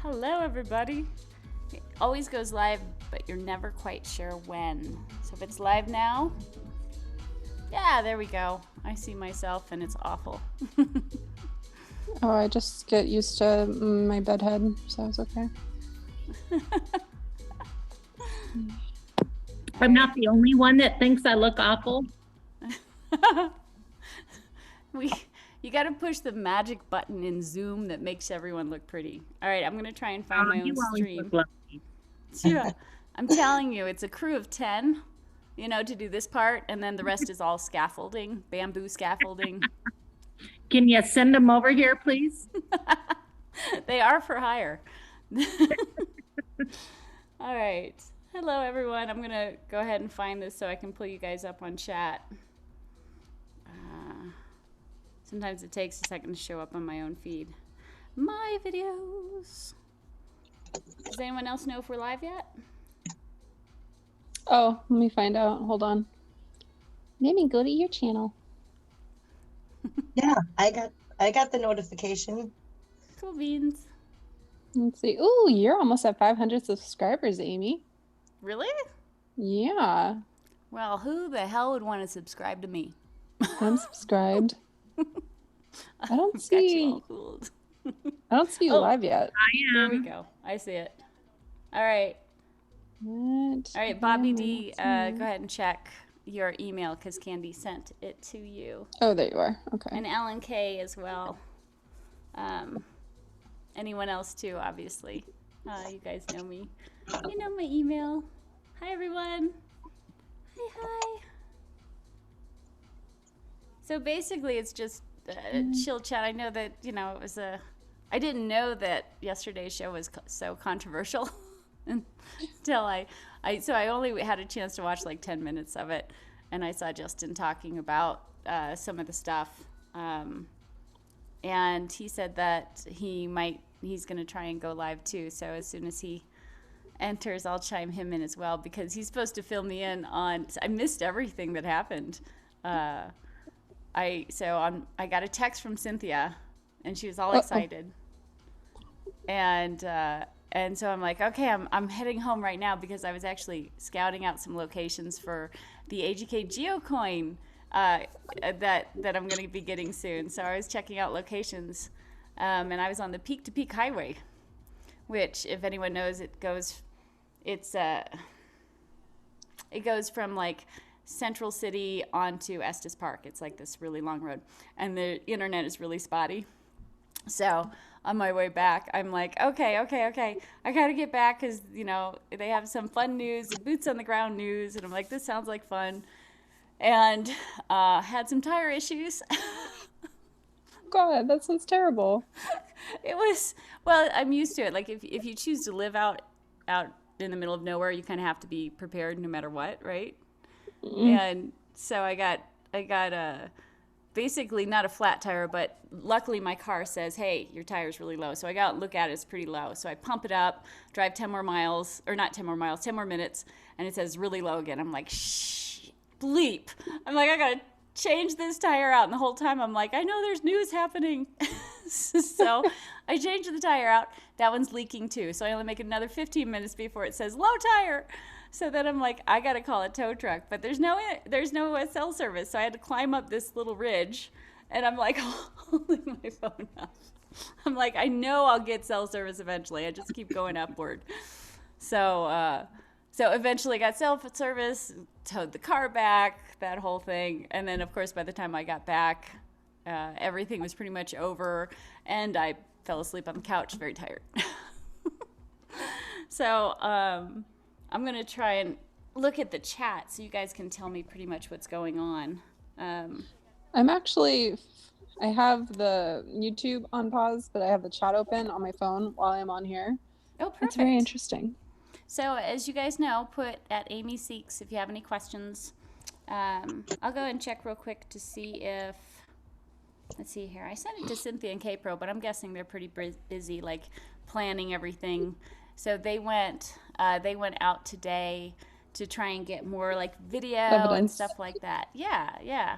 Hello, everybody. It always goes live, but you're never quite sure when. So if it's live now, yeah, there we go. I see myself and it's awful. Oh, I just get used to my bedhead, so it's okay. I'm not the only one that thinks I look awful. You got to push the magic button in Zoom that makes everyone look pretty. All right, I'm going to try and find my own You always stream. look lovely. Yeah, I'm telling you, it's a crew of 10, to do this part, and then the rest is all scaffolding, bamboo scaffolding. Can you send them over here, please? They are for hire. All right. Hello, everyone. I'm going to go ahead and find this so I can pull you guys up on chat. Sometimes it takes a second to show up on my own feed. My videos. Does anyone else know if we're live yet? Oh, let me find out. Hold on. Maybe go to your channel. Yeah, I got the notification. Cool beans. Let's see. Ooh, you're almost at 500 subscribers, Amy. Really? Yeah. Well, who the hell would want to subscribe to me? I'm subscribed. I don't Got see you all fooled. I don't see you live yet. There we go. I see it. All right. What? All right, Bobby D, go ahead and check your email because Candy sent it to you. Oh, there you are. Okay. And Ellen K as well. Anyone else too, obviously. You guys know me. You know my email. Hi, everyone. Hi. So basically, it's just chill chat. I know that, it was I didn't know that yesterday's show was so controversial until so I only had a chance to watch like 10 minutes of it. And I saw Justin talking about some of the stuff. And he said that he's going to try and go live too. So as soon as he enters, I'll chime him in as well because he's supposed to fill me in on. I missed everything that happened. I got a text from Cynthia, and she was all excited. And so I'm like, okay, I'm heading home right now because I was actually scouting out some locations for the AGK GeoCoin that I'm going to be getting soon. So I was checking out locations, and I was on the Peak to Peak Highway, which, if anyone knows, it goes from like Central City onto Estes Park. It's like this really long road, and the internet is really spotty. So on my way back, I'm like, okay, I gotta get back because they have some fun news, boots on the ground news, and I'm like, this sounds like fun, and had some tire issues. God, that sounds terrible. Well, I'm used to it. Like if you choose to live out in the middle of nowhere, you kind of have to be prepared no matter what, right? And so I got basically not a flat tire, but luckily my car says, hey, your tire's really low. So I go out and look at it, it's pretty low. So I pump it up, drive 10 more miles, or not 10 more miles, 10 more minutes, and it says really low again. I'm like, shh, bleep. I'm like, I gotta change this tire out. And the whole time I'm like, I know there's news happening. So I changed the tire out. That one's leaking too. So I only make another 15 minutes before it says low tire. So then I'm like, I gotta call a tow truck, but there's no cell service. So I had to climb up this little ridge, and I'm like holding my phone up. I'm like, I know I'll get cell service eventually. I just keep going upward. So eventually got cell service, towed the car back, that whole thing, and then of course by the time I got back, everything was pretty much over, and I fell asleep on the couch, very tired. So I'm going to try and look at the chat so you guys can tell me pretty much what's going on. I have the YouTube on pause, but I have the chat open on my phone while I'm on here. Oh, perfect. It's very interesting. So as you guys know, put at Amy Seeks if you have any questions. I'll go and check real quick to see if, let's see here. I sent it to Cynthia and KPro, but I'm guessing they're pretty busy, like planning everything. So they went out today to try and get more like video and stuff like that. Yeah.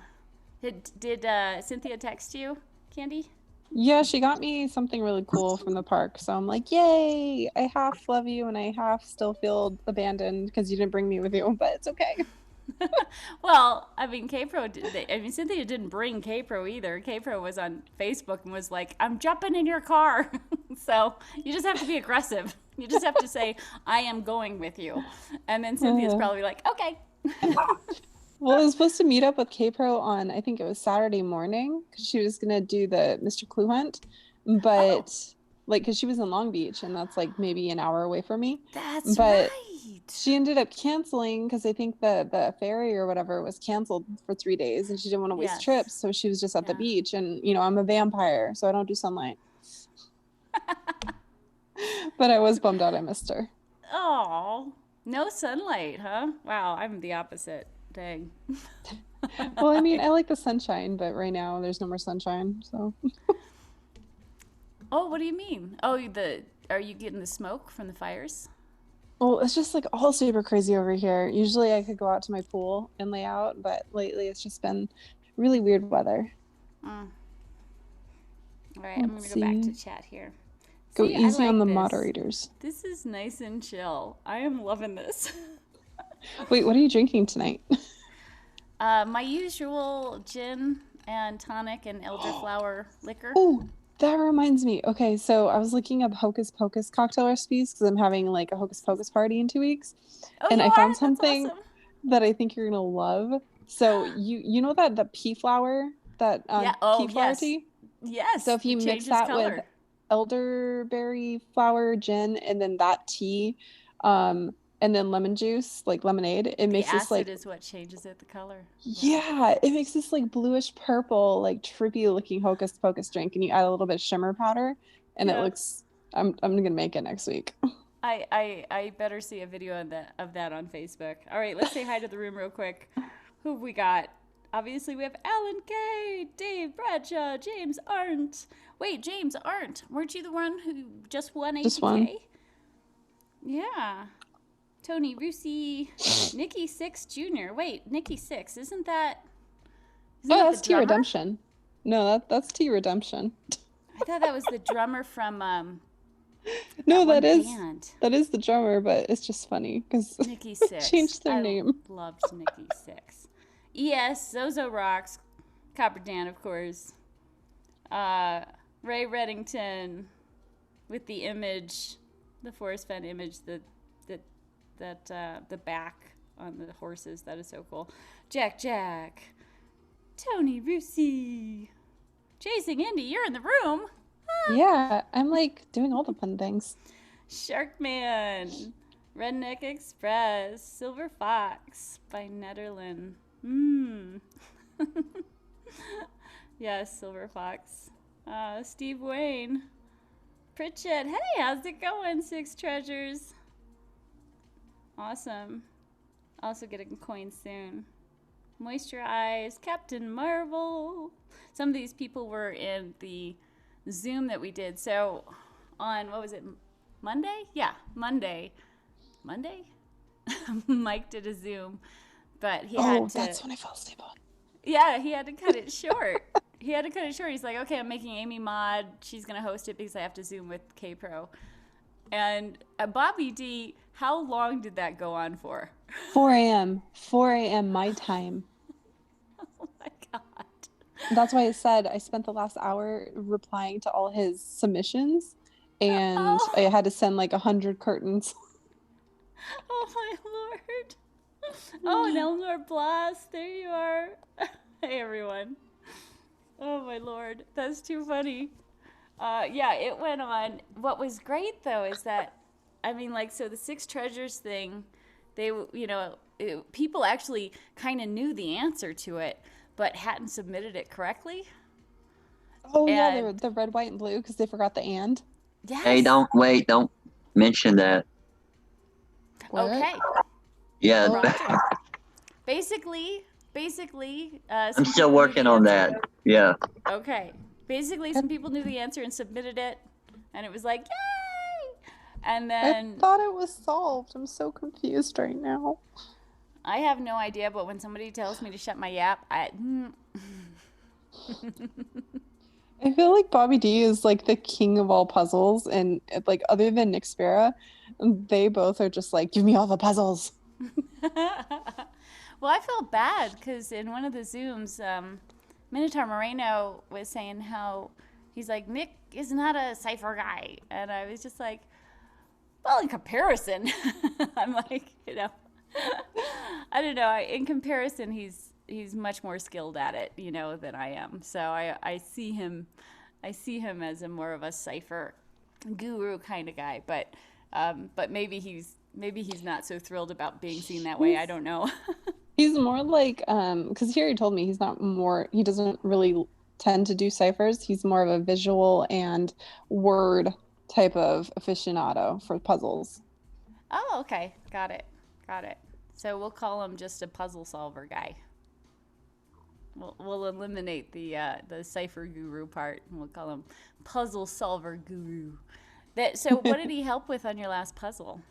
Did Cynthia text you, Candy? Yeah, she got me something really cool from the park. So I'm like, yay! I half love you and I half still feel abandoned because you didn't bring me with you, but it's okay. Well, I mean, Cynthia didn't bring K-Pro either. K-Pro was on Facebook and was like, I'm jumping in your car. So you just have to be aggressive. You just have to say, I am going with you. And then Cynthia's probably like, okay. Well, I was supposed to meet up with K-Pro on, I think it was Saturday morning, because she was gonna do the Mr. Clue hunt, but like, because she was in Long Beach, and that's like maybe an hour away from me. That's But right. she ended up canceling because I think the ferry or whatever was canceled for 3 days, and she didn't want to waste Yes. trips, so she was just at the Yeah. beach. And you know, I'm a vampire, so I don't do sunlight. But I was bummed out I missed her. Oh, no sunlight, huh? Wow, I'm the opposite. Dang. Well, I mean, I like the sunshine, but right now there's no more sunshine, so. Oh, what do you mean? Oh, are you getting the smoke from the fires? Well, it's just like all super crazy over here. Usually I could go out to my pool and lay out, but lately it's just been really weird weather. All right, I'm Let's gonna go back to see. chat here. Go See, I easy on like the this. moderators. This is nice and chill. I am loving this. Wait, what are you drinking tonight? My usual gin and tonic and elderflower liquor. Oh, that reminds me. Okay, so I was looking up Hocus Pocus cocktail recipes because I'm having like a Hocus Pocus party in 2 weeks, Oh, and you I are? found That's something awesome. that I think you're gonna love. So you know that the pea flower, that Yeah. Oh, pea flower yes. tea. Yes. So if you It mix changes that with color. elderberry flower gin and then that tea, um, and then lemon juice, like lemonade, it The makes this acid like, is what changes it, the color. yeah, it makes this like bluish purple, like trippy looking Hocus Pocus drink, and you add a little bit of shimmer powder, and it Yeah. looks. I'm gonna make it next week. I better see a video of that on Facebook. All right, let's say hi to the room real quick. Who have we got? Obviously, we have Alan K, Dave Bradshaw, James Arndt. Wait, James Arndt, weren't you the one who just won Just APK? one. Yeah. Tony Rusi, Nikki Six Jr. Wait, Nikki Six, isn't that Oh, the that's T drummer? Redemption. No, that's T Redemption. I thought that was the drummer from No, one that is band. the drummer, but it's just funny because Nikki Six. changed their I name. loved Nikki Six. ES, Zozo Rocks, Copper Dan, of course. Ray Reddington with the image, the Forrest Fenn image, the back on the horses. That is so cool. Jack, Tony Rusi, Chasing Indy. You're in the room. Yeah, I'm like doing all the fun things. Sharkman, Redneck Express, Silver Fox by Netherland. Yes, Silver Fox. Steve Wayne. Pritchett. Hey, how's it going, Six Treasures? Awesome. Also getting coins soon. Moisturize. Captain Marvel. Some of these people were in the Zoom that we did. So on, what was it, Monday? Yeah, Monday. Mike did a Zoom, but he had to. That's when I fell asleep on. Yeah, he had to cut it short. He's like, okay, I'm making Amy mod. She's going to host it because I have to Zoom with K-Pro. And Bobby D, how long did that go on for? 4 a.m. 4 a.m. my time. Oh my God. That's why I said I spent the last hour replying to all his submissions, and I had to send like 100 curtains. Oh my Lord. Oh, and Eleanor Blas, there you are. Hey, everyone. Oh my Lord, that's too funny. Yeah, it went on. What was great though is that, I mean, like, so the Six Treasures thing, people actually kind of knew the answer to it, but hadn't submitted it correctly. Oh yeah, And- the red, white, and blue because they forgot the and. Yes. Hey, don't mention that. What? Okay. Yeah, Roger. Basically, I'm still working on that. Yeah. Okay. Basically, some people knew the answer and submitted it, and it was like, yay! And then I thought it was solved. I'm so confused right now. I have no idea, but when somebody tells me to shut my yap, I feel like Bobby D is like the king of all puzzles, and like other than Nick Spera, they both are just like, give me all the puzzles. Well, I felt bad because in one of the Zooms, Minotaur Moreno was saying how he's like, Nick is not a cipher guy. And I was just like, well, in comparison, I'm like, I don't know. In comparison, he's much more skilled at it, than I am. So I see him, as a more of a cipher guru kind of guy. But maybe he's not so thrilled about being seen that way. I don't know. He's more like, because here he told me he doesn't really tend to do ciphers. He's more of a visual and word type of aficionado for puzzles. Oh, okay. Got it. So we'll call him just a puzzle solver guy. We'll eliminate the cipher guru part, and we'll call him puzzle solver guru. So what did he help with on your last puzzle?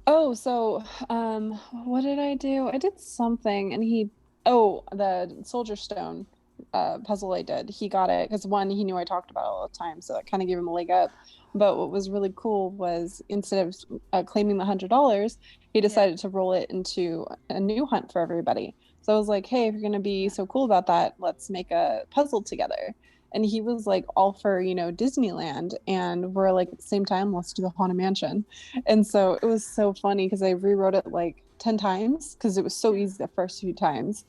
Oh, so what did I do? I did something, and the Soldier Stone puzzle I did. He got it because one, he knew I talked about it all the time, so that kind of gave him a leg up. But what was really cool was instead of claiming the $100, he decided to roll it into a new hunt for everybody. So I was like, hey, if you're gonna be so cool about that, let's make a puzzle together. And he was like all for, Disneyland, and we're like at the same time, let's do the Haunted Mansion. And so it was so funny because I rewrote it like 10 times because it was so easy the first few times.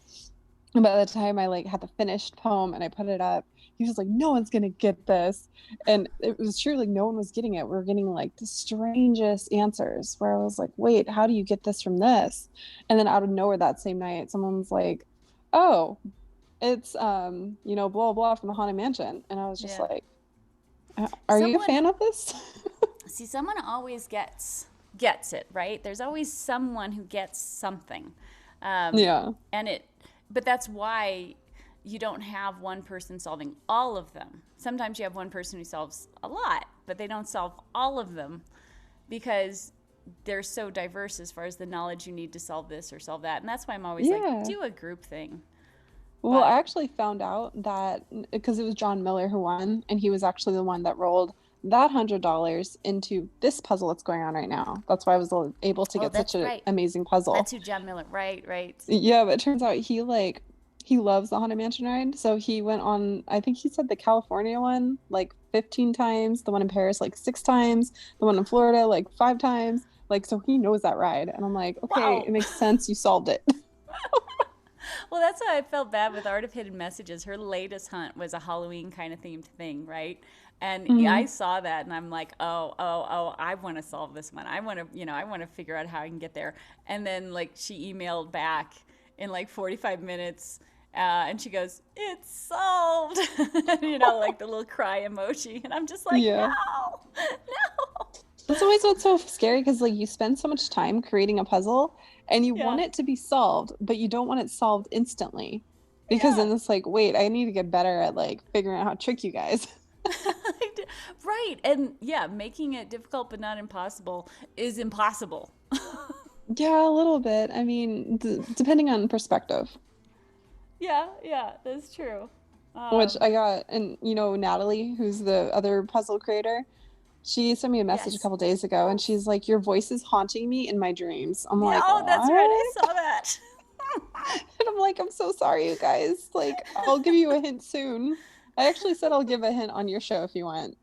And by the time I like had the finished poem and I put it up, he was like, no one's gonna get this. And it was true, like no one was getting it. We were getting like the strangest answers where I was like, wait, how do you get this from this? And then out of nowhere that same night, someone was like, oh, it's blah blah from the Haunted Mansion. And I was just like, are you a fan of this? See, someone always gets it, right? There's always someone who gets something. But that's why you don't have one person solving all of them. Sometimes you have one person who solves a lot, but they don't solve all of them because they're so diverse as far as the knowledge you need to solve this or solve that. And that's why I'm always like, do a group thing. Well, I actually found out that because it was John Miller who won, and he was actually the one that rolled that $100 into this puzzle that's going on right now. That's why I was able to get such an amazing puzzle. That's who John Miller, right. Yeah, but it turns out he loves the Haunted Mansion ride. So he went on, I think he said the California one like 15 times, the one in Paris like 6 times, the one in Florida like 5 times. Like, so he knows that ride. And I'm like, okay, wow. It makes sense. You solved it. Well, that's why I felt bad with Art of Hidden Messages. Her latest hunt was a Halloween kind of themed thing, right? And I saw that, and I'm like, oh, I want to solve this one. I want to figure out how I can get there. And then, like, she emailed back in, like, 45 minutes, and she goes, it's solved, like the little cry emoji. And I'm just like, no. That's always what's so scary, because, like, you spend so much time creating a puzzle, and you want it to be solved, but you don't want it solved instantly. Because then it's like, wait, I need to get better at, like, figuring out how to trick you guys. Right. And making it difficult but not impossible is impossible. Yeah, a little bit. I mean, depending on perspective. Yeah, that's true. Which I got, and Natalie, who's the other puzzle creator, she sent me a message a couple days ago, and she's like, your voice is haunting me in my dreams. I'm like, oh, that's right, I saw that. And I'm like, I'm so sorry, you guys. Like, I'll give you a hint soon. I actually said I'll give a hint on your show if you want.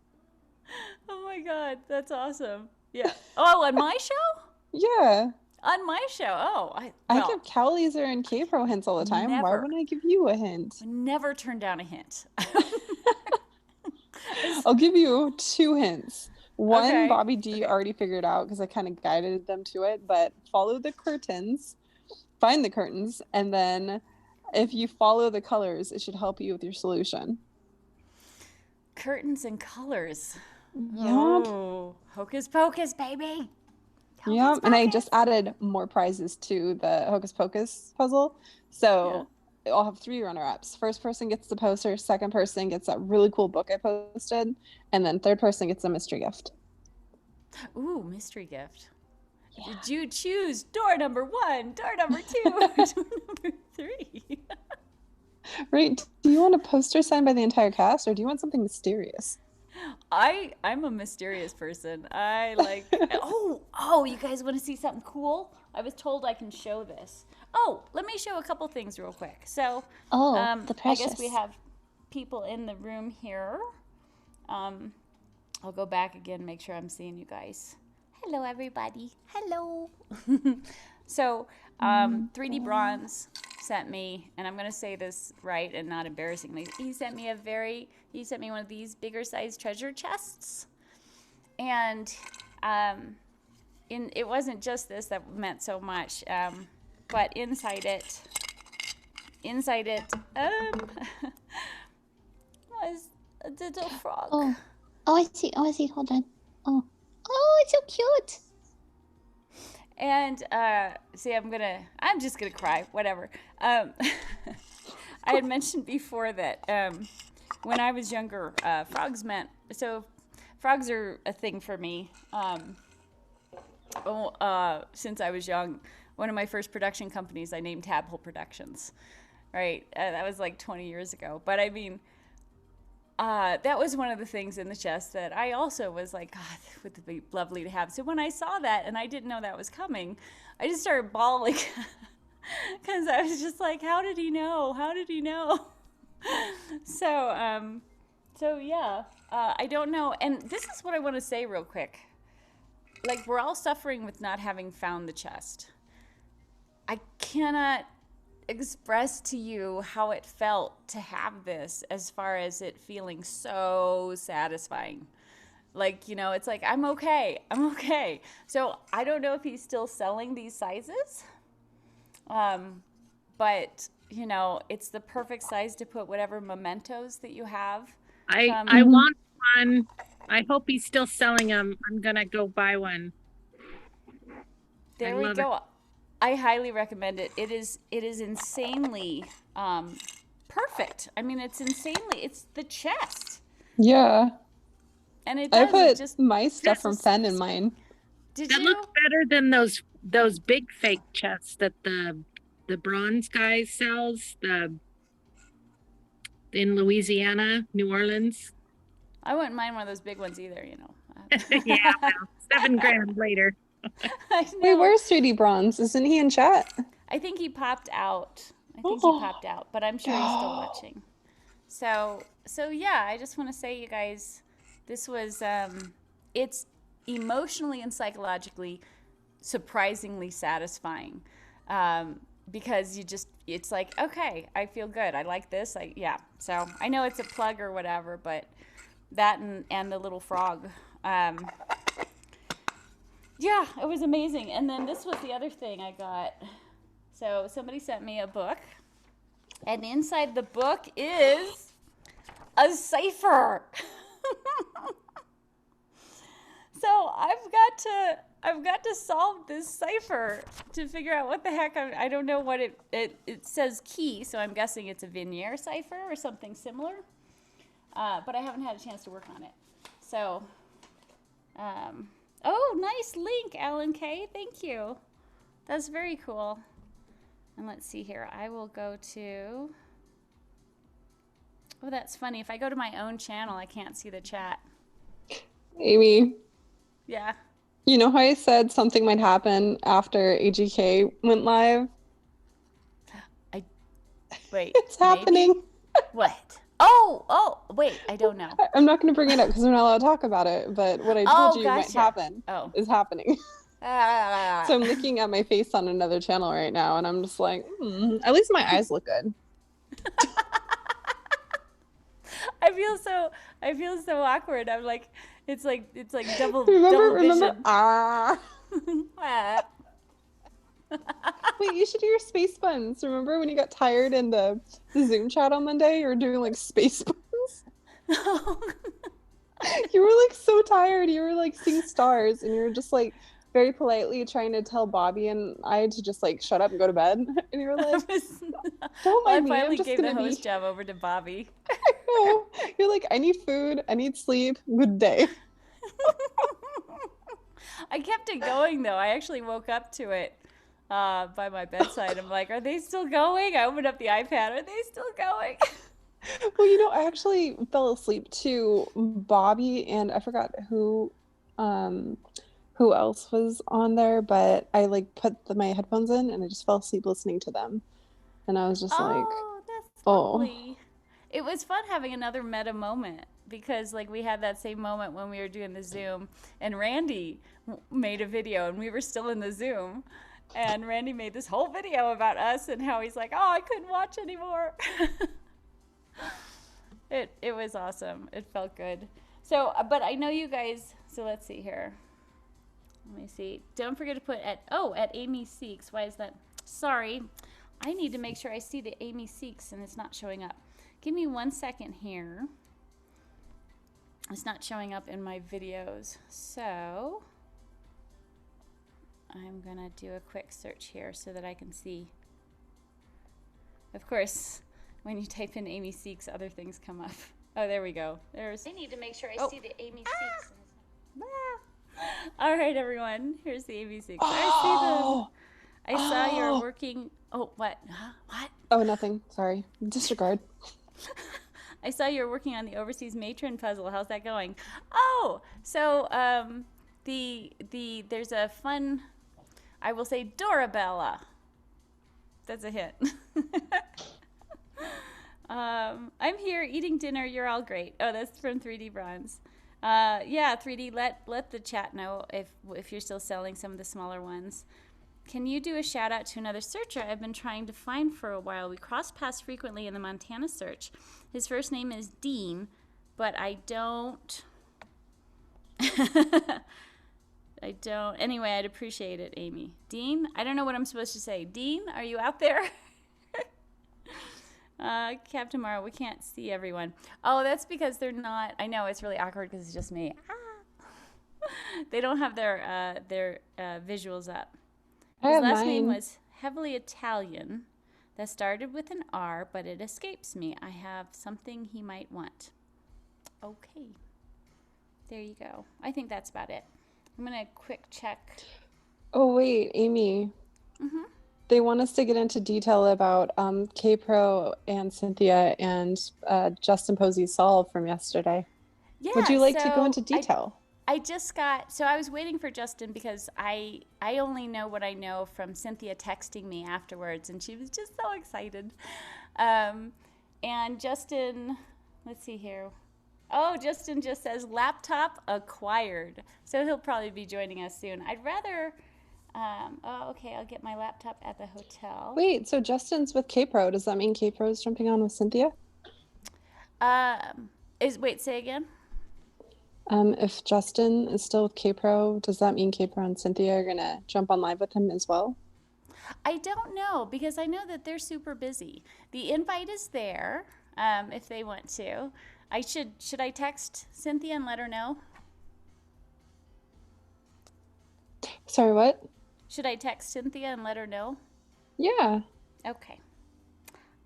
Oh my God, that's awesome. Yeah. Oh, on my show? Yeah. On my show. Oh, I give Cowlaser and K-Pro hints all the time. Never. Why wouldn't I give you a hint? Never turn down a hint. I'll give you 2 hints. One, Bobby D already figured out because I kind of guided them to it, but follow the curtains, find the curtains, and then if you follow the colors, it should help you with your solution. Curtains and colors. Yep. Oh, hocus pocus, baby. Yeah, and I just added more prizes to the Hocus Pocus puzzle. So I'll have 3 runner-ups. First person gets the poster, second person gets that really cool book I posted, and then third person gets a mystery gift. Ooh, mystery gift. Yeah. Did you choose door number 1, door number 2, door number 3? Right? Do you want a poster signed by the entire cast, or do you want something mysterious? I'm a mysterious person. I like you guys want to see something cool? I was told I can show this. Oh, let me show a couple things real quick. So, The I guess precious. we have people in the room here. I'll go back again, make sure I'm seeing you guys. Hello, everybody. Hello. So, 3D Bronze sent me, and I'm going to say this right and not embarrassingly, he sent me one of these bigger size treasure chests. And it wasn't just this that meant so much, but inside it was a little frog. Oh, I see. Hold on. Oh, it's so cute. And see, I'm just gonna cry. Whatever. I had mentioned before that when I was younger, frogs are a thing for me. Since I was young, one of my first production companies I named Tadpole Productions. Right, that was like 20 years ago. But I mean, that was one of the things in the chest that I also was like, God, that would be lovely to have. So when I saw that and I didn't know that was coming, I just started bawling because I was just like, how did he know? How did he know? So yeah, I don't know. And this is what I want to say real quick. Like, we're all suffering with not having found the chest. I cannot express to you how it felt to have this, as far as it feeling so satisfying. Like, it's like, I'm okay. So I don't know if he's still selling these sizes, but it's the perfect size to put whatever mementos that you have. I want one. I hope he's still selling them. I'm gonna go buy one. There we go. I highly recommend it. It is insanely perfect. I mean, it's the chest. Yeah. And it I does. put my stuff from Fenn in mine. Did That you? looks better than those big fake chests that the bronze guy sells in Louisiana, New Orleans. I wouldn't mind one of those big ones either, Yeah, well, $7,000 later. I know. Wait, where's 3D Bronze? Isn't he in chat? I think he popped out. But I'm sure he's still watching. So yeah, I just want to say, you guys, this was it's emotionally and psychologically surprisingly satisfying, because it's like, okay, I feel good. I like this. So I know it's a plug or whatever, but that and the little frog. Yeah, it was amazing. And then this was the other thing I got. So somebody sent me a book, and inside the book is a cipher. So I've got to solve this cipher to figure out what the heck. I don't know what it says key, so I'm guessing it's a Vignere cipher or something similar. But I haven't had a chance to work on it. So, oh, nice link, Alan K. Thank you. That's very cool. And let's see here. I will go to. Oh, that's funny. If I go to my own channel, I can't see the chat. Amy. Yeah. You know how I said something might happen after AGK went live? Wait. It's happening. What? Oh, wait. I don't know. I'm not going to bring it up because we're not allowed to talk about it, but what I told you might happen is happening. So I'm looking at my face on another channel right now, and I'm just like, at least my eyes look good. I feel so awkward. I'm like, it's like double Remember? vision. Wait, you should do your space buns. Remember when you got tired in the Zoom chat on Monday? You were doing like space buns. You were like so tired. You were like seeing stars, and you were just like very politely trying to tell Bobby and I to just like shut up and go to bed. And you were like, "Don't mind me. I I'm finally just gave gonna the host job over to Bobby. I know. You're like, I need food. I need sleep. Good day. I kept it going though. I actually woke up to it. by my bedside. I'm like, are they still going? I opened up the iPad. Are they still going? Well, I actually fell asleep to Bobby, and I forgot who else was on there, but I like put my headphones in and I just fell asleep listening to them. And I was just like, Oh, that's oh. lovely. It was fun having another meta moment because like we had that same moment when we were doing the Zoom and Randy made a video and we were still in the Zoom and Randy made this whole video about us and how he's like, oh, I couldn't watch anymore. It was awesome. It felt good. So, but I know you guys, so let's see here. Let me see. Don't forget to put at Amy Seeks. Why is that? Sorry. I need to make sure I see the Amy Seeks and it's not showing up. Give me 1 second here. It's not showing up in my videos. So I'm going to do a quick search here so that I can see. Of course, when you type in Amy Seeks, other things come up. Oh, there we go. There's. I need to make sure I see the Amy Seeks. All right, everyone. Here's the Amy Seeks. I saw you're working. Oh, what? Huh? What? Oh, nothing. Sorry. Disregard. I saw you were working on the overseas matron puzzle. How's that going? Oh, so there's a fun, I will say, Dorabella. That's a hit. I'm here eating dinner. You're all great. Oh, that's from 3D Bronze. Yeah, 3D. Let the chat know if you're still selling some of the smaller ones. Can you do a shout out to another searcher I've been trying to find for a while? We cross paths frequently in the Montana search. His first name is Dean, but I don't. Anyway, I'd appreciate it, Amy. Dean? I don't know what I'm supposed to say. Dean, are you out there? Captain Morrow, we can't see everyone. Oh, that's because they're not. I know it's really awkward because it's just me. They don't have their visuals up. His last name was heavily Italian. That started with an R, but it escapes me. I have something he might want. Okay. There you go. I think that's about it. I'm going to quick check. Oh, wait, Amy. Mm-hmm. They want us to get into detail about K-Pro and Cynthia and Justin Posey's solve from yesterday. Yeah, would you like to go into detail? I just got, so I was waiting for Justin because I only know what I know from Cynthia texting me afterwards, and she was just so excited. And Justin, let's see here. Oh, Justin just says laptop acquired. So he'll probably be joining us soon. I'd rather, okay, I'll get my laptop at the hotel. Wait, so Justin's with K-Pro. Does that mean K-Pro is jumping on with Cynthia? Wait, say again? If Justin is still with K-Pro, does that mean K-Pro and Cynthia are going to jump on live with him as well? I don't know because I know that they're super busy. The invite is there if they want to. Should I text Cynthia and let her know? Sorry, what? Should I text Cynthia and let her know? Yeah. Okay.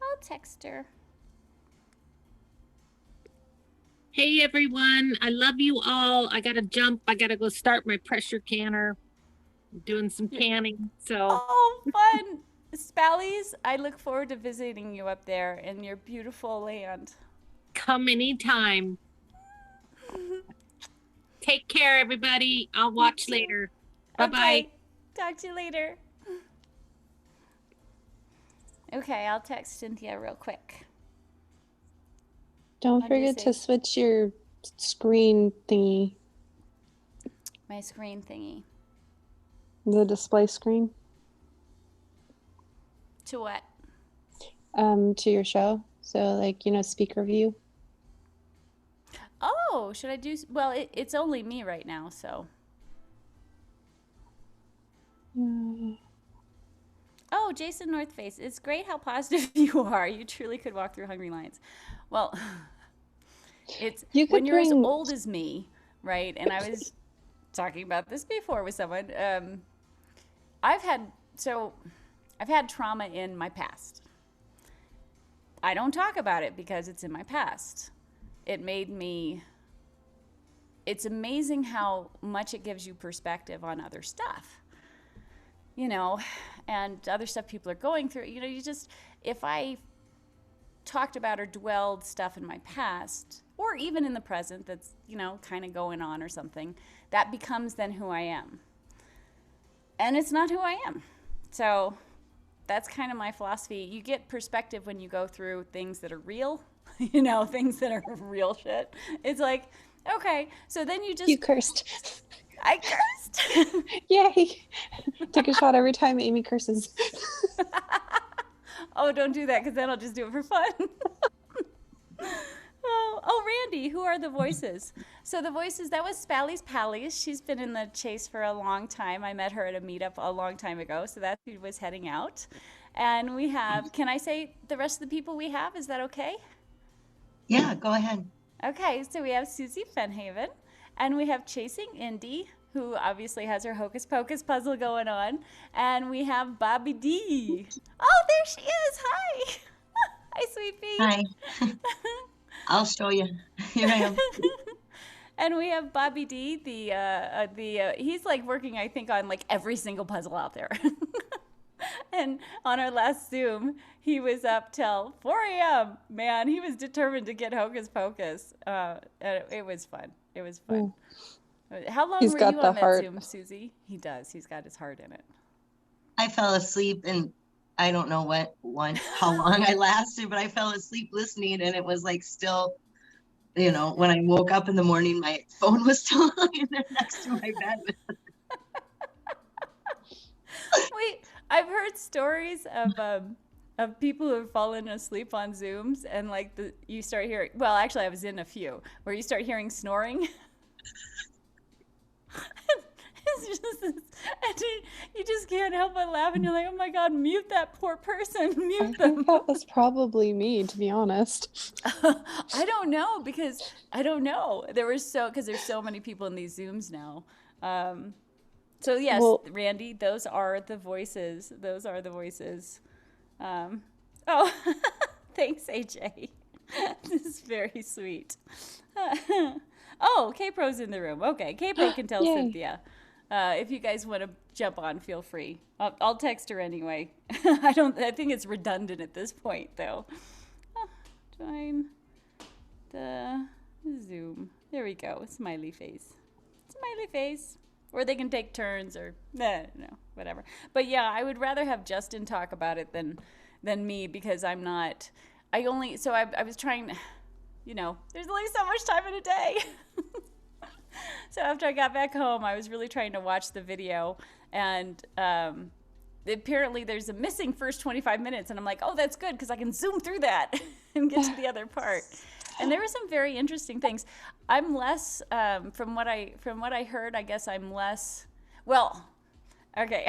I'll text her. Hey everyone, I love you all. I gotta jump. I gotta go start my pressure canner. I'm doing some canning. So oh, fun. Spallies, I look forward to visiting you up there in your beautiful land. Come anytime. Take care, everybody. I'll watch later. Bye-bye. Okay. Talk to you later. Okay, I'll text Cynthia real quick. Don't forget to switch your screen thingy. My screen thingy. The display screen. To what? To your show. So like, speaker view. Oh, should I do? Well, it's only me right now, so. Oh, Jason Northface. It's great how positive you are. You truly could walk through hungry lions. Well, it's when you're as old as me, right? And I was talking about this before with someone. I've had trauma in my past. I don't talk about it because it's in my past. It's amazing how much it gives you perspective on other stuff. you know, and other stuff people are going through. You know, you just, if I talked about or dwelled stuff in my past, or even in the present that's, you know, kind of going on or something, that becomes then who I am. And it's not who I am. So that's kind of my philosophy. You get perspective when you go through things that are real, you know, things that are real shit. It's like, okay, so then you just... You cursed. I cursed. Yay. Take a shot every time Amy curses. Oh, don't do that, because then I'll just do it for fun. Oh, Randy, who are the voices? So the voices, that was Spally's Pallies. She's been in the chase for a long time. I met her at a meetup a long time ago, so that's who was heading out. And we have, can I say the rest of the people we have? Is that okay? Yeah, go ahead. Okay, so we have Susie Fenhaven, and we have Chasing Indy, who obviously has her Hocus Pocus puzzle going on, and we have Bobby D. Oh, there she is. Hi. Hi, sweet pea. Hi. I'll show you. Here I am. And we have Bobby D. He's like working, I think, on like every single puzzle out there. And on our last Zoom, he was up till 4 a.m. Man, he was determined to get Hocus Pocus. It was fun. It was fun. How long were you on that Zoom, Susie? He does. He's got his heart in it. I fell asleep, and I don't know how long I lasted, but I fell asleep listening, and it was like still, you know, when I woke up in the morning, my phone was still in there next to my bed. Wait, I've heard stories of people who have fallen asleep on Zooms, and like you start hearing. Well, actually, I was in a few where you start hearing snoring. It's just, and you just can't help but laugh, and you're like, oh my God, mute that poor person, mute them. I think that was probably me, to be honest. I don't know, because I don't know. Because there's so many people in these Zooms now. So yes, well, Randy, those are the voices. Those are the voices. Oh, thanks, AJ. This is very sweet. Oh, K-Pro's in the room. Okay, K-Pro can tell Cynthia. If you guys want to jump on, feel free. I'll text her anyway. I think it's redundant at this point, though. Join the Zoom. There we go. Smiley face. Smiley face. Or they can take turns, or no, whatever. But yeah, I would rather have Justin talk about it than me, because I'm not. I was trying. You know, there's only so much time in a day. So after I got back home, I was really trying to watch the video, and apparently there's a missing first 25 minutes, and I'm like, oh, that's good, because I can zoom through that and get to the other part. And there were some very interesting things. I'm less, from what I heard, I guess I'm less, well, okay.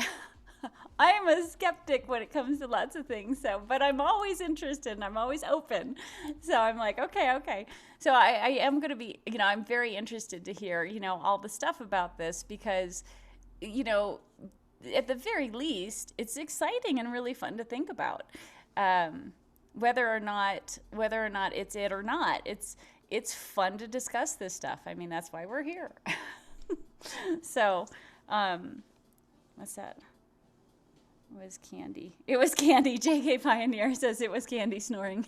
I am a skeptic when it comes to lots of things, but I'm always interested and I'm always open. So I'm like, okay. So I am going to be, you know, I'm very interested to hear, you know, all the stuff about this, because, you know, at the very least, it's exciting and really fun to think about. Whether or not it's it or not, it's fun to discuss this stuff. I mean, that's why we're here. So, what's that? It was Candy. JK Pioneer says it was Candy snoring.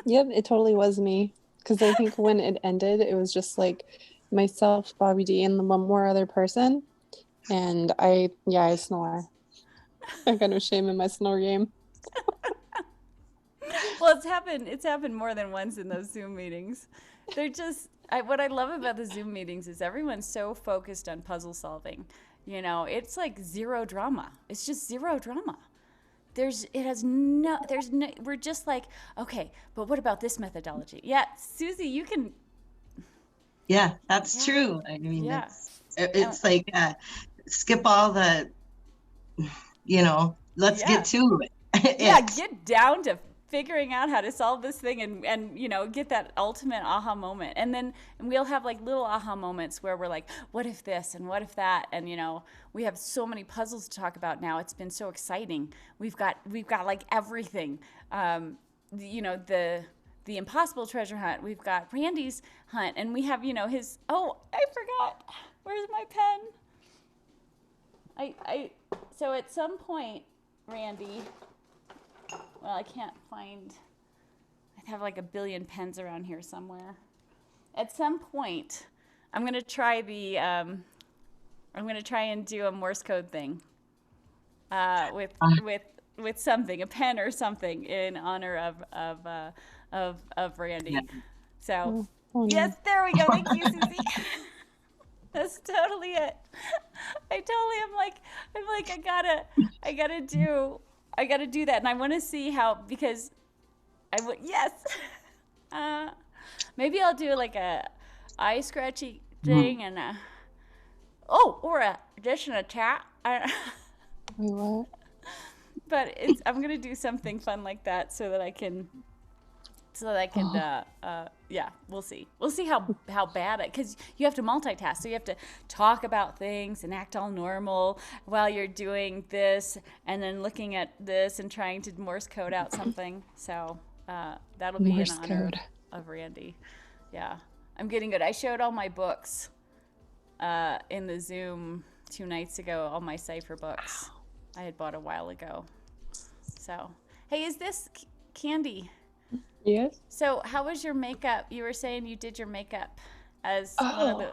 Yep, it totally was me. Because I think when it ended, it was just like myself, Bobby D, and one more other person. And I snore. I got no shame in my snore game. Well, it's happened more than once in those Zoom meetings. They're just, what I love about the Zoom meetings is everyone's so focused on puzzle solving. You know, it's like zero drama. It's just zero drama. We're just like, okay, but what about this methodology? Yeah, Susie, you can. Yeah, that's true. I mean, it's like, skip all the, you know, let's get to it. Get down to figuring out how to solve this thing, and you know, get that ultimate aha moment. And then we'll have like little aha moments where we're like, what if this and what if that? And you know, we have so many puzzles to talk about now. It's been so exciting. We've got like everything. You know, the impossible treasure hunt. We've got Randy's hunt, and we have, you know, his, oh, I forgot. Where's my pen? So at some point, Randy, well, I can't find, I have like a billion pens around here somewhere. At some point, I'm going to try and do a Morse code thing with something, a pen or something in honor of Randy. Yeah. So, Oh, no. yes, there we go. Thank you, Susie. That's totally it. I'm like, I gotta do that. And I want to see how, because yes. Maybe I'll do like a eye scratchy thing and just an attack. Wait, what? But I'm gonna do something fun like that so that I can yeah, we'll see how bad because you have to multitask, so you have to talk about things and act all normal while you're doing this and then looking at this and trying to Morse code out something. So that'll be Morse in honor code of Randy. Yeah, I'm getting good. I showed all my books in the Zoom 2 nights ago, all my cipher books I had bought a while ago. So, hey, is this Candy? Yes. So, how was your makeup? You were saying you did your makeup as one of the.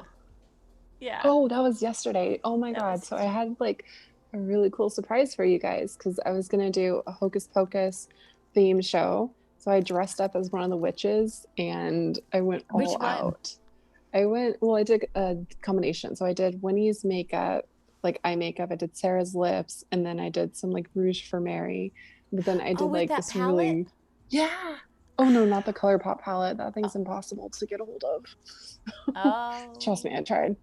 Yeah. Oh, that was yesterday. Oh my That God. was So I had like a really cool surprise for you guys because I was gonna do a Hocus Pocus theme show. So I dressed up as one of the witches and I went all Which one? out. I did a combination. So I did Winnie's makeup, like eye makeup. I did Sarah's lips, and then I did some like rouge for Mary. But then I did with like that this palette? really, yeah. Oh no, not the ColourPop palette. That thing's impossible to get a hold of. Oh. Trust me, I tried.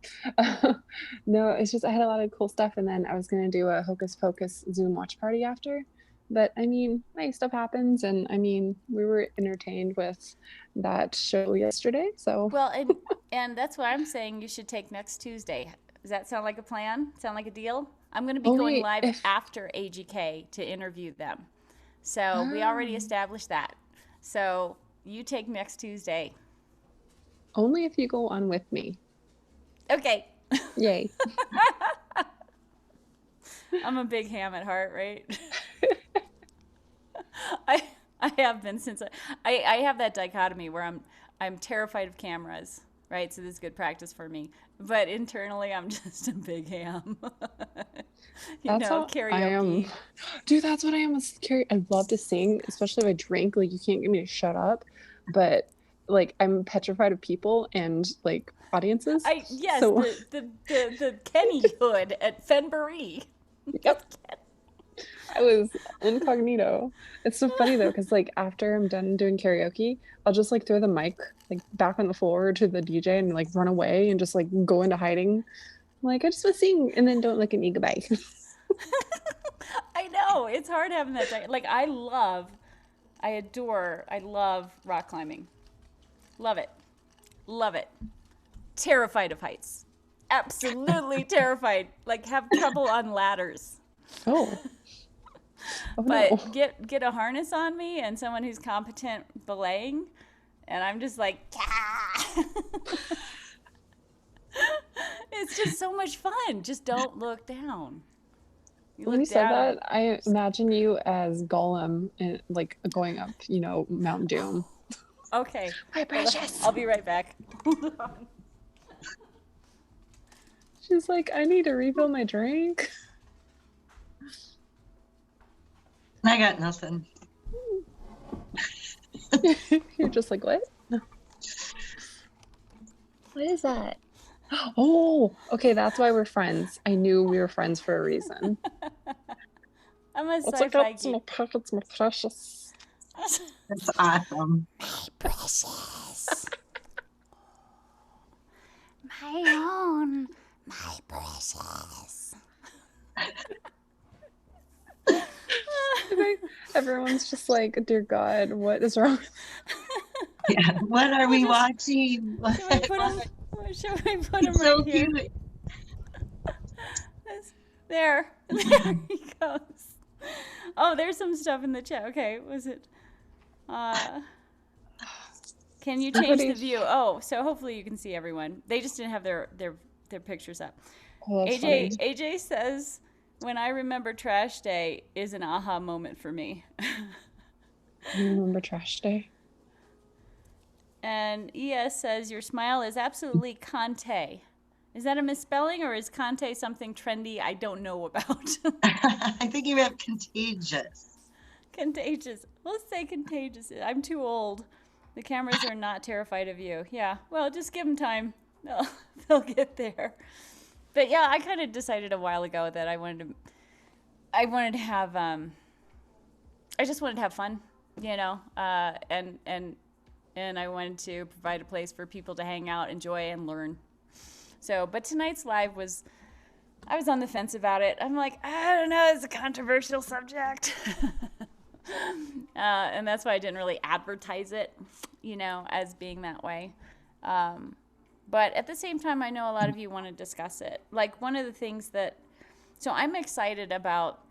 No, it's just I had a lot of cool stuff, and then I was gonna do a Hocus Pocus Zoom watch party after. But I mean, nice stuff happens, and I mean, we were entertained with that show yesterday. So Well, and that's what I'm saying. You should take next Tuesday. Does that sound like a plan? Sound like a deal? I'm going to be going live after AGK to interview them. So we already established that. So you take next Tuesday. only if you go on with me. Okay. Yay. I'm a big ham at heart, right? I have been since I have that dichotomy where I'm terrified of cameras, right? So this is good practice for me. But internally, I'm just a big ham. That's how karaoke. I am. Dude, that's what I am with karaoke. I love to sing, especially if I drink. Like, you can't get me to shut up. But like, I'm petrified of people and like audiences. Yes, so... the Kennyhood at Fenbury. Yep. I was incognito. It's so funny though, because like after I'm done doing karaoke, I'll just like throw the mic like back on the floor to the DJ and like run away and just like go into hiding. I'm like, I just want to sing, and then don't look at me. Goodbye. I know it's hard having that. Like I love rock climbing. Love it. Terrified of heights. Absolutely terrified. Like have trouble on ladders. Oh. But no. get a harness on me and someone who's competent belaying, and I'm just like, it's just so much fun. Just don't look down. When you said that, I imagine you as Gollum, like going up, Mount Doom. Okay. My precious. I'll be right back. She's like, I need to refill my drink. I got nothing. You're just like, what? What is that? Oh, okay, that's why we're friends. I knew we were friends for a reason. I'm a What's sci-fi like my pockets, my precious. That's awesome. My precious. My own. My precious. Everyone's just like, dear God, what is wrong? Yeah. What are we watching? Should we put him So right here? cute. There he goes. Oh, there's some stuff in the chat. Okay, was it? Can you change the view? Oh, so hopefully you can see everyone. They just didn't have their pictures up. Oh, that's funny. AJ says when I remember trash day is an aha moment for me. You remember trash day? And ES says, your smile is absolutely Conte. Is that a misspelling, or is Conte something trendy I don't know about? I think you meant contagious. Contagious. Let's say contagious. I'm too old. The cameras are not terrified of you. Yeah, well, just give them time. They'll get there. But yeah, I kind of decided a while ago that I wanted to have, I just wanted to have fun, you know, and I wanted to provide a place for people to hang out, enjoy, and learn. So, but tonight's live I was on the fence about it. I'm like, I don't know, it's a controversial subject. And that's why I didn't really advertise it, you know, as being that way. But at the same time, I know a lot of you want to discuss it. Like one of the things so I'm excited about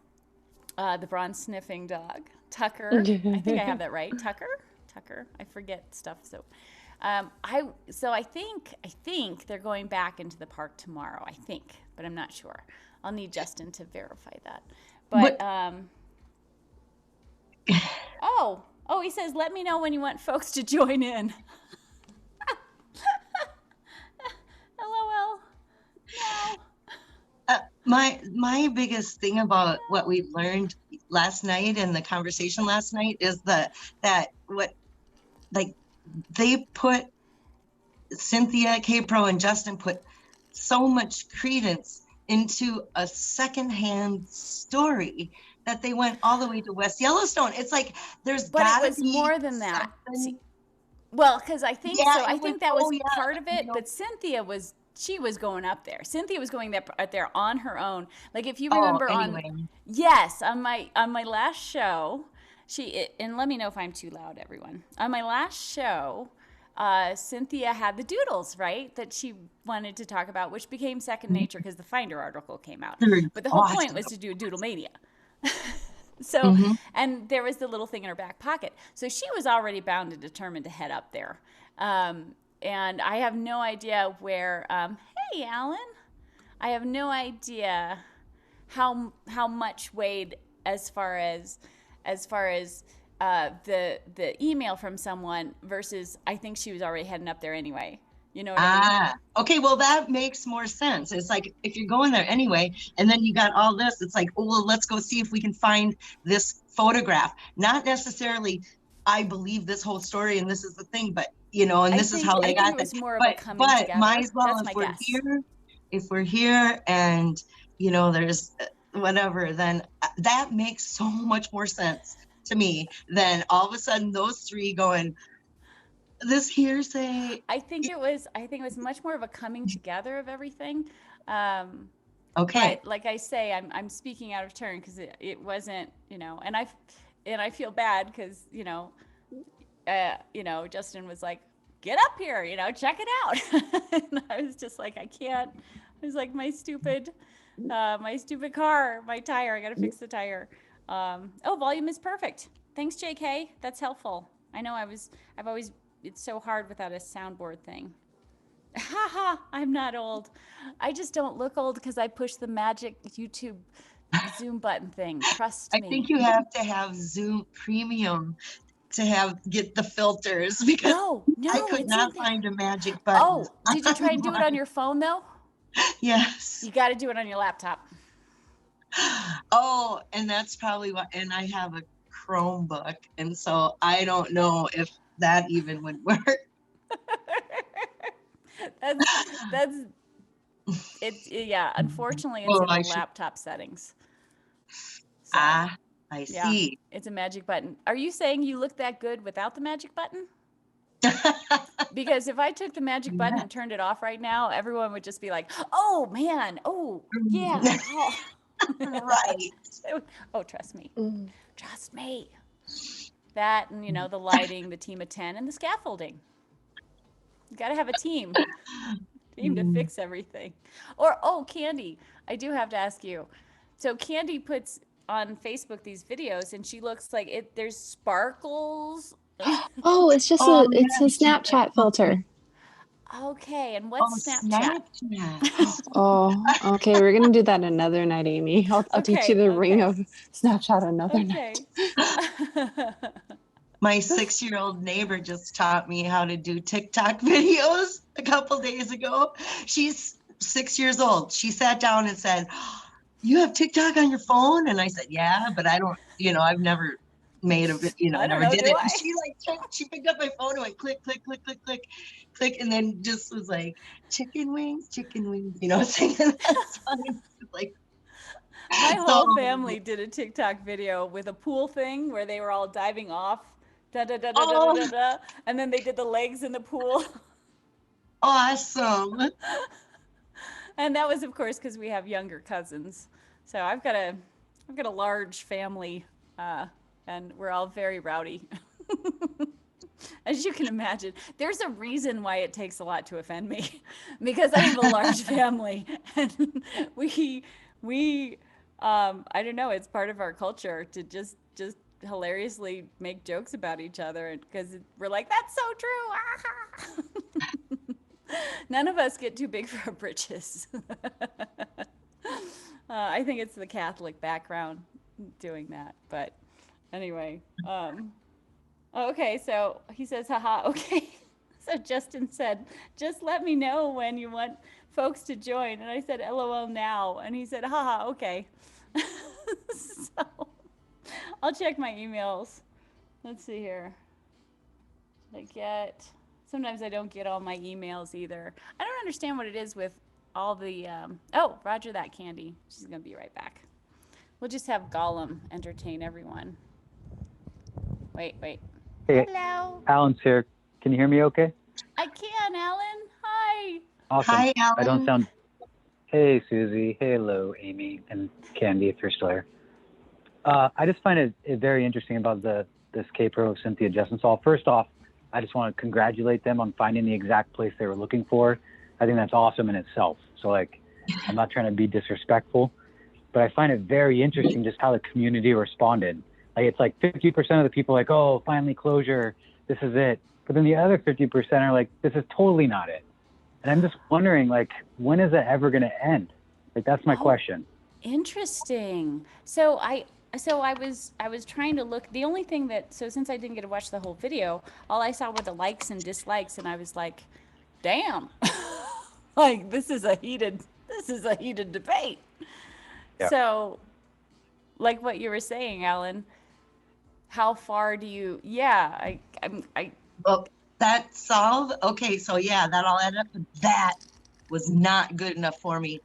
the bronze sniffing dog, Tucker. I think I have that right. Tucker. I forget stuff. So, I think they're going back into the park tomorrow. I think, but I'm not sure. I'll need Justin to verify that. But oh, he says, let me know when you want folks to join in. LOL. No. My biggest thing about what we learned last night and the conversation last night is they put Cynthia, K-Pro, and Justin put so much credence into a secondhand story that they went all the way to West Yellowstone. It's like there's But it was more than that. See, well, because I think I think that was part of it. But Cynthia was going up there. Cynthia was going there on her own. Like if you remember on my last show, and let me know if I'm too loud, everyone. On my last show, Cynthia had the doodles, right, that she wanted to talk about, which became second nature because the Finder article came out. But the whole point was to do Doodle Mania. So, and there was the little thing in her back pocket. So she was already bound and determined to head up there. And I have no idea where, hey, Alan, I have no idea how much weighed as far as the email from someone versus I think she was already heading up there anyway. You know what I mean? Okay, well, that makes more sense. It's like if you're going there anyway, and then you got all this, it's like, oh, well, let's go see if we can find this photograph. Not necessarily, I believe this whole story and this is the thing, but, you know, and this is how they got this. But might as well, if we're here and, you know, there's whatever, then that makes so much more sense to me than all of a sudden those three going, this hearsay. I think it was much more of a coming together of everything. Okay. But like I say, I'm speaking out of turn because it wasn't, you know, and I feel bad because, you know, Justin was like, get up here, you know, check it out. And I was just like, I can't. I was like, my stupid car, my tire, I got to fix the tire. Volume is perfect. Thanks, JK. That's helpful. I know it's so hard without a soundboard thing. Haha, I'm not old. I just don't look old because I push the magic YouTube Zoom button thing. Trust me. I think you have to have Zoom Premium to get the filters because I could not find a magic button. Oh, did you try and do it on your phone though? Yes. You got to do it on your laptop. Oh, and that's probably why. And I have a Chromebook, and so I don't know if that even would work. that's it. Yeah, unfortunately, it's in the laptop settings. So, I see. It's a magic button. Are you saying you look that good without the magic button? Because if I took the magic button and turned it off right now, everyone would just be like, "Oh man, oh yeah." Oh. Right. Oh, trust me. Trust me. That and, you know, the lighting, the team of 10, and the scaffolding. You got to have a team to fix everything. Or, Candy, I do have to ask you. So Candy puts on Facebook these videos, and she looks like there's sparkles. Oh, it's just it's a Snapchat filter. Okay, and Oh, what's Snapchat? Snapchat. Oh, okay. We're gonna do that another night, Amy. I'll teach you Okay, the ring okay. of Snapchat another Okay. night. My 6-year-old neighbor just taught me how to do TikTok videos a couple days ago. She's 6 years old. She sat down and said, "You have TikTok on your phone?" And I said, "Yeah, but I don't, I've never made a I don't never know, did do it." I? And she picked up my phone and went click, click, click, click, click, click, and then just was like, chicken wings, singing that song. Like, My so, whole family did a TikTok video with a pool thing where they were all diving off, da da da da da da da, oh, da, and then they did the legs in the pool. awesome. And that was, of course, because we have younger cousins. So I've got a large family, and we're all very rowdy. As you can imagine, there's a reason why it takes a lot to offend me, because I have a large family, and we I don't know, it's part of our culture to just hilariously make jokes about each other, and because we're like, that's so true. None of us get too big for our britches. I think it's the Catholic background doing that, but anyway. Okay, so he says, haha, okay. So Justin said, just let me know when you want folks to join. And I said, LOL now. And he said, haha, okay. So I'll check my emails. Let's see here. Sometimes I don't get all my emails either. I don't understand what it is with all the, oh, Roger that, Candy. She's going to be right back. We'll just have Gollum entertain everyone. Wait. Hey, Hello. Alan's here. Can you hear me okay? I can, Alan. Hi. Awesome. Hi, Alan. I don't sound... Hey, Susie. Hello, Amy and Candy, if you're still here. I just find it very interesting about this K-Pro Cynthia Justin Saul. First off, I just want to congratulate them on finding the exact place they were looking for. I think that's awesome in itself. So, like, I'm not trying to be disrespectful, but I find it very interesting just how the community responded. Like, it's like 50% of the people like, oh, finally closure, this is it. But then the other 50% are like, this is totally not it. And I'm just wondering, like, when is it ever going to end? Like, that's my question. Interesting. So I was trying to look. The only thing since I didn't get to watch the whole video, all I saw were the likes and dislikes, and I was like, damn. Like this is a heated debate. Yeah. So like what you were saying, Alan, how far do you I Well, that solve. Okay, so yeah, that all added up. But that was not good enough for me.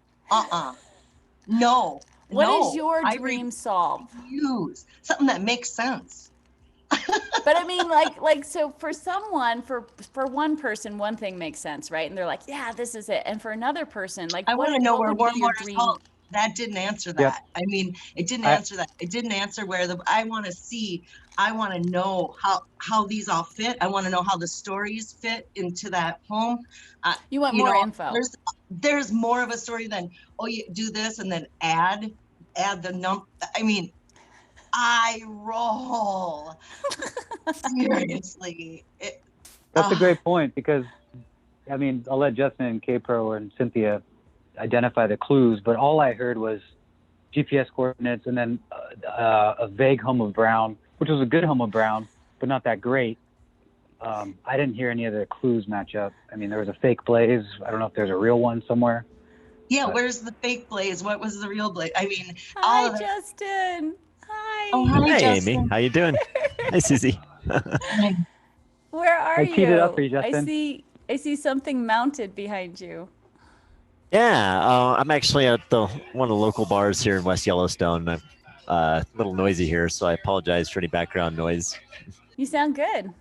No. What no. is your I dream solve? refuse something that makes sense. But I mean, like, so for someone, for one person, one thing makes sense, right? And they're like, yeah, this is it. And for another person, like, I want to know what where would warm be your waters dream? halt. That didn't answer that. Yep. I mean, it didn't answer that. It didn't answer where I want to see. I want to know how these all fit. I want to know how the stories fit into that home. You want more info. There's more of a story than, oh, you do this and then add the number. I mean, I roll. Seriously. That's a great point because, I mean, I'll let Justin and K-Pro and Cynthia identify the clues, but all I heard was GPS coordinates and then a vague home of Brown, which was a good home of Brown, but not that great. I didn't hear any of the clues match up. I mean, there was a fake blaze. I don't know if there's a real one somewhere. Yeah, where's the fake blaze? What was the real blaze? I mean, Hi, Justin. Hi. Oh, hi, Hey, Justin. Amy. How you doing? Hi, Susie. Where are you? I teed it up for you, Justin. I see something mounted behind you. Yeah, I'm actually at one of the local bars here in West Yellowstone. I'm a little noisy here, so I apologize for any background noise. You sound good.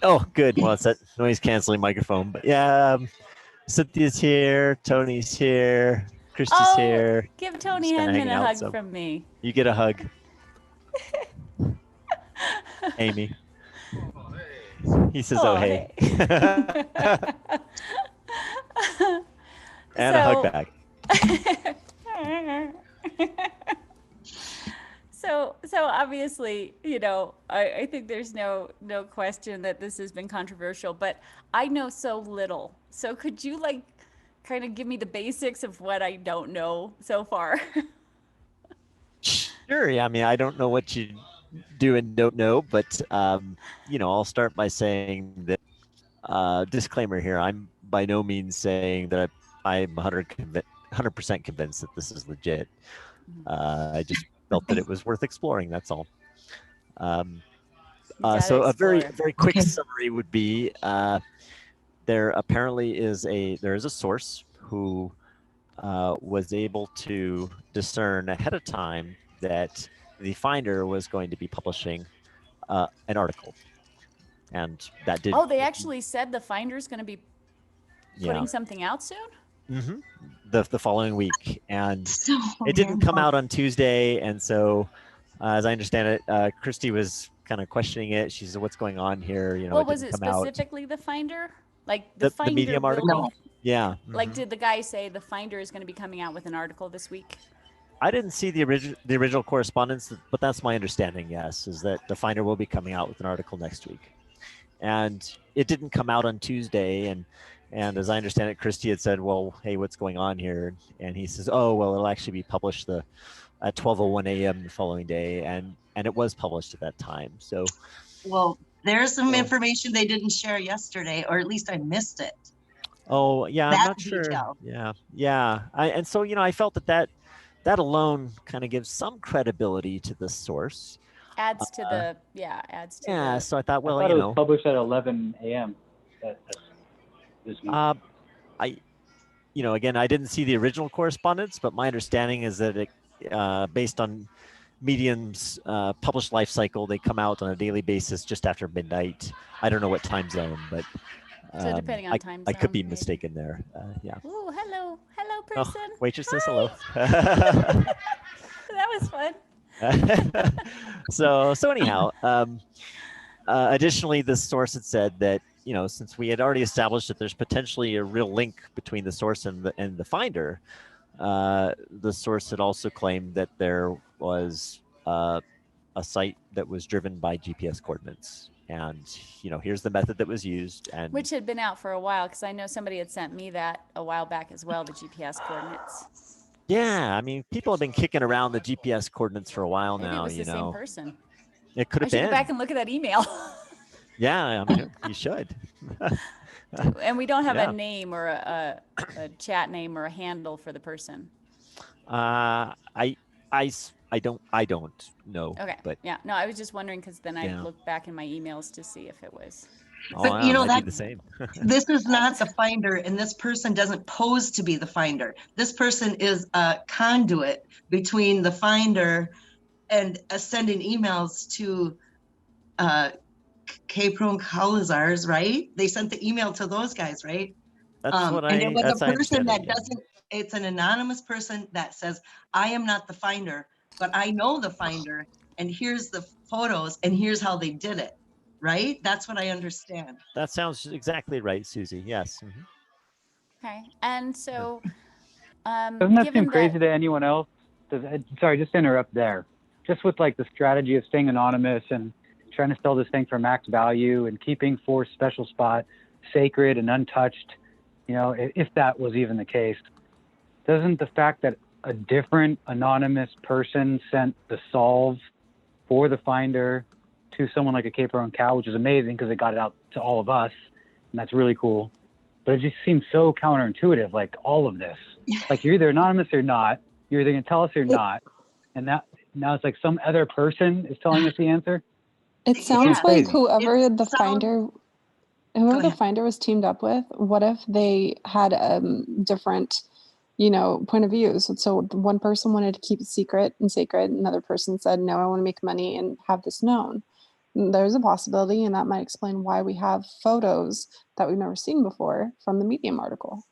Oh, good. Well, it's that noise canceling microphone. But yeah, Cynthia's here, Tony's here, Christy's here. Give Tony Just kinda Henman hanging a out, hug so from me. You get a hug. Amy. He says, oh, hey. And a hug back. So obviously, I think there's no question that this has been controversial, but I know so little. So could you like kind of give me the basics of what I don't know so far? Sure. Yeah. I mean, I don't know what you do and don't know, but I'll start by saying that disclaimer here. I'm by no means saying that I'm 100% convinced that this is legit. I just felt that it was worth exploring. That's all. You gotta So a explore. very quick Okay. summary would be there apparently is a source who was able to discern ahead of time that the finder was going to be publishing an article, and that did. Oh, they actually said the finder's going to be Yeah. putting something out soon? Mm-hmm. The following week, and So it didn't come random. out on Tuesday, and so as I understand it, Christy was kind of questioning it. She said, "What's going on here?" Well, It was didn't it come out. specifically the finder? Like the The finder Medium will article. be, Yeah. like mhm. did the guy say the finder is going to be coming out with an article this week? I didn't see the original correspondence, but that's my understanding. Yes, is that the finder will be coming out with an article next week, and it didn't come out on Tuesday, and as I understand it, Christy had said, "Well, hey, what's going on here?" And he says, "Oh, well, it'll actually be published at 12:01 a.m. the following day," and it was published at that time. So, Well, there's some So- information they didn't share yesterday, or at least I missed it. oh yeah, I'm That not sure. detail. Yeah. And so I felt that alone kind of gives some credibility to the source. Adds to adds to Yeah. the. So I thought, I well, thought it was published at 11 a.m. This week. I again, I didn't see the original correspondence, but my understanding is that it, based on Medium's published life cycle, they come out on a daily basis just after midnight. I don't know what time zone, but So depending on time I could zone, be maybe. mistaken there. Yeah. Ooh, hello Oh, person. waitress, Hi. hello. That was fun. So anyhow, additionally, this source had said that since we had already established that there's potentially a real link between the source and the finder, the source had also claimed that there was a site that was driven by GPS coordinates, and here's the method that was used, and Which had been out for a while, because I know somebody had sent me that a while back as well, the GPS coordinates. yeah, I mean, people have been kicking around the GPS coordinates for a while Maybe now. it was the same person. It could I have should been. go back and look at that email. Yeah, I mean, you should. And we don't have Yeah. a name or a chat name or a handle for the person. I don't know. Okay. But Yeah. No, I was just wondering because then I Yeah. looked back in my emails to see if it was. oh, But, yeah, that might be the same. this is not the finder, and this person doesn't pose to be the finder. This person is a conduit between the finder and sending emails to K-Pro and Kalazars, right? They sent the email to those guys, right? That's what And it was that's a I person understand that it, yeah. doesn't, it's an anonymous person that says, I am not the finder, but I know the finder, and here's the photos, and here's how they did it, right? That's what I understand. That sounds exactly right, Susie. Yes. Mhm. Okay. And so, Doesn't that given seem crazy to anyone else? Sorry, just to interrupt there. Just with like the strategy of staying anonymous and trying to sell this thing for max value and keeping Forrest's special spot sacred and untouched, if that was even the case, doesn't the fact that a different anonymous person sent the solve for the finder to someone like a K-Pro and Cal, which is amazing because it got it out to all of us, and that's really cool. But it just seems so counterintuitive, like all of this. Like you're either anonymous or not. You're either going to tell us or not. And now it's like some other person is telling us the answer. It sounds Yeah. like Crazy. whoever the Go ahead. finder was teamed up with, what if they had different, point of views? So one person wanted to keep it secret and sacred. Another person said, no, I want to make money and have this known. There's a possibility, and that might explain why we have photos that we've never seen before from the Medium article.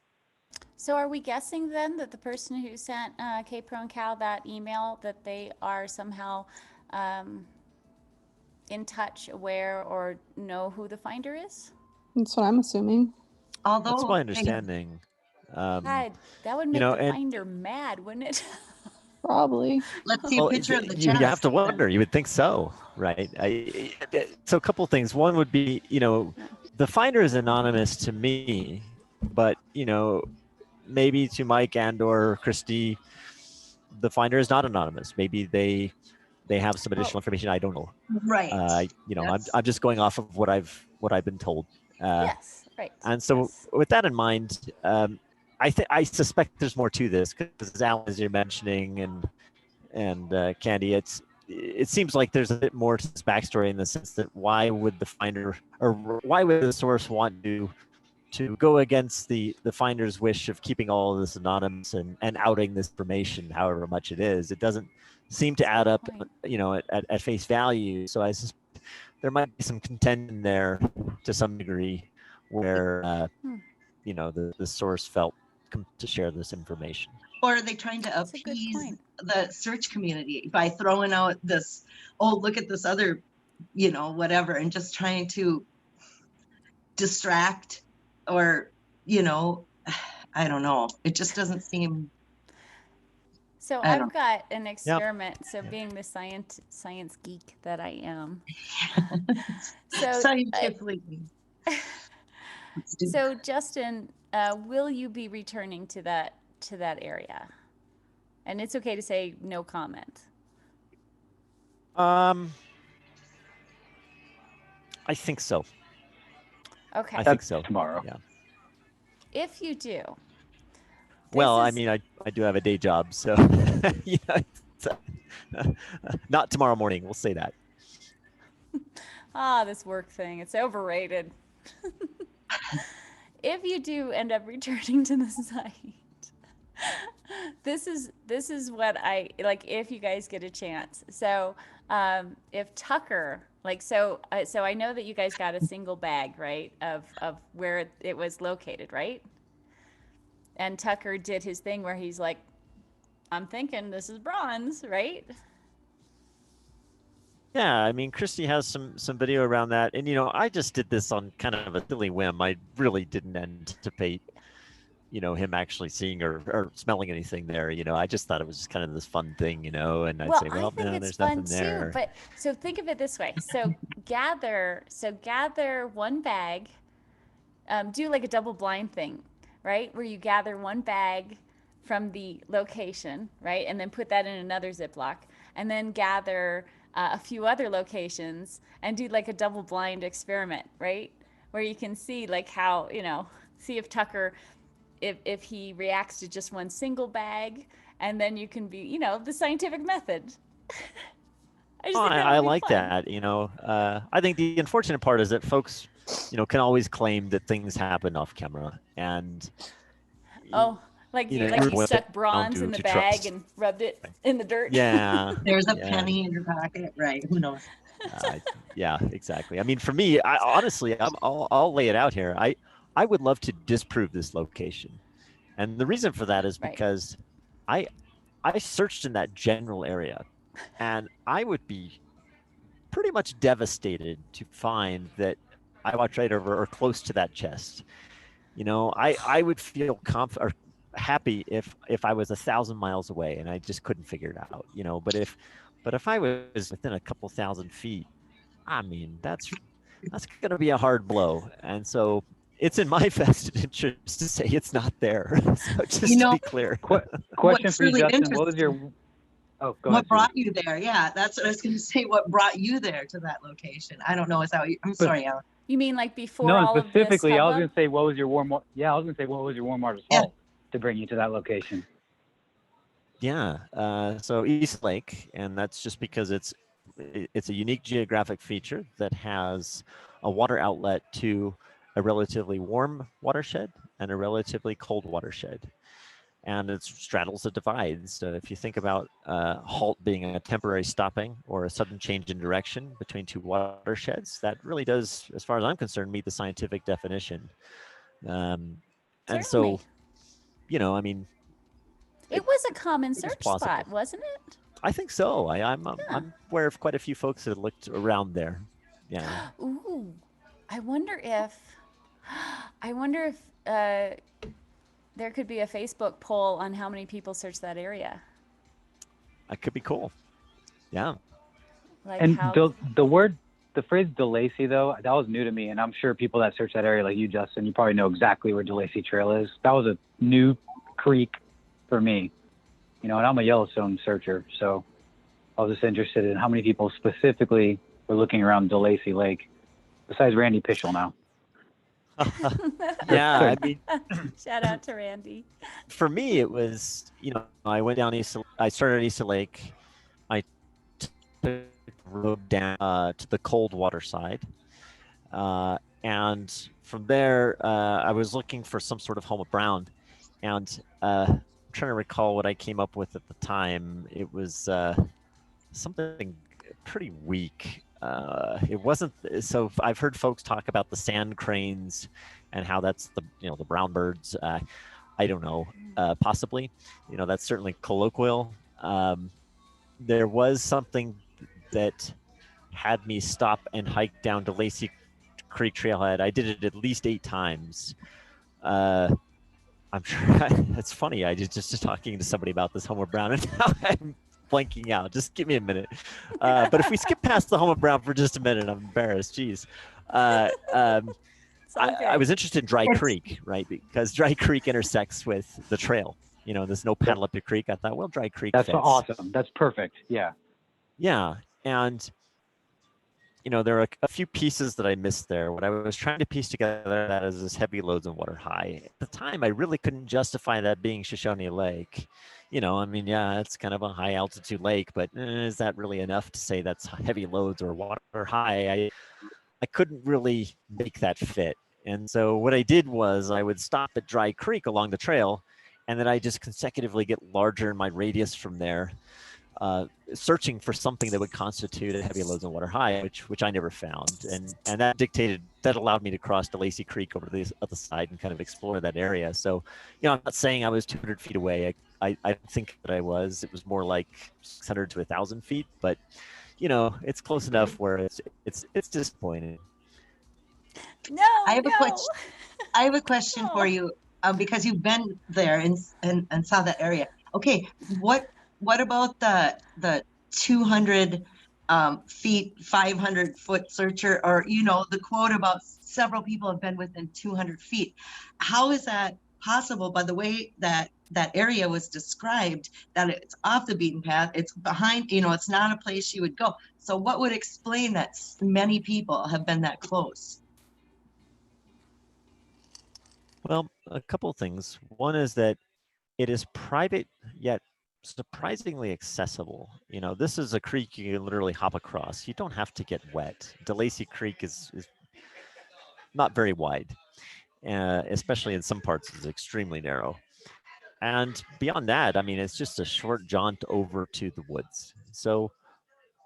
So are we guessing then that the person who sent K-Pro and Cal that email, that they are somehow in touch, aware, or know who the finder is? That's what I'm assuming. Although That's my understanding. God, that would make know, the and- finder mad, wouldn't it? Probably. Let's see a Well, picture of the you have chest. to wonder. You would think so, right? So a couple things. One would be, the finder is anonymous to me, but maybe to Mike and or Christy, the finder is not anonymous. Maybe they have some additional information I don't know. Right. I'm just going off of what I've been told. Yes, right. And so yes. with that in mind, I suspect there's more to this because Alan, as you're mentioning, and Candy, it seems like there's a bit more to this backstory in the sense that why would the finder or why would the source want to go against the finder's wish of keeping all of this anonymous and outing this information, however much it is. It doesn't seem to add up, at face value. So I suspect there might be some contention there to some degree where, the source felt to share this information. Or are they trying to That's a good appease point. the search community by throwing out this, oh, look at this other, whatever, and just trying to distract or, I don't know. It just doesn't seem. So I I've don't- got an experiment. So being the science geek that I am. So Scientifically. so Justin, will you be returning to that area? And it's okay to say no comment. I think so. Okay. I think so. Tomorrow. Yeah. If you do. Well, this I is- mean, I do have a day job, so not tomorrow morning. We'll say that. this work thing, it's overrated. If you do end up returning to the site, this is what I like if you guys get a chance. So if Tucker, so I know that you guys got a single bag, right, of where it was located, right? And Tucker did his thing where he's like, I'm thinking this is bronze, right? Yeah, I mean, Christy has some video around that, and I just did this on kind of a silly whim. I really didn't anticipate, him actually seeing or smelling anything there. I just thought it was just kind of this fun thing, and I'd say, well, I think no, it's there's fun nothing there. too. But so think of it this way: gather one bag, do like a double blind thing, right? Where you gather one bag from the location, right, and then put that in another Ziploc, and then gather a few other locations and do like a double blind experiment, right? Where you can see like how, see if Tucker, if he reacts to just one single bag, and then you can be, the scientific method. I like that. I think the unfortunate part is that folks, can always claim that things happen off camera, and like you you stuck bronze in the bag trust. and rubbed it in the dirt. Yeah. There's a yeah. penny in your pocket, right? Who knows? Yeah, exactly. I mean, for me, honestly, I'll lay it out here. I would love to disprove this location, and the reason for that is because I searched in that general area, and I would be pretty much devastated to find that I watched right over or close to that chest. I would feel happy if I was 1,000 miles away and I just couldn't figure it out. But if I was within a couple thousand feet, I mean, that's going to be a hard blow. And so it's in my vested interest to say it's not there. So just to be clear. Question for you, Justin. What was your... Oh, go ahead. What brought you there? Yeah, that's what I was going to say. What brought you there to that location? I don't know. Is that what I'm sorry, Alan. You mean like before no, all specifically, of this I was going to say, what was your warm water salt to bring you to that location? Yeah, so East Lake, and that's just because it's a unique geographic feature that has a water outlet to a relatively warm watershed and a relatively cold watershed. And it straddles a divide. So if you think about halt being a temporary stopping or a sudden change in direction between two watersheds, that really does, as far as I'm concerned, meet the scientific definition. And so, I mean, it was a common search spot, wasn't it? I think so. I'm aware of quite a few folks that looked around there. Yeah. Ooh, I wonder if there could be a Facebook poll on how many people search that area. That could be cool. Yeah. Like And how? the phrase DeLacy though, that was new to me, and I'm sure people that search that area like you, Justin, you probably know exactly where DeLacy Trail is. That was a new creek for me, and I'm a Yellowstone searcher, so I was just interested in how many people specifically were looking around DeLacy Lake, besides Randy Pischel now. Yeah, I mean, Shout out to Randy. for me, it was, I went down I started at East Lake. I took the road down to the cold water side. And from there, I was looking for some sort of home of brown. And I'm trying to recall what I came up with at the time. It was something pretty weak. It wasn't so. I've heard folks talk about the sand cranes and how that's the brown birds. I don't know, possibly. That's certainly colloquial. There was something that had me stop and hike down to Lacey Creek Trailhead. I did it at least 8 times. I'm sure that's funny. I just talking to somebody about this Homer Brown, and now I'm blanking out. Just give me a minute. But if we skip past the Homer Brown for just a minute, I'm embarrassed. Jeez. I was interested in Dry Creek, right? Because Dry Creek intersects with the trail. There's no paddle up the creek. I thought, well, Dry Creek That's fits. awesome. That's perfect. Yeah. Yeah. And there are a few pieces that I missed there. What I was trying to piece together that is this heavy loads and water high. At the time, I really couldn't justify that being Shoshone Lake. Yeah, it's kind of a high altitude lake, but is that really enough to say that's heavy loads or water high? I couldn't really make that fit. And so what I did was I would stop at Dry Creek along the trail, and then I just consecutively get larger in my radius from there. Searching for something that would constitute a heavy loads and water high, which I never found, and that allowed me to cross to Lacey Creek over to the other side and kind of explore that area. So, I'm not saying I was 200 feet away. I think that I was. It was more like 600 to 1,000 feet, but it's close enough where it's disappointing. No, I have a question for you, because you've been there and saw that area. Okay, what about the 200 feet, 500-foot searcher, or the quote about several people have been within 200 feet? How is that possible by the way that area was described, that it's off the beaten path, it's behind, it's not a place you would go? So what would explain that many people have been that close? Well, a couple of things. One is that it is private yet surprisingly accessible. This is a creek you can literally hop across. You don't have to get wet. DeLacy Creek is not very wide, especially in some parts it's extremely narrow. And beyond that, it's just a short jaunt over to the woods. So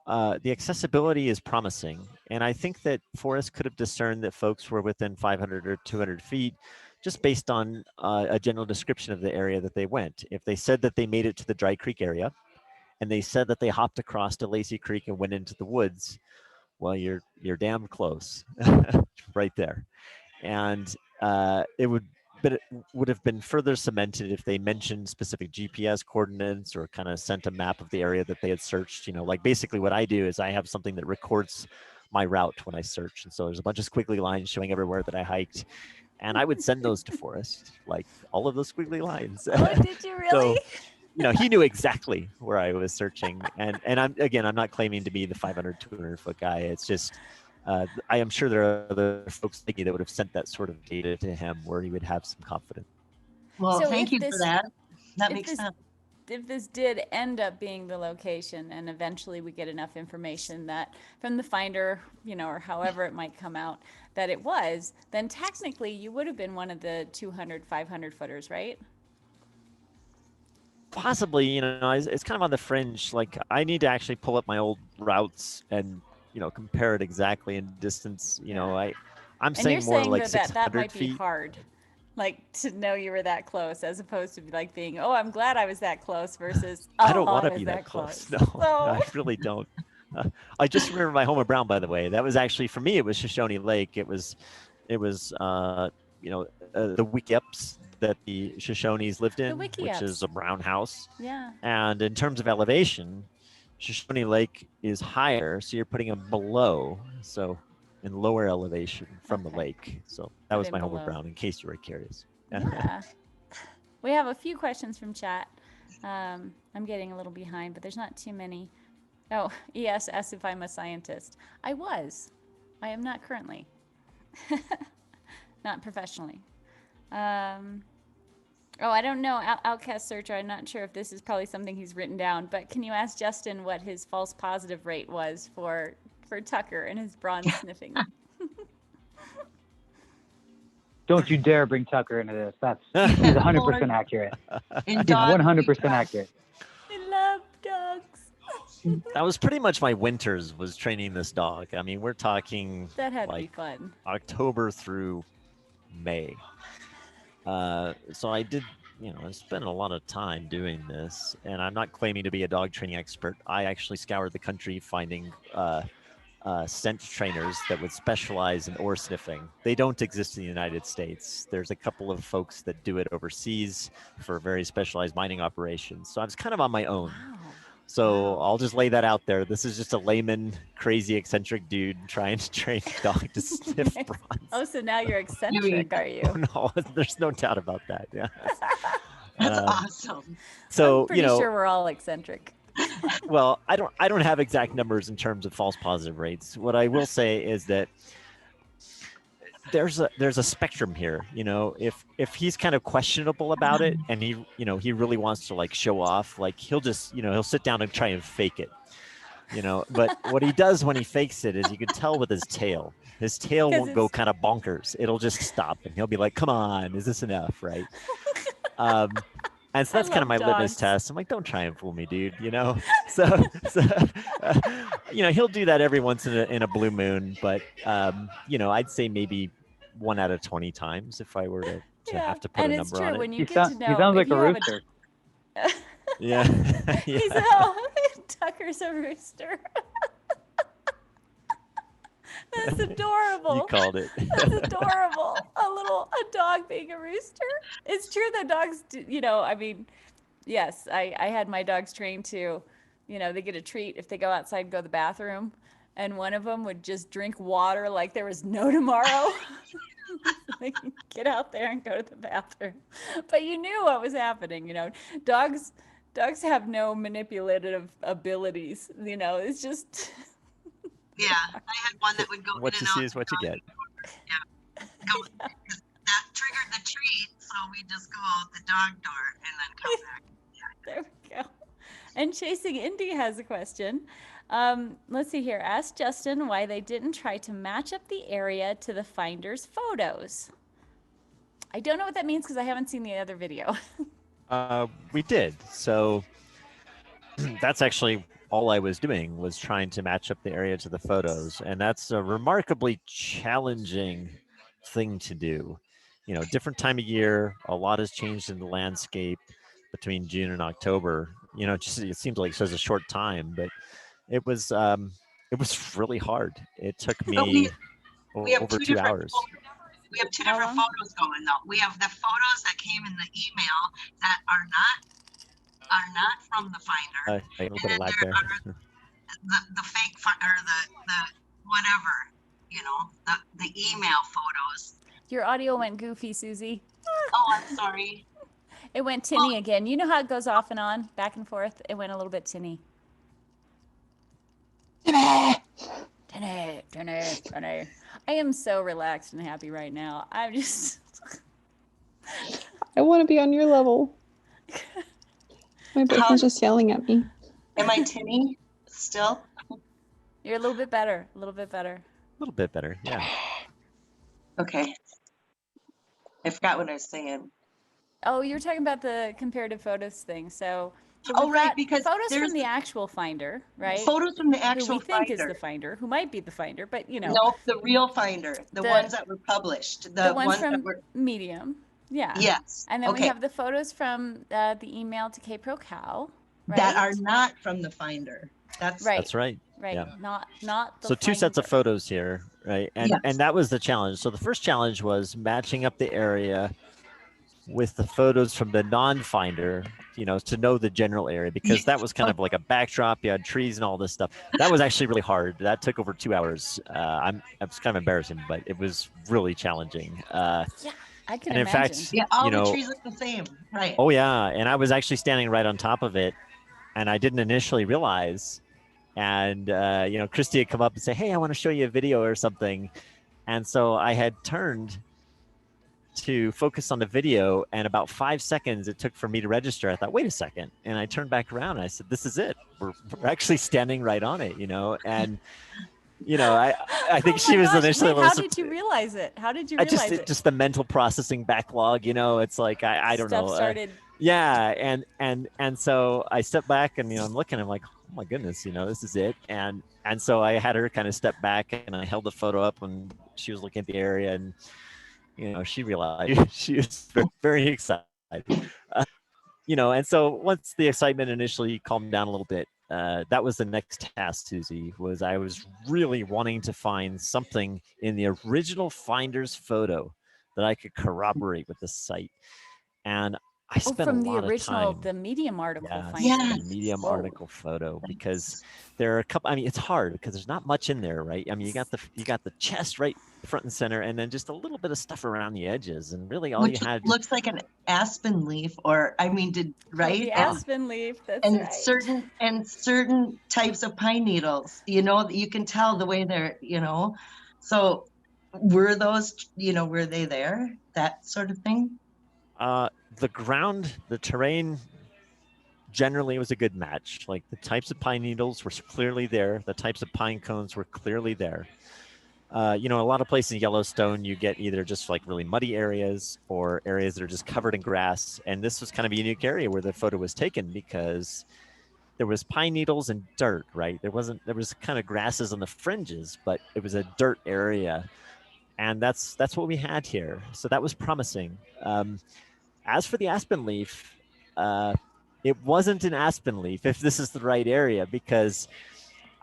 the accessibility is promising. And I think that Forrest could have discerned that folks were within 500 or 200 feet just based on a general description of the area that they went. If they said that they made it to the Dry Creek area, and they said that they hopped across to Lacey Creek and went into the woods, well, you're damn close, right there. And it would have been further cemented if they mentioned specific GPS coordinates or kind of sent a map of the area that they had searched. Like basically what I do is I have something that records my route when I search. And so there's a bunch of squiggly lines showing everywhere that I hiked. And I would send those to Forrest, like all of those squiggly lines. Oh, did you really? So, he knew exactly where I was searching. And I'm not claiming to be the 500, 200-foot guy. It's just, I am sure there are other folks like me that would have sent that sort of data to him where he would have some confidence. Well, thank you for that. That makes sense. If this did end up being the location, and eventually we get enough information that from the finder, or however it might come out, that it was, then technically you would have been one of the 200, 500 footers, right? Possibly, it's kind of on the fringe. Like I need to actually pull up my old routes and, compare it exactly in distance. I'm saying more like 600 that might feet. be hard. Like to know you were that close, as opposed to like being, oh, I'm glad I was that close versus, I don't want to be that close. No, I really don't. I just remember my Homer Brown, by the way. That was actually, for me, it was Shoshone Lake. It was the week ups that the Shoshones lived in, Wiki which apps. is a brown house. Yeah. And in terms of elevation, Shoshone Lake is higher, so you're putting them below, so in lower elevation from the Okay. lake. So that Put was it my homework, below. Brown, in case you were curious. Yeah. We have a few questions from chat. I'm getting a little behind, but there's not too many. Oh, ES asked if I'm a scientist. I was. I am not currently. Not professionally. Oh, I don't know, Outcast Searcher. I'm not sure if this is probably something he's written down, but can you ask Justin what his false positive rate was for Tucker and his bronze sniffing? Don't you dare bring Tucker into this. He's 100% accurate. He's 100% accurate. I love dogs. That was pretty much my winters, was training this dog. I mean, we're talking That had to be like fun. October through May. So I did, I spent a lot of time doing this, and I'm not claiming to be a dog training expert. I actually scoured the country finding scent trainers that would specialize in ore sniffing. They don't exist in the United States. There's a couple of folks that do it overseas for very specialized mining operations. So I was kind of on my own. Wow. So I'll just lay that out there. This is just a layman, crazy, eccentric dude trying to train a dog to sniff bronze. Oh, so now you're eccentric, are you? Oh, no, there's no doubt about that. Yeah. That's awesome. So I'm pretty sure we're all eccentric. Well, I don't have exact numbers in terms of false positive rates. What I will say is that there's a spectrum here. If he's kind of questionable about it, and he really wants to like show off, like he'll just he'll sit down and try and fake it. But what he does when he fakes it is you can tell with his tail. His tail won't go kind of bonkers. It'll just stop, and he'll be like, "Come on, is this enough?" Right? And so that's kind of my litmus test. I'm like, don't try and fool me, dude. So he'll do that every once in a blue moon, but I'd say maybe 1 out of 20 times if I were to have to put a number on it. When you get to know, he sounds like a rooster. Yeah. He's Tucker's a rooster. That's adorable. You called it. That's adorable. A dog being a rooster. It's true that dogs, yes, I had my dogs trained to, they get a treat if they go outside and go to the bathroom. And one of them would just drink water like there was no tomorrow. They can get out there and go to the bathroom. But you knew what was happening, Dogs have no manipulative abilities, it's just... Yeah, I had one that would go what in you and see out is what you get. Yeah. That triggered the treat, so we just go out the dog door and then come back. Yeah. There we go. And Chasing Indy has a question. Let's see here. Ask Justin why they didn't try to match up the area to the finder's photos. I don't know what that means because I haven't seen the other video. We did. So that's actually all I was doing, was trying to match up the area to the photos. And that's a remarkably challenging thing to do. Different time of year, a lot has changed in the landscape between June and October. It seems like such a short time, but it was really hard. It took me over 2 hours. We have two different photos going though. We have the photos that came in the email that are not from the finder. A little bit of lag there. The fake or the whatever, the email photos. Your audio went goofy, Susie. Oh, I'm sorry. It went tinny again. You know how it goes off and on, back and forth? It went a little bit tinny. Tinny. I am so relaxed and happy right now. I'm just... I want to be on your level. My boyfriend's just yelling at me. Am I tinny still? You're a little bit better. A little bit better, yeah. Okay. I forgot what I was saying. Oh, you were talking about the comparative photos thing. So right, because photos from the actual finder, right? Photos from the actual who we think finder. is the finder, who might be the finder, but No, the real finder, the ones that were published, the ones from that were Medium. Yeah. Yes. And then we have the photos from the email to KProCal, right? That are not from the finder. That's right. That's right. Right. Yeah. Not the So 2 sets of finder. photos here, right? And that was the challenge. So the first challenge was matching up the area with the photos from the non-finder, you know, to know the general area, because that was kind of like a backdrop. You had trees and all this stuff. That was actually really hard. That took over 2 hours. It's kind of embarrassing, but it was really challenging. Yeah, I can And in imagine. fact, Yeah, all you the know, trees look the same, right? oh yeah, and I was actually standing right on top of it, and I didn't initially realize. And you know, Christy had come up and say, "Hey, I want to show you a video or something," and so I had turned to focus on the video, and about 5 seconds it took for me to register. I thought, wait a second, and I turned back around and I said, "This is it. We're actually standing right on it," you know, and. You know, I think she was initially. Wait, how did you realize it? How did you realize it? Just the mental processing backlog. You know, it's like I don't know. Stuff started. Yeah, and so I stepped back, and you know, I'm looking. I'm like, oh my goodness, you know, this is it. And so I had her kind of step back, and I held the photo up when she was looking at the area, and you know, she realized she was very, very excited. You know, and so once the excitement initially calmed down a little bit, that was the next task, Susie, was I was really wanting to find something in the original finder's photo that I could corroborate with the site. And I spent from a the lot original, of time. the Medium article. Yes, the Medium article photo, because there are a couple. I mean, it's hard because there's not much in there, right? I mean, you got the chest right front and center, and then just a little bit of stuff around the edges, and really all Which you had looks like an aspen leaf, or I mean, right? The aspen leaf. That's and right. certain types of pine needles. You know, you can tell the way they're. You know, so were those? You know, were they there? That sort of thing. The ground, the terrain generally was a good match. Like the types of pine needles were clearly there. The types of pine cones were clearly there. You know, a lot of places in Yellowstone, you get either just like really muddy areas or areas that are just covered in grass. And this was kind of a unique area where the photo was taken because there was pine needles and dirt, right? There was kind of grasses on the fringes, but it was a dirt area. And that's what we had here. So that was promising. As for the aspen leaf, it wasn't an aspen leaf, if this is the right area, because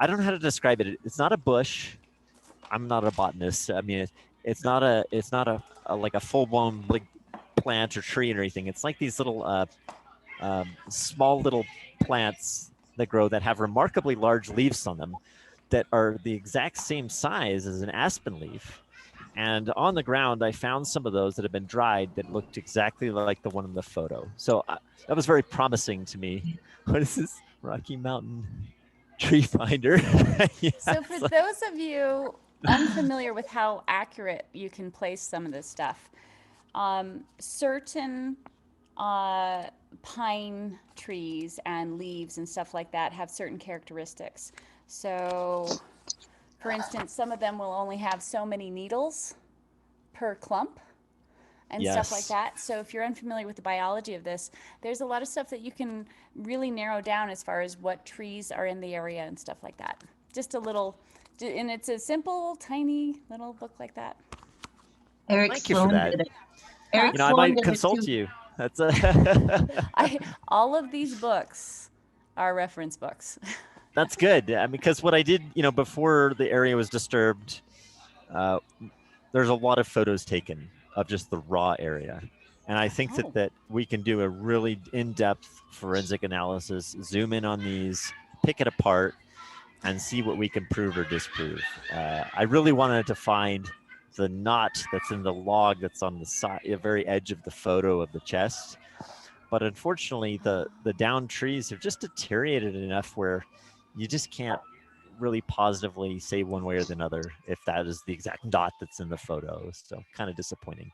I don't know how to describe it. It's not a bush. I'm not a botanist. I mean, it's not a like a full blown like plant or tree or anything. It's like these little small little plants that grow that have remarkably large leaves on them that are the exact same size as an aspen leaf. And on the ground, I found some of those that had been dried that looked exactly like the one in the photo. So that was very promising to me. What is this? Rocky Mountain Tree Finder. Yeah, so for those of you unfamiliar with how accurate you can place some of this stuff, certain pine trees and leaves and stuff like that have certain characteristics. So for instance, some of them will only have so many needles per clump and stuff like that. So if you're unfamiliar with the biology of this, there's a lot of stuff that you can really narrow down as far as what trees are in the area and stuff like that. Just a little, and it's a simple, tiny little book like that. Eric Thank you for that. Eric, you know, I might consult you. That's all of these books are reference books. That's good. Because what I did, you know, before the area was disturbed, there's a lot of photos taken of just the raw area. And I think that we can do a really in-depth forensic analysis, zoom in on these, pick it apart, and see what we can prove or disprove. I really wanted to find the knot that's in the log that's on the side, the very edge of the photo of the chest. But unfortunately, the downed trees have just deteriorated enough where you just can't really positively say one way or the other if that is the exact dot that's in the photo. So kind of disappointing.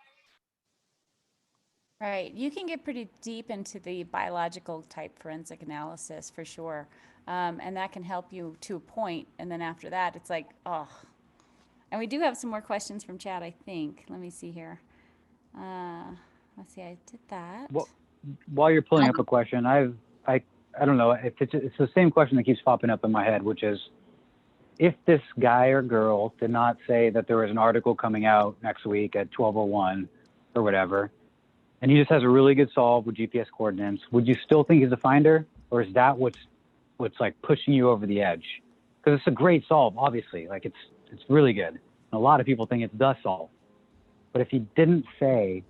Right. You can get pretty deep into the biological type forensic analysis for sure. And that can help you to a point. And then after that, it's like, oh. And we do have some more questions from chat, I think. Let me see here. Let's see, I did that. Well, while you're pulling up a question, I don't know if it's the same question that keeps popping up in my head, which is, if this guy or girl did not say that there was an article coming out next week at 12:01 or whatever, and he just has a really good solve with GPS coordinates, would you still think he's a finder, or is that what's like pushing you over the edge? Because it's a great solve, obviously, like it's really good. And a lot of people think it's the solve. But if he didn't say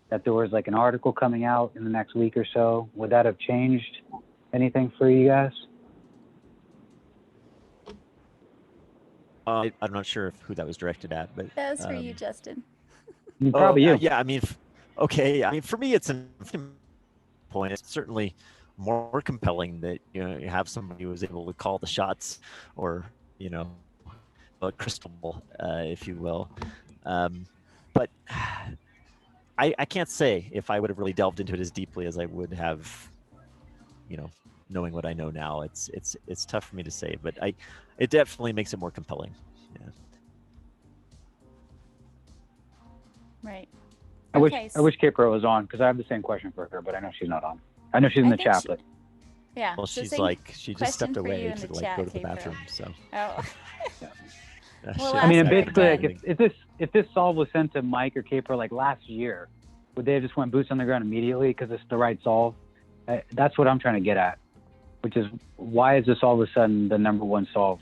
that there was like an article coming out in the next week or so. Would that have changed anything for you guys? I'm not sure who that was directed at, but That was for you, Justin. Probably you. Yeah, I mean, okay. I mean, for me, it's an point. It's certainly more compelling that you have somebody who was able to call the shots, or a crystal ball, if you will. But I can't say if I would have really delved into it as deeply as I would have, knowing what I know now. It's tough for me to say, but it definitely makes it more compelling. Yeah. Right. I wish K-Pro was on, because I have the same question for her, but I know she's not on. I know she's in the chat, but yeah. Well, so she's question she just stepped for away you in to the like chat, go to the K-Pro. bathroom. So. Oh. We'll I mean, ask her basically, like, again. if this solve was sent to Mike or K-Pro like last year, would they have just went boots on the ground immediately because it's the right solve? That's what I'm trying to get at, which is, why is this all of a sudden the number one solve?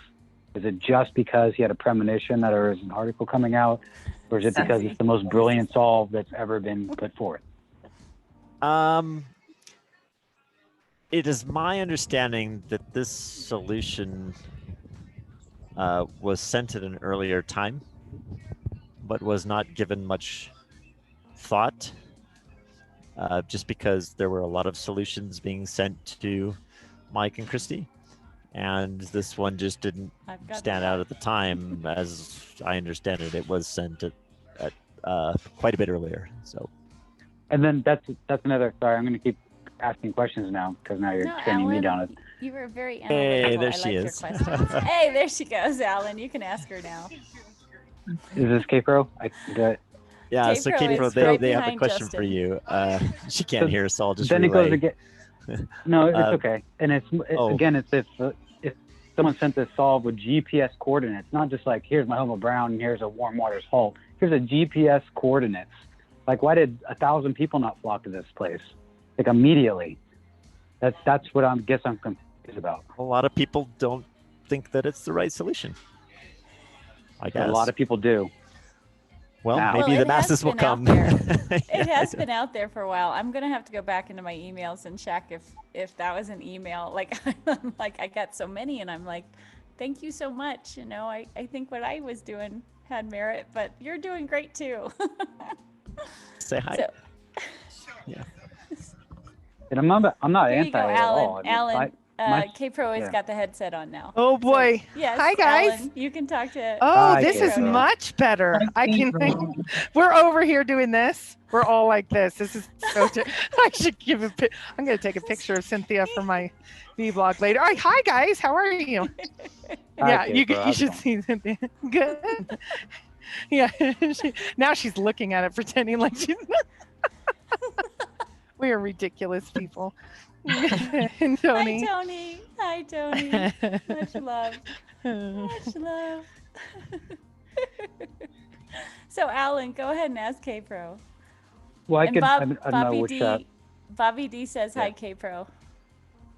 Is it just because he had a premonition that there was an article coming out, or is it because it's the most brilliant solve that's ever been put forth? It is my understanding that this solution was sent at an earlier time, but was not given much thought, just because there were a lot of solutions being sent to Mike and Christy, and this one just didn't stand out at the time. As I understand it, it was sent at quite a bit earlier. So, and then that's another. Sorry, I'm going to keep asking questions now, because now you're training me down it. You were very analytical. Hey, there I she like is. your questions. Hey, there she goes, Alan. You can ask her now. Is this K-Pro? Yeah, so K-Pro, is right they have a behind question Justin. for you. She can't hear, so I'll just then relay. It goes again. No, it's okay. And again, it's if someone sent this solve with GPS coordinates, not just like, here's my home of Brown and here's a warm waters halt. Here's a GPS coordinates. Like, why did 1,000 people not flock to this place? Like, immediately. That's what I'm confused about. A lot of people don't think that it's the right solution, I guess. A lot of people do. Well, now. maybe the masses will come. It has been out there for a while. I'm gonna have to go back into my emails and check if that was an email. Like, I'm like, I got so many, and I'm like, thank you so much. I think what I was doing had merit, but you're doing great too. Say hi. So, yeah. And I'm not here anti you go, it at all. Alan. My- K-Pro has got the headset on now. Oh boy. So, yes, Hi guys. Alan, you can talk to. Oh, Hi, this is K-Pro. much better. I can. We're over here doing this. We're all like this. This is so. I should give I'm going to take a picture of Cynthia for my vlog later. Oh, hi guys. How are you? Hi, Yeah, you K-Pro. should see Cynthia. Good. Yeah. Now she's looking at it, pretending like she's. We are ridiculous people. And Tony. Hi, Tony. Hi, Tony. Much love. Much love. So, Alan, go ahead and ask K-Pro. Well, I And could. I don't know Bobby which. D. Bobby D says hi, Yeah. K-Pro.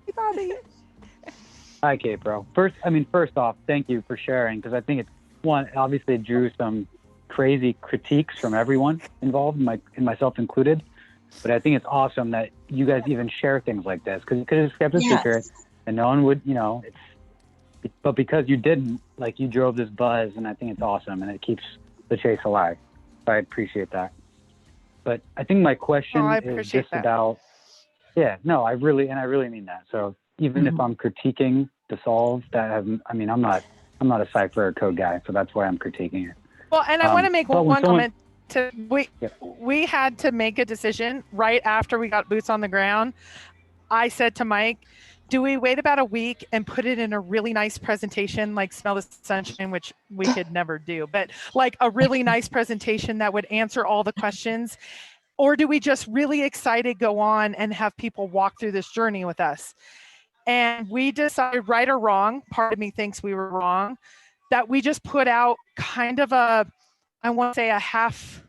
Hey, Bobby. Hi, K-Pro. First off, thank you for sharing, because I think it's one. Obviously, it drew some crazy critiques from everyone involved, myself included. But I think it's awesome that you guys even share things like this, because you could have kept it secret, and no one would, but because you didn't, like, you drove this buzz, and I think it's awesome, and it keeps the chase alive. So I appreciate that. But I think my question is just about, I really mean that. So even if I'm critiquing the solve I'm not a cipher or code guy, so that's why I'm critiquing it. Well, and I want to make one comment. We Yeah. had to make a decision right after we got boots on the ground. I said to Mike, do we wait about a week and put it in a really nice presentation, like Smell the Sunshine, which we could never do, but like a really nice presentation that would answer all the questions? Or do we just really excited go on and have people walk through this journey with us? And we decided, right or wrong, part of me thinks we were wrong, that we just put out kind of I want to say a half-assed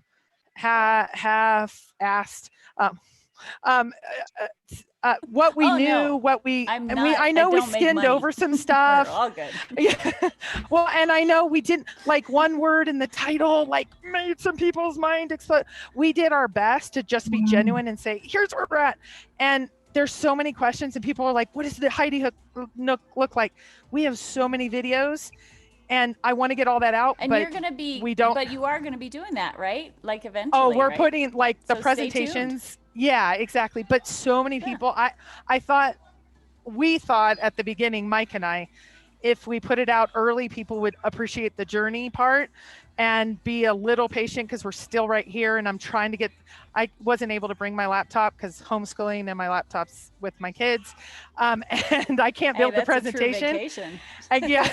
what we Oh, knew, no. what we, I'm and not, I know we don't make skimmed money. over some We're stuff. all good. Yeah. Well, and I know we didn't like one word in the title, like made some people's mind explode. We did our best to just be genuine and say, here's where we're at. And there's so many questions and people are like, what does the Heidi Hook Nook look like? We have so many videos and I want to get all that out. And but you're going to be, we don't, but you are going to be doing that, right? Like eventually, oh, we're right? putting like the So stay presentations. Yeah, exactly. But so many people, we thought at the beginning, Mike and I, if we put it out early, people would appreciate the journey part and be a little patient because we're still right here. And I'm trying to I wasn't able to bring my laptop because homeschooling and my laptop's with my kids. And I can't build the presentation. Yeah.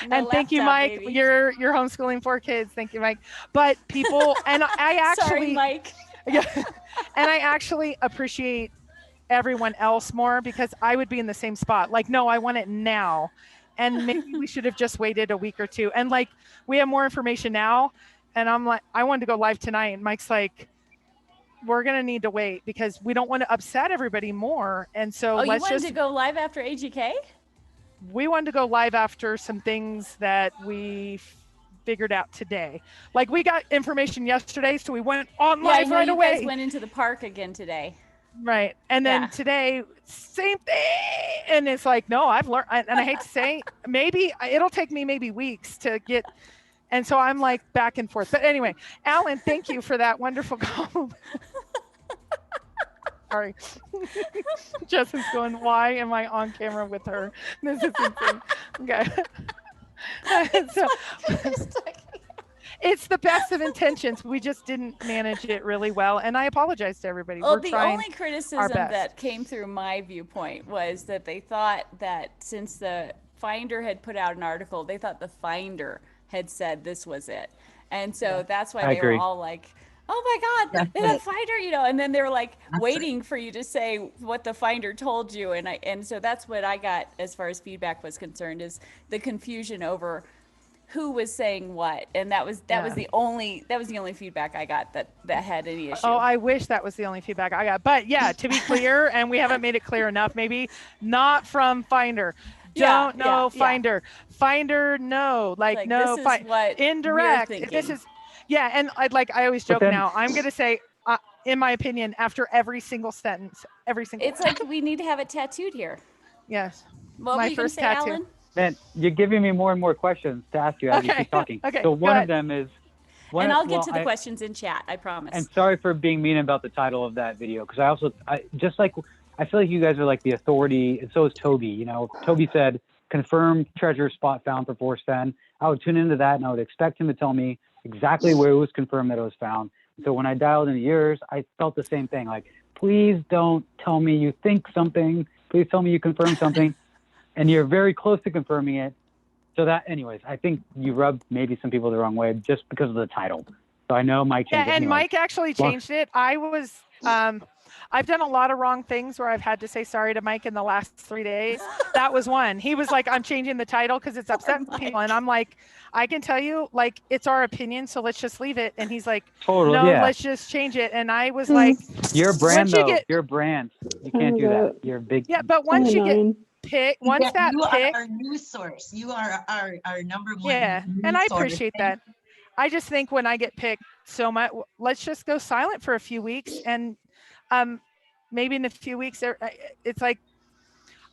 No and thank you, laptop, Mike. baby. You're homeschooling 4 kids. Thank you, Mike. But people, and I actually, Sorry, Mike. yeah, and I actually appreciate everyone else more because I would be in the same spot. Like, no, I want it now. And maybe we should have just waited a week or two. And like, we have more information now. And I'm like, I wanted to go live tonight. And Mike's like, we're going to need to wait because we don't want to upset everybody more. And so you wanted to go live after AGK? We wanted to go live after some things that we figured out today. Like we got information yesterday, so we went on live right away. You guys went into the park again today. Right. And then today, same thing. And it's like, no, I've learned, and I hate to say, maybe it'll take me maybe weeks to get. And so I'm like back and forth. But anyway, Alan, thank you for that wonderful comment. Sorry. Justin's going, why am I on camera with her? This is insane. Okay. So, it's the best of intentions. We just didn't manage it really well. And I apologize to everybody. Well, We're the trying only criticism that came through my viewpoint was that they thought that since the Finder had put out an article, they thought the Finder had said this was it. And so that's why they were all like, oh my God, the Finder, and then they were like waiting for you to say what the Finder told you. And so that's what I got as far as feedback was concerned, is the confusion over who was saying what. And that was the only feedback I got that had any issue. Oh, I wish that was the only feedback I got. But yeah, to be clear, and we haven't made it clear enough, maybe not from Finder. Don't know Finder. Finder, no. Like no, this is what indirect. This is and I always joke now. I'm gonna say, in my opinion, after every single sentence, it's like we need to have it tattooed here. Yes. What my were you first gonna say, tattoo. Alan? Man, you're giving me more and more questions to ask you as you keep talking. Okay. So one of them is, and I'll get to the questions in chat, I promise. And sorry for being mean about the title of that video, because I feel like you guys are like the authority, and so is Toby. Toby said, confirmed treasure spot found for Forrest fenn. I would tune into that and I would expect him to tell me exactly where it was confirmed that it was found. So when I dialed into yours, I felt the same thing. Like, please don't tell me you think something. Please tell me you confirm something. And you're very close to confirming it. So that, anyways, I think you rubbed maybe some people the wrong way just because of the title. So I know Mike changed it. And Mike actually changed it. I've done a lot of wrong things where I've had to say sorry to Mike in the last 3 days. That was one. He was like, I'm changing the title because it's upsetting people. And I'm like, I can tell you, like, it's our opinion, so let's just leave it. And he's like, let's just change it. And I was like, your brand, though, your brand. You can't do that. You're big. Yeah, but once you get picked, you are our news source. You are our number one. Yeah, and I appreciate that. I just think when I get picked so much, let's just go silent for a few weeks. And maybe in a few weeks, it's like,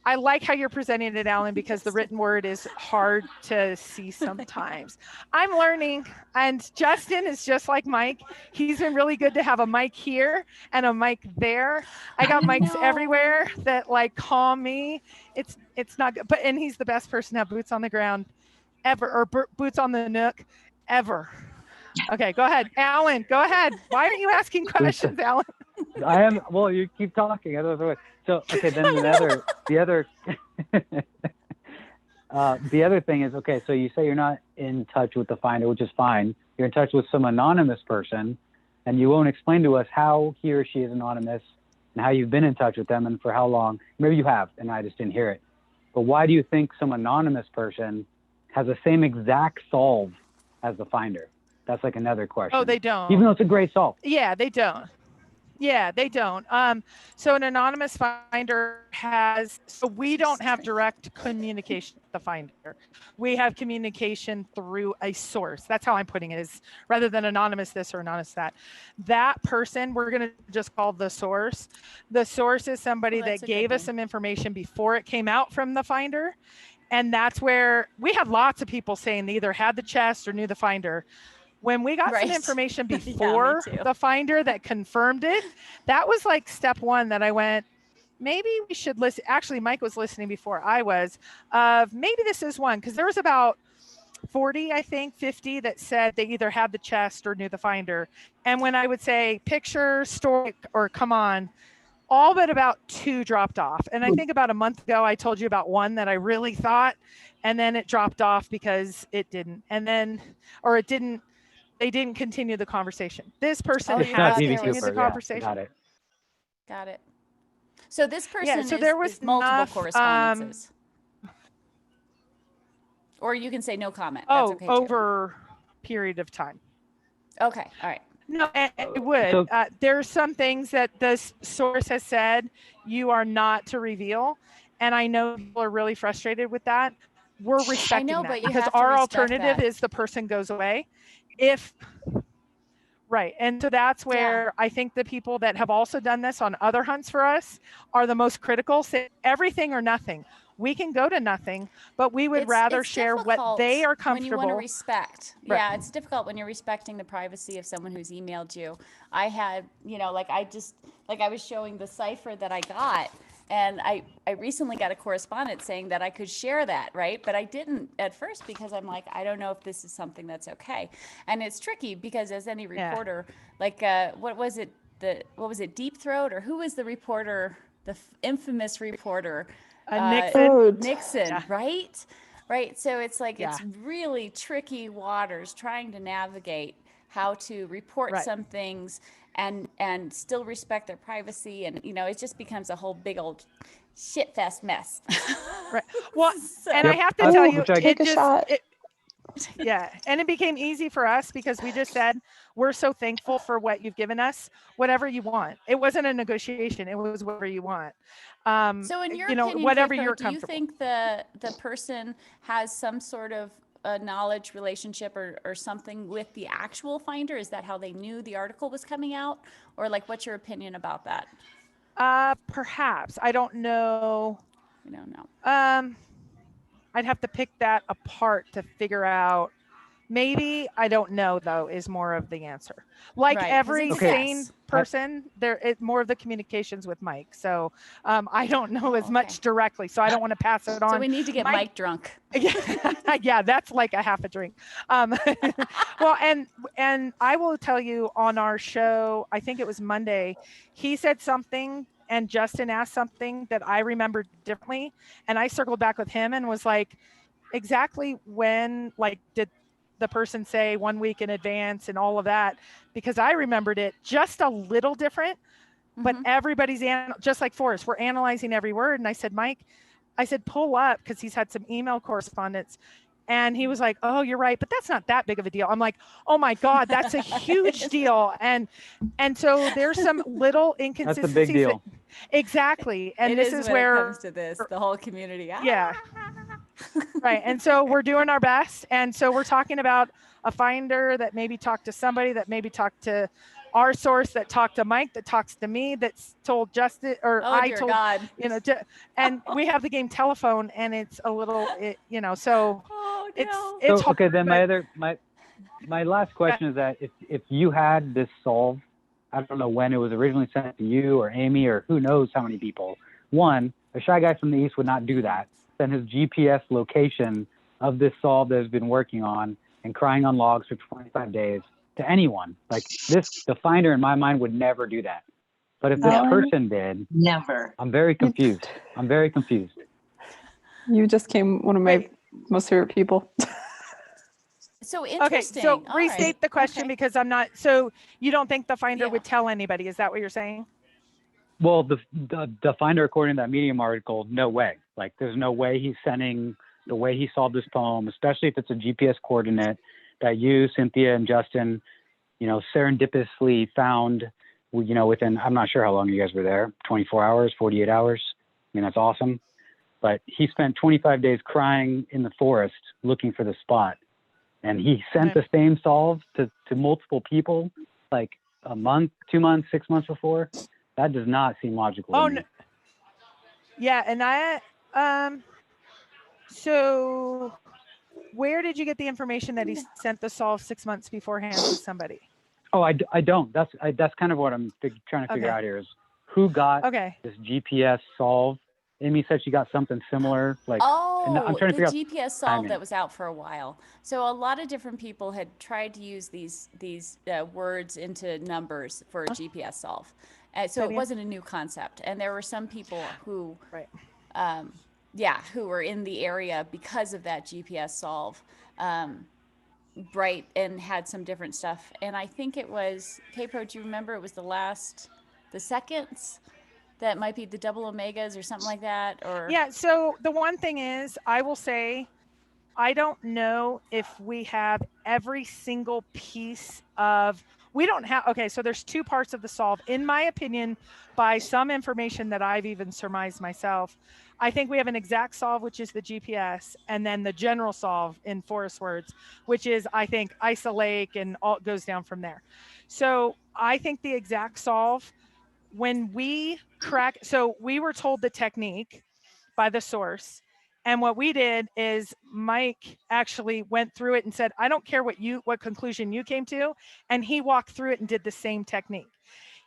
I like how you're presenting it, Alan, because the written word is hard to see sometimes. I'm learning, and Justin is just like Mike. He's been really good to have a mic here and a mic there. I got mics everywhere that like calm me. It's not good, and he's the best person to have boots on the ground ever, or boots on the nook ever. Okay, go ahead, Alan. Go ahead. Why aren't you asking questions, Alan? I am. Well, you keep talking. I don't know. So okay, then the other thing is, okay, so you say you're not in touch with the Finder, which is fine. You're in touch with some anonymous person, and you won't explain to us how he or she is anonymous and how you've been in touch with them and for how long. Maybe you have, and I just didn't hear it. But why do you think some anonymous person has the same exact solve as the Finder? That's like another question. Oh, they don't. Even though it's a great solve. Yeah, they don't. Yeah, they don't. So an anonymous finder has, so we don't have direct communication with the finder. We have communication through a source. That's how I'm putting it, is rather than anonymous this or anonymous that. That person, we're going to just call the source. The source is somebody Well, that's that a good gave us thing. some information before it came out from the finder. And that's where we had lots of people saying they either had the chest or knew the finder. When we got some Right. information Yeah, me before too. the finder that confirmed it, that was like step one that I went, maybe we should listen. Actually, Mike was listening before I was, of maybe this is one, because there was about 40, I think, 50 that said they either had the chest or knew the finder. And when I would say picture, story, or come on, all but about 2 dropped off. And I think about a month ago, I told you about one that I really thought, and then it dropped off because it didn't. And then, or it didn't, they didn't continue the conversation. This person Oh, It's you not has thought there DB continued was. the Cooper. Yeah, conversation. got it. Got it. So this Yeah, person so there was is multiple enough, correspondences. Or you can say no comment. That's okay too. over period of time. Okay. All right. No, it would. So- There's some things that this source has said you are not to reveal. And I know people are really frustrated with that. We're respecting know, that but you because have to our respect alternative that. is the person goes away. Right. And so that's where I think the people that have also done this on other hunts for us are the most critical. Say everything or nothing. We can go to nothing, but we would rather share what they are comfortable. When you want to respect. Right. Yeah, it's difficult when you're respecting the privacy of someone who's emailed you. I had, like I was showing the cipher that I got, and I recently got a correspondence saying that I could share that, right? But I didn't at first because I'm like, I don't know if this is something that's okay. And it's tricky because as any reporter, like what was it, Deep Throat, or who was the reporter, the infamous reporter? Nixon. Nixon, Yeah. right? Right. So it's like Yeah. it's really tricky waters trying to navigate how to report Right. some things and still respect their privacy, and it just becomes a whole big old shit fest mess. Right. Well, and Yep. I have to tell you, Which I- Take a shot. Yeah, and it became easy for us because we just said, we're so thankful for what you've given us, whatever you want. It wasn't a negotiation, it was whatever you want. So in your opinion, whatever Kay Pro, you're do you comfortable. think the person has some sort of a knowledge relationship or something with the actual finder? Is that how they knew the article was coming out? Or like, what's your opinion about that? Perhaps. I don't know. I don't know. I'd have to pick that apart to figure out. Maybe, I don't know, though, is more of the answer. Like Right, 'cause every it's sane yes. person, more of the communications with Mike. So I don't know as much directly, so I don't want to pass it on. So we need to get Mike drunk. Yeah, that's like a half a drink. Well, and I will tell you, on our show, I think it was Monday, he said something and Justin asked something that I remembered differently, and I circled back with him and was like, exactly when, like, did the person say 1 week in advance and all of that? Because I remembered it just a little different, but everybody's just like Forrest, we're analyzing every word. And I said, Mike, pull up, because he's had some email correspondence. And he was like, oh, you're right, but that's not that big of a deal. I'm like, oh my God, that's a huge deal. And so there's some little inconsistencies. That's a big deal. Exactly. And It this is when where it comes to this, the whole community. Yeah. Right. And so we're doing our best. And so we're talking about a finder that maybe talked to somebody, that maybe talked to our source, that talked to Mike, that talks to me, that's told Justin, or Oh, I dear told, God. and we have the game telephone, and it's a little, so Oh, it's no. hard, Okay, then but- my last question is that if you had this solved, I don't know when it was originally sent to you or Amy or who knows how many people. One, a shy guy from the East would not do that. Send his GPS location of this solve that has been working on and crying on logs for 25 days to anyone. Like this, the finder in my mind would never do that. But if this person did, Never. I'm very confused. I'm very confused. You just came one of my most favorite people. So Okay, interesting. so All restate right. the question, Okay. because I'm not, so you don't think the finder Yeah. would tell anybody? Is that what you're saying? Well, the finder, according to that Medium article, no way. Like, there's no way he's sending the way he solved this poem, especially if it's a GPS coordinate that you, Cynthia, and Justin, serendipitously found within, I'm not sure how long you guys were there, 24 hours, 48 hours. I mean, that's awesome. But he spent 25 days crying in the forest looking for the spot. And he sent the same solve to multiple people like a month, 2 months, 6 months before. That does not seem logical to me. No. Yeah, and so where did you get the information that he sent the solve 6 months beforehand to somebody? Oh, I don't. That's kind of what I'm trying to figure out here is who got this GPS solve. Amy said she got something similar. Like, and I'm trying to figure out the GPS solve that was out for a while. So a lot of different people had tried to use these words into numbers for a GPS solve. So it wasn't a new concept. And there were some people who, who were in the area because of that GPS solve, and had some different stuff. And I think it was, K-Pro, do you remember it was the seconds? That might be the double omegas or something like that, or yeah. So the one thing is, I will say, I don't know if we have every single piece of. We don't have. Okay, so there's two parts of the solve, in my opinion, by some information that I've even surmised myself. I think we have an exact solve, which is the GPS, and then the general solve in Forrest words, which is, I think, isolate and all goes down from there. So I think the exact solve. When we so we were told the technique by the source, and what we did is Mike actually went through it and said, I don't care what conclusion you came to, and he walked through it and did the same technique.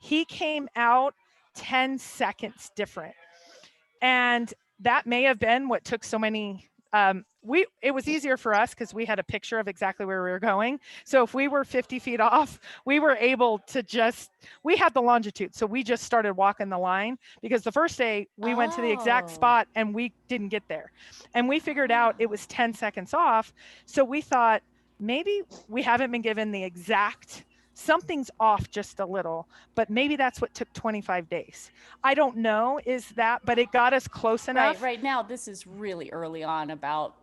He came out 10 seconds different, and that may have been what took so many. It was easier for us because we had a picture of exactly where we were going. So if we were 50 feet off, we were able to we had the longitude. So we just started walking the line, because the first day we went to the exact spot and we didn't get there. And we figured out it was 10 seconds off. So we thought maybe we haven't been given the exact, something's off just a little, but maybe that's what took 25 days. I don't know but it got us close enough. Right now, this is really early on about,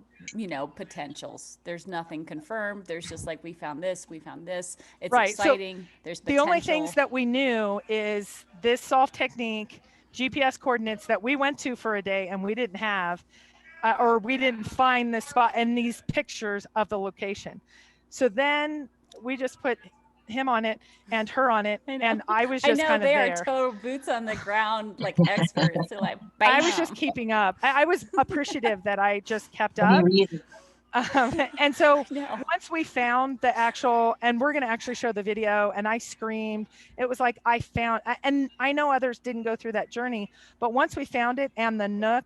potentials. There's nothing confirmed. There's just like, we found this. It's exciting. So there's potential. The only things that we knew is this solve technique, GPS coordinates that we went to for a day and we didn't have, or we didn't find the spot, and these pictures of the location. So then we just put him on it and her on it, and I was just kind of there. They are total boots on the ground, like experts. They're like, bam. I was just keeping up. I was appreciative that I just kept up. And so once we found the actual, and we're going to actually show the video, and I screamed. It was like I found, and I know others didn't go through that journey, but once we found it and the nook,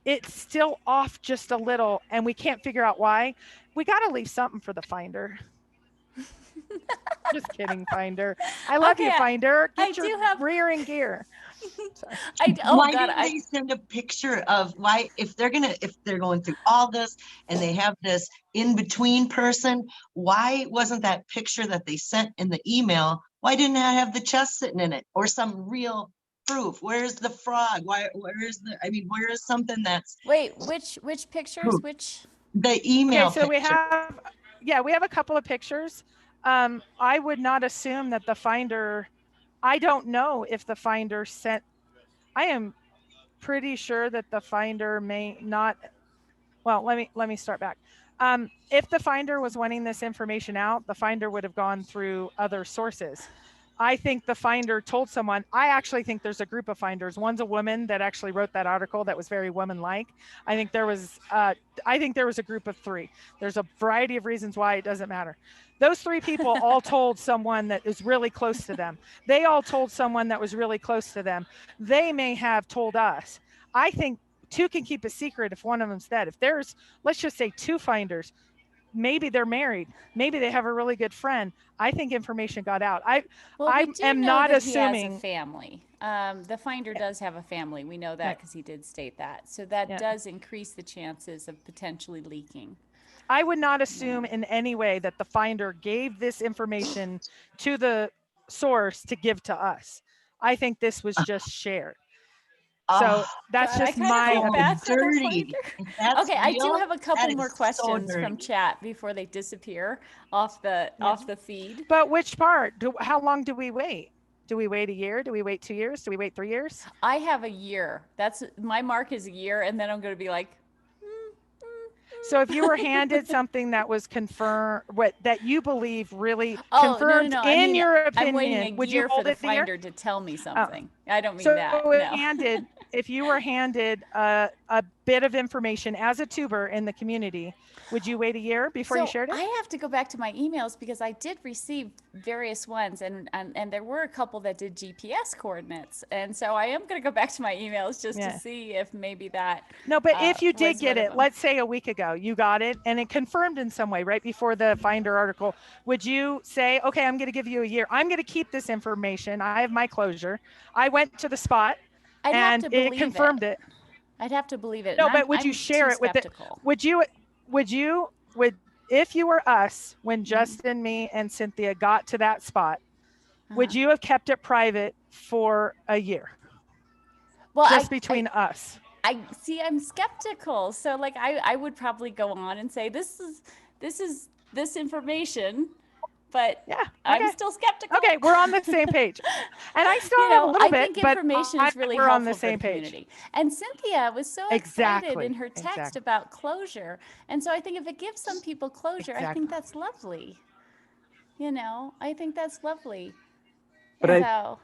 it's still off just a little, and we can't figure out why. We got to leave something for the finder. Just kidding, Finder. I love you, Finder. Get your rear in gear. Why didn't they send a picture of if they're going through all this and they have this in between person? Why wasn't that picture that they sent in the email? Why didn't I have the chest sitting in it or some real proof? Where's the frog? Where is something that's which pictures? The email. Okay, so picture. we have a couple of pictures. I would not assume that the finder, I don't know if the finder sent, I am pretty sure that the finder may not, well, let me start back. If the finder was wanting this information out, the finder would have gone through other sources. I think the finder told someone. I actually think there's a group of finders. One's a woman that actually wrote that article that was very woman-like. I think there was a group of 3. There's a variety of reasons why, it doesn't matter. Those 3 people all told someone that is really close to them. They all told someone that was really close to them. They may have told us. I think 2 can keep a secret if one of them's dead. If there's, let's just say 2 finders, maybe they're married. Maybe they have a really good friend. I think information got out. I am not assuming. He has a family. The finder does have a family. We know that because he did state that. So that does increase the chances of potentially leaking. I would not assume in any way that the finder gave this information to the source to give to us. I think this was just shared. So that's just my dirty. Okay, I do have a couple more questions from chat before they disappear off the feed. But which part? How long do we wait? Do we wait a year? Do we wait 2 years? Do we wait 3 years? I have a year. That's my mark is a year, and then I'm going to be like, So if you were handed something that was confirmed, that you believe really oh, confirmed no. I in mean, your I'm waiting opinion, a would you year for hold the it the year? finder to tell me something. I don't mean So that. No. if you were handed a bit of information as a tuber in the community, would you wait a year before you shared it? I have to go back to my emails because I did receive various ones, and there were a couple that did GPS coordinates, and so I am going to go back to my emails just to see if maybe that. No, but if you did was get one of it, them. let's say a week ago, you got it and it confirmed in some way right before the finder article, would you say, okay, I'm going to give you a year. I'm going to keep this information. I have my closure. I went to the spot and it confirmed it. I'd have to believe it. No, and but would you share it with it? Would you, if you were us, when Justin, me, and Cynthia got to that spot, would you have kept it private for a year? Well, just between us. I see. I'm skeptical. So, like, I would probably go on and say this is this information, but yeah, I'm still skeptical. Okay, we're on the same page, and I still have a little bit. I think information is really we're helpful on the same for the community. And Cynthia was so excited in her text about closure, and so I think if it gives some people closure, I think that's lovely. I think that's lovely. But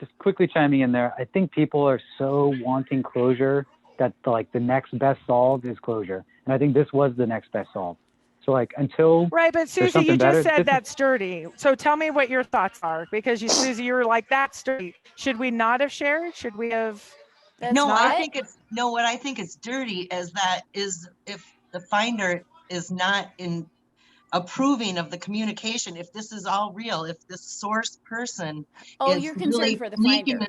just quickly chiming in there, I think people are so wanting closure that the next best solve is closure, and I think this was the next best solve. So until right, but Susie, you just said that's dirty. So tell me what your thoughts are, because Susie, you were like, that's dirty. Should we not have shared? Should we have? What I think it's dirty is if the finder is not approving of the communication, if this is all real, if the source person you're concerned for the finder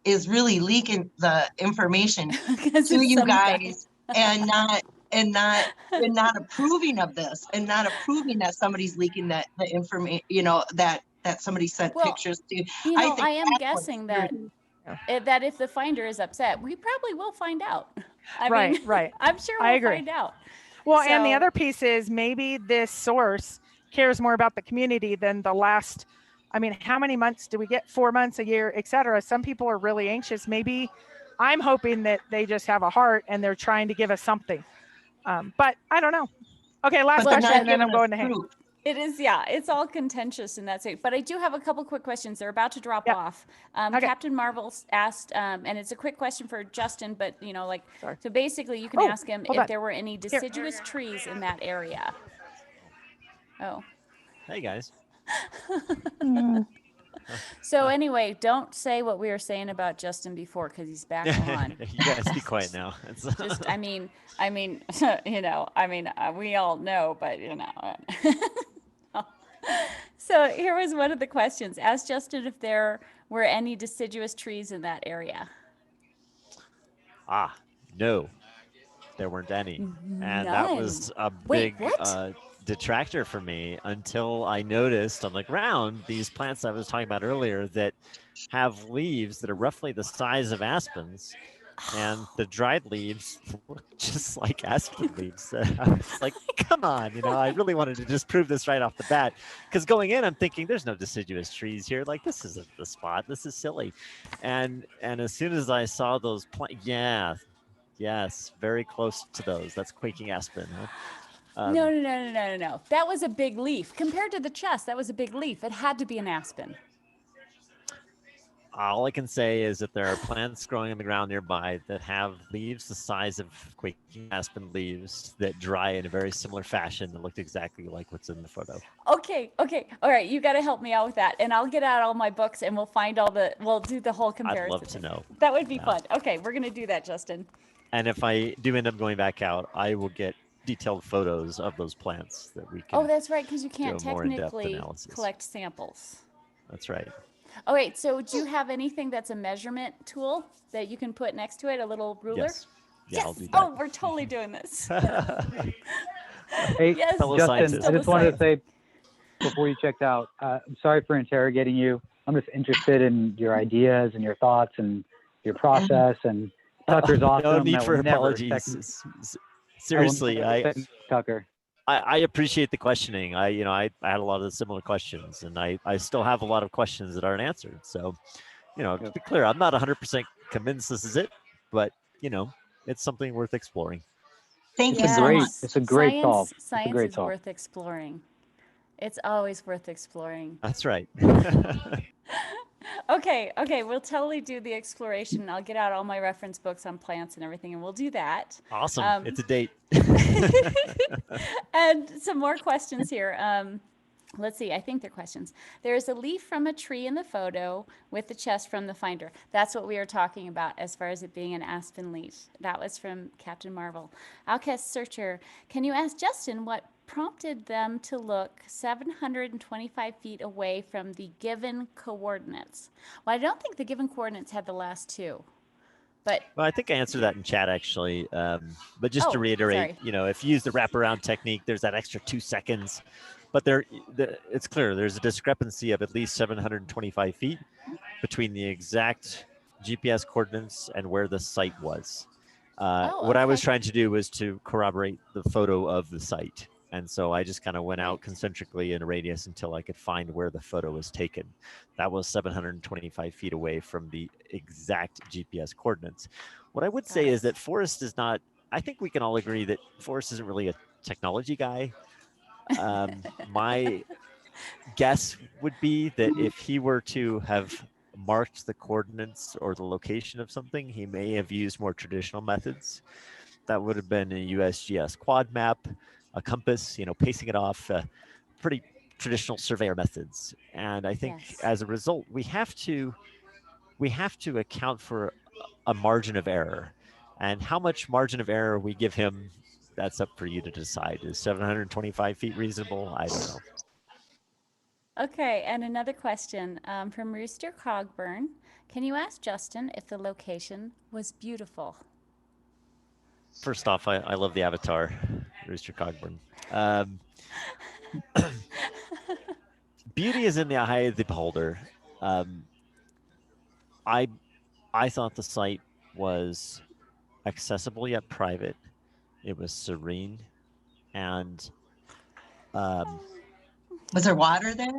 is really leaking the information to you guys and not approving of this, and not approving that somebody's leaking the information, that somebody sent pictures to. I am guessing that if the finder is upset, we probably will find out. I mean, I'm sure we'll find out. Well, and the other piece is maybe this source cares more about the community than the last. I mean, how many months do we get? 4 months, a year, et cetera. Some people are really anxious. Maybe I'm hoping that they just have a heart and they're trying to give us something. But I don't know. Okay, last question, and then I'm going to Hank. It is, it's all contentious in that state. But I do have a couple quick questions. They're about to drop off. Captain Marvel asked, and it's a quick question for Justin, but so basically you can ask him if there were any deciduous trees in that area. Oh. Hey guys. So anyway, don't say what we were saying about Justin before, because he's back on. You guys be quiet now. Just, I mean, we all know, but So here was one of the questions. Ask Justin if there were any deciduous trees in that area. No, there weren't any. And that was a big detractor for me until I noticed on the ground these plants I was talking about earlier that have leaves that are roughly the size of aspens, and the dried leaves look just like aspen leaves. I was like, come on, I really wanted to just prove this right off the bat, because going in I'm thinking there's no deciduous trees here, like this isn't the spot, this is silly. And as soon as I saw those yes, very close to those. That's quaking aspen, huh? No. That was a big leaf. Compared to the chest, that was a big leaf. It had to be an aspen. All I can say is that there are plants growing in the ground nearby that have leaves the size of quaking aspen leaves that dry in a very similar fashion that looked exactly like what's in the photo. Okay. All right, you got to help me out with that, and I'll get out all my books and we'll do the whole comparison. I'd love to know. That would be fun. Okay, we're gonna do that, Justin. And if I do end up going back out, I will get detailed photos of those plants that we can. Oh, that's right, because you can't do a more in-depth technically analysis. collect samples. That's right. Oh wait, so do you have anything that's a measurement tool that you can put next to it, a little ruler? Yes. Yeah, I'll do that. Oh, we're totally doing this. Hey, yes, Justin, I just wanted to say before you checked out, I'm sorry for interrogating you. I'm just interested in your ideas and your thoughts and your process. And Tucker's awesome. No need for apologies. Seriously, Tucker. I appreciate the questioning. I had a lot of the similar questions, and I still have a lot of questions that aren't answered. So, to be clear, I'm not 100% convinced this is it, but it's something worth exploring. Thank It's you a so great, much. it's a great solve. It's a Science great is solve. worth exploring. It's always worth exploring. That's right. Okay, we'll totally do the exploration. I'll get out all my reference books on plants and everything, and we'll do that. Awesome. It's a date. And some more questions here. Let's see, I think they're questions. There is a leaf from a tree in the photo with the chest from the finder. That's what we were talking about as far as it being an aspen leaf. That was from Captain Marvel. Outcast Searcher, can you ask Justin what prompted them to look 725 feet away from the given coordinates? Well, I don't think the given coordinates had the last two. But well, I think I answered that in chat actually. But just to reiterate, sorry. if you use the wraparound technique, there's that extra 2 seconds. But it's clear there's a discrepancy of at least 725 feet between the exact GPS coordinates and where the site was. What I was trying to do was to corroborate the photo of the site. And so I just kind of went out concentrically in a radius until I could find where the photo was taken. That was 725 feet away from the exact GPS coordinates. What I would say is that Forrest is not, I think we can all agree that Forrest isn't really a technology guy. My guess would be that if he were to have marked the coordinates or the location of something, he may have used more traditional methods. That would have been a USGS quad map, a compass, pacing it off, pretty traditional surveyor methods. And I think as a result, we have to account for a margin of error. And how much margin of error we give him, that's up for you to decide. Is 725 feet reasonable? I don't know. Okay, and another question from Rooster Cogburn. Can you ask Justin if the location was beautiful? First off, I love the avatar, Rooster Cogburn. Beauty is in the eye of the beholder. I thought the site was accessible yet private. It was serene, and was there water there?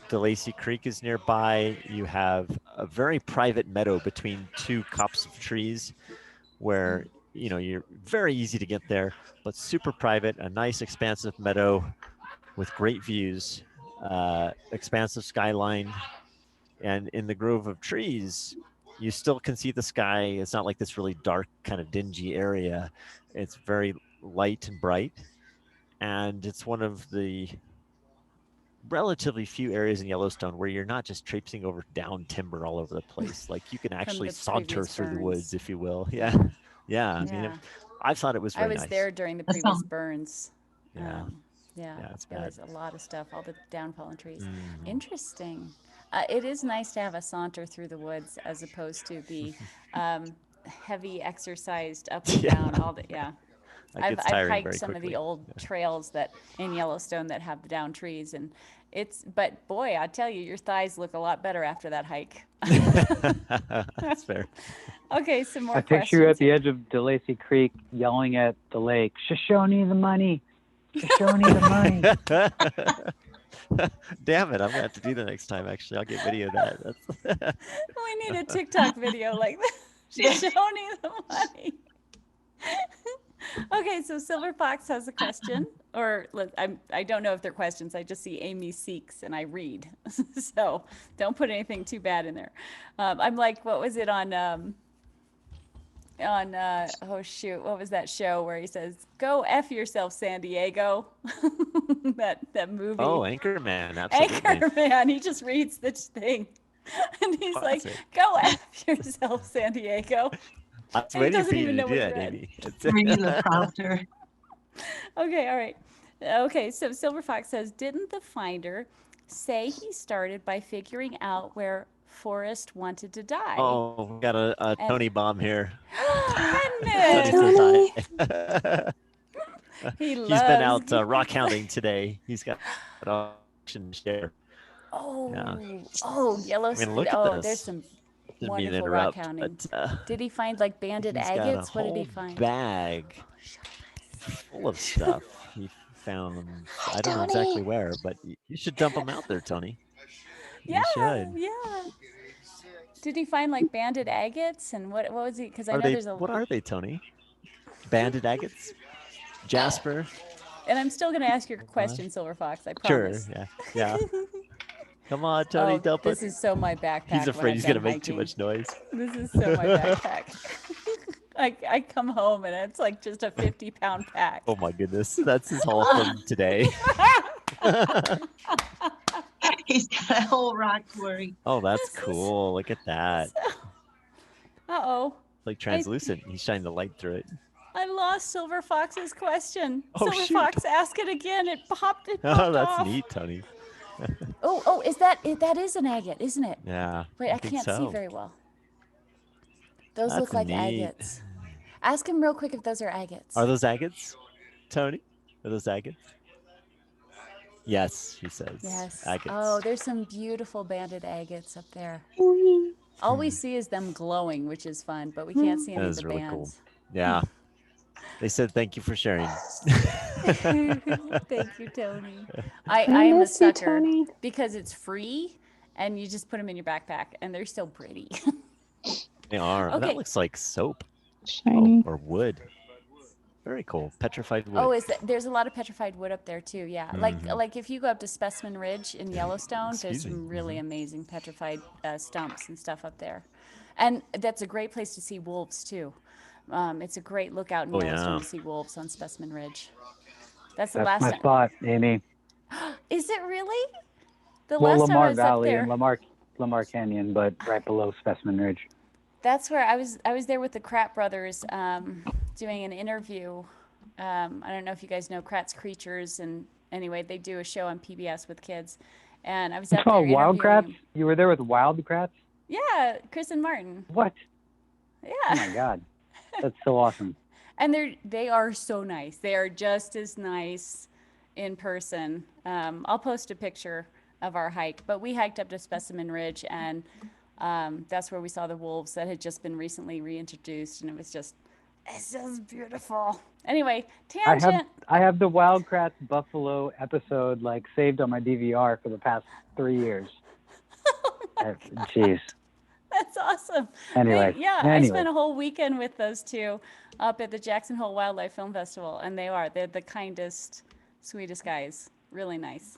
The Lacey Creek is nearby. You have a very private meadow between 2 copse of trees where, you're very easy to get there, but super private, a nice expansive meadow with great views, expansive skyline. And in the grove of trees, you still can see the sky. It's not like this really dark, kind of dingy area. It's very light and bright. And it's one of the relatively few areas in Yellowstone where you're not just traipsing over down timber all over the place. Like you can actually saunter through the woods, if you will. Yeah. I mean, I thought it was very nice. I was there during the previous burns. Yeah. It's bad. There was a lot of stuff, all the downfallen trees. Interesting. It is nice to have a saunter through the woods as opposed to the heavy exercised up and down all the I've hiked some of the old trails that in Yellowstone that have the down trees, and but boy, I tell you, your thighs look a lot better after that hike. That's fair. Okay, some more I questions. picture you at the edge of DeLacy Creek yelling at the lake, "Shoshone the money! Shoshone the money!" Damn it, I'm gonna have to do that next time. Actually, I'll get video of that. We need a TikTok video like that. Shoshone the money. Okay, so Silver Fox has a question, or I don't know if they're questions. I just see Amy Seeks and I read, so don't put anything too bad in there. I'm like, what was it on oh shoot, what was that show where he says, "Go F yourself, San Diego"? that movie. Oh, Anchorman, absolutely. Anchorman. He just reads this thing, and he's like, "Go F yourself, San Diego." That's waiting for you to do that, Amy. Reading the prompter. Okay, all right. Okay, so Silver Fox says, didn't the finder say he started by figuring out where Forrest wanted to die? Oh, we got a Tony bomb here. Tony. He's been out rock hounding today. He's got an auction share. Oh, Yellowstone. I mean, look at this. There's some Didn't mean to wonderful interrupt, rock hounding. but, Did he find like banded agates? What did he He's got a find? whole bag full of stuff. He found them. I don't know Tony. exactly where, but you should dump them out there, Tony. Yeah, You should. yeah. Did he find like banded agates and what was he? Because I Are know they? there's a. What are they, Tony? Banded agates, jasper. And I'm still gonna ask your question, Silver Fox. I Sure. promise. Yeah. Yeah. Come on, Tony, Oh, dump this it. is so my backpack. He's when afraid I'm he's gonna done make too hiking. much noise. This is so my backpack. I come home and it's like just a 50-pound pack. Oh my goodness, that's his haul from today. He's got a whole rock quarry. Oh, that's cool. Look at that. Uh-oh. Like translucent. He's shining the light through it. I lost Silver Fox's question. Oh, Silver shoot. Fox, ask it again. It popped Oh, that's off. neat, Tony. Oh, that is an agate, isn't it? Yeah. Wait, I think can't so. see very well. Those That's look like neat. agates. Ask him real quick if those are agates. Are those agates, Tony? Are those agates? Yes, he says. Yes. Agates. Oh, there's some beautiful banded agates up there. All we see is them glowing, which is fun, but we can't see any That of is the really bands. cool. Yeah. They said thank you for sharing. Thank you, Tony. I am a miss you, sucker Tony. because it's free and you just put them in your backpack and they're so pretty. They are. Okay. That looks like soap. Shiny. Or wood. Very cool. Petrified wood. Oh, there's a lot of petrified wood up there too. Yeah, like if you go up to Specimen Ridge in Yellowstone, there's Excuse me. some really amazing petrified stumps and stuff up there, and that's a great place to see wolves too. It's a great lookout in Oh, Yellowstone yeah. to see wolves on Specimen Ridge. That's the That's last my time. spot, Amy. Is it really? The Well, last time I Lamar was up Valley there. and Lamar Canyon, but right below Specimen Ridge. That's where I was there with the Kratt brothers doing an interview. I don't know if you guys know Kratt's Creatures, and anyway, they do a show on PBS with kids. And I was It's up there called Wild interviewing Kratts? them. You were there with Wild Kratts? Yeah, Chris and Martin. What? Yeah. Oh my God. That's so awesome. And they are so nice. They are just as nice in person. I'll post a picture of our hike, but we hiked up to Specimen Ridge, and that's where we saw the wolves that had just been recently reintroduced, and it's just beautiful. Anyway, tangent. I have the Wild Kratts Buffalo episode like saved on my DVR for the past 3 years. Jeez. That's awesome. Anyway, I spent a whole weekend with those two up at the Jackson Hole Wildlife Film Festival, and they're the kindest, sweetest guys. Really nice.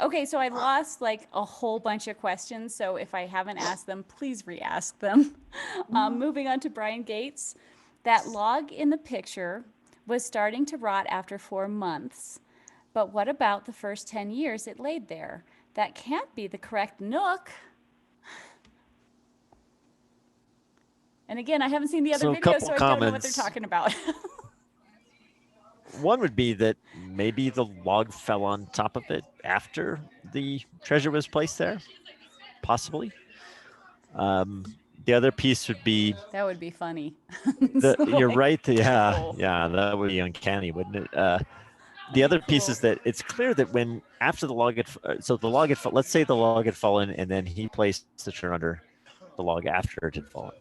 Okay, so I lost like a whole bunch of questions, so if I haven't asked them, please re-ask them. Moving on to Brian Gates. That log in the picture was starting to rot after 4 months, but what about the first 10 years it laid there? That can't be the correct nook. And again, I haven't seen the other So a video, couple so I don't know what they're comments. talking about. One would be that maybe the log fell on top of it after the treasure was placed there, possibly. The other piece would be That would be funny. you're right. Yeah, cool. yeah, that would be uncanny, wouldn't it? The other piece is that it's clear that when after the log had let's say the log had fallen and then he placed the treasure under the log after it had fallen.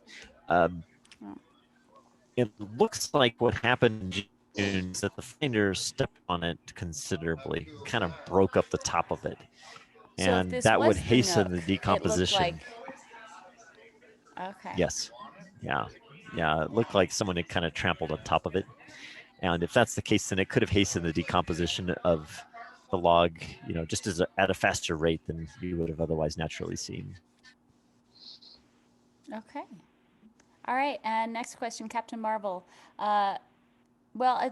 It looks like what happened in June is that the finder stepped on it considerably, kind of broke up the top of it, So if and this that was would the hasten nook, the it looked decomposition. Okay. Yes. Yeah. Yeah. It looked like someone had kind of trampled on top of it. And if that's the case, then it could have hastened the decomposition of the log, just at a faster rate than you would have otherwise naturally seen. Okay. All right. And next question, Captain Marvel.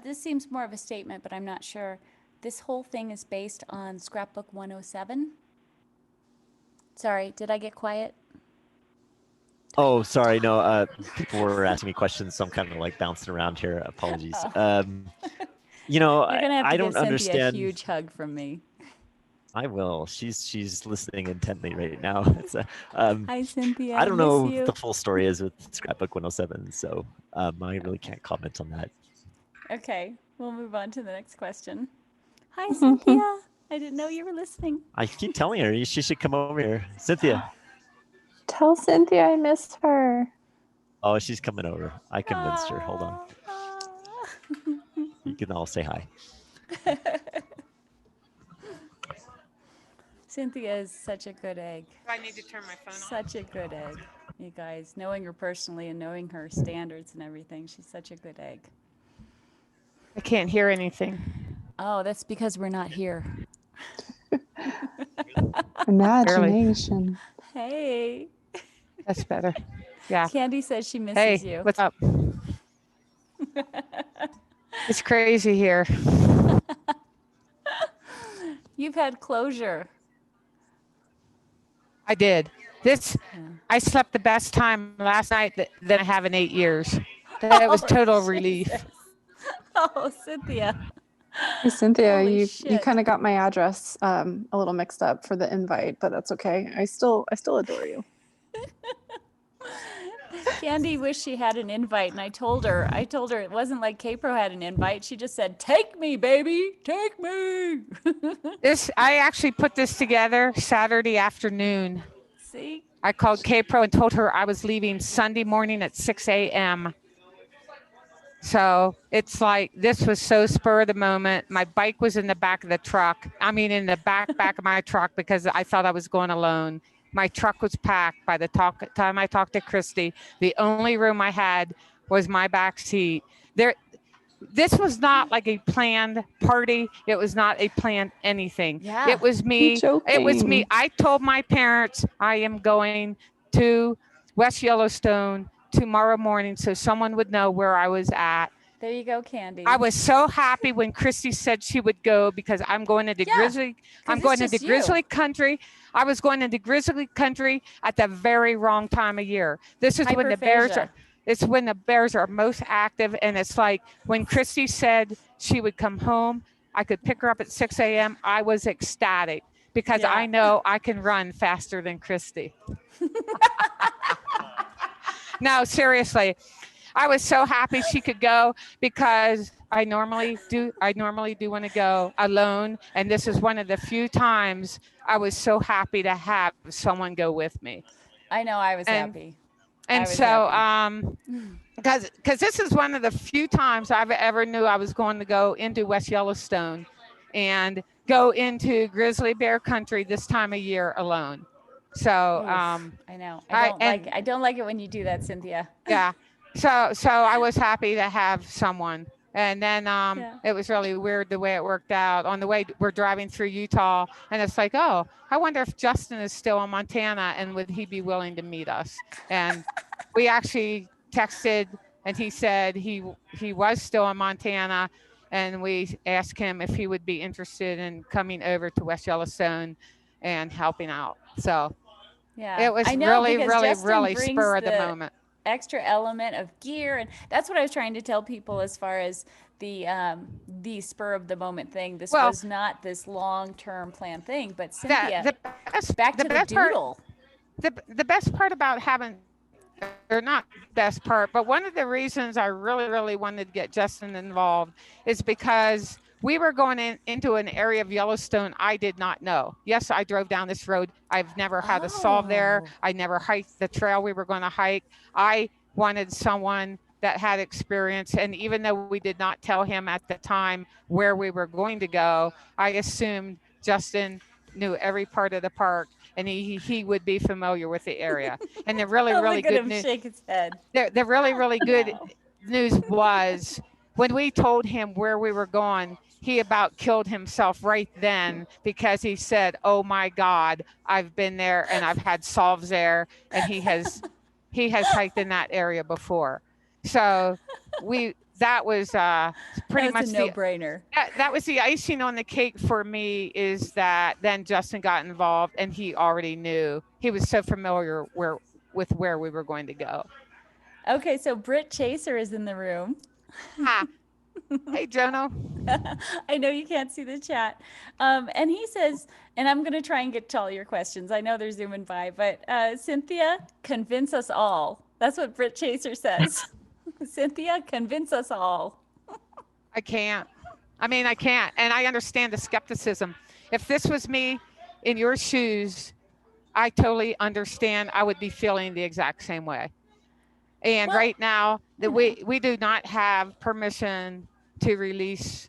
This seems more of a statement, but I'm not sure. This whole thing is based on Scrapbook 107. Sorry, did I get quiet? Oh, sorry. No, people were asking me questions, so I'm kind of like bouncing around here. Apologies. You're gonna have to I give don't Cynthia understand. a huge hug from me. I will. She's listening intently right now. It's Hi, Cynthia. I don't miss know you. what the full story is with Scrapbook 107, so I really can't comment on that. Okay, we'll move on to the next question. Hi, Cynthia. I didn't know you were listening. I keep telling her she should come over here. Cynthia. Tell Cynthia I miss her. Oh, she's coming over. I convinced her. Hold on. You can all say hi. Cynthia is such a good egg. I need to turn my phone on. Such a good egg. You guys, knowing her personally and knowing her standards and everything, she's such a good egg. I can't hear anything. Oh, that's because we're not here. Imagination. Hey. That's better. Yeah. Candy says she misses Hey, you. what's up? It's crazy here. You've had closure. I did. I slept the best time last night that I have in 8 years. That was total relief. Oh, Cynthia. Hey, Cynthia, Holy you shit. kind of got my address a little mixed up for the invite, but that's okay. I still adore you. Candy wished she had an invite, and I told her it wasn't like K-Pro had an invite. She just said, "Take me, baby, take me." I actually put this together Saturday afternoon. See? I called K-Pro and told her I was leaving Sunday morning at 6 a.m. So it's like, this was so spur of the moment. My bike was in the back of the truck. I mean, in the back of my truck, because I thought I was going alone. My truck was packed by the time I talked to Christy. The only room I had was my back seat. This was not like a planned party. It was not a planned anything. Yeah. It was me. It was me. I told my parents I am going to West Yellowstone tomorrow morning so someone would know where I was at. There you go, Candy. I was so happy when Christy said she would go, because I'm going into grizzly. I'm going into grizzly country. I was going into grizzly country at the very wrong time of year. This is when the bears are. It's when the bears are most active, and it's like when Christy said she would come home, I could pick her up at 6 a.m. I was ecstatic because I know I can run faster than Christy. No, seriously. I was so happy she could go, because I normally do want to go alone. And this is one of the few times I was so happy to have someone go with me. I know, I was happy. And so, because this is one of the few times I've ever knew I was going to go into West Yellowstone and go into grizzly bear country this time of year alone. So, I know. I don't like it when you do that, Cynthia. Yeah. So I was happy to have someone. And then it was really weird the way it worked out. On the way, we're driving through Utah, and it's like, oh, I wonder if Justin is still in Montana, and would he be willing to meet us? And we actually texted, and he said he was still in Montana, and we asked him if he would be interested in coming over to West Yellowstone and helping out. So it was really spur of the moment. Extra element of gear, and that's what I was trying to tell people as far as the spur of the moment thing. This was not this long-term plan thing, but Cynthia, back to the doodle. The best part about having, or not best part, but one of the reasons I really wanted to get Justin involved is because we were going into an area of Yellowstone I did not know. Yes, I drove down this road. I've never had a solve there. I never hiked the trail we were going to hike. I wanted someone that had experience. And even though we did not tell him at the time where we were going to go, I assumed Justin knew every part of the park, and he would be familiar with the area. And the really good news. Shake his head. The really good news was when we told him where we were going, he about killed himself right then, because he said, "Oh my God, I've been there and I've had solves there," and he has hiked in that area before. So that was pretty much a no-brainer. That was the icing on the cake for me, is that then Justin got involved, and he already knew. He was so familiar with where we were going to go. Okay, so Britt Chaser is in the room. Hi. Hey, Jono. I know you can't see the chat. And he says, and I'm going to try and get to all your questions. I know they're zooming by, but Cynthia, convince us all. That's what Britt Chaser says. Cynthia, convince us all. I can't. I can't. And I understand the skepticism. If this was me in your shoes, I totally understand. I would be feeling the exact same way. And right now, we do not have permission to release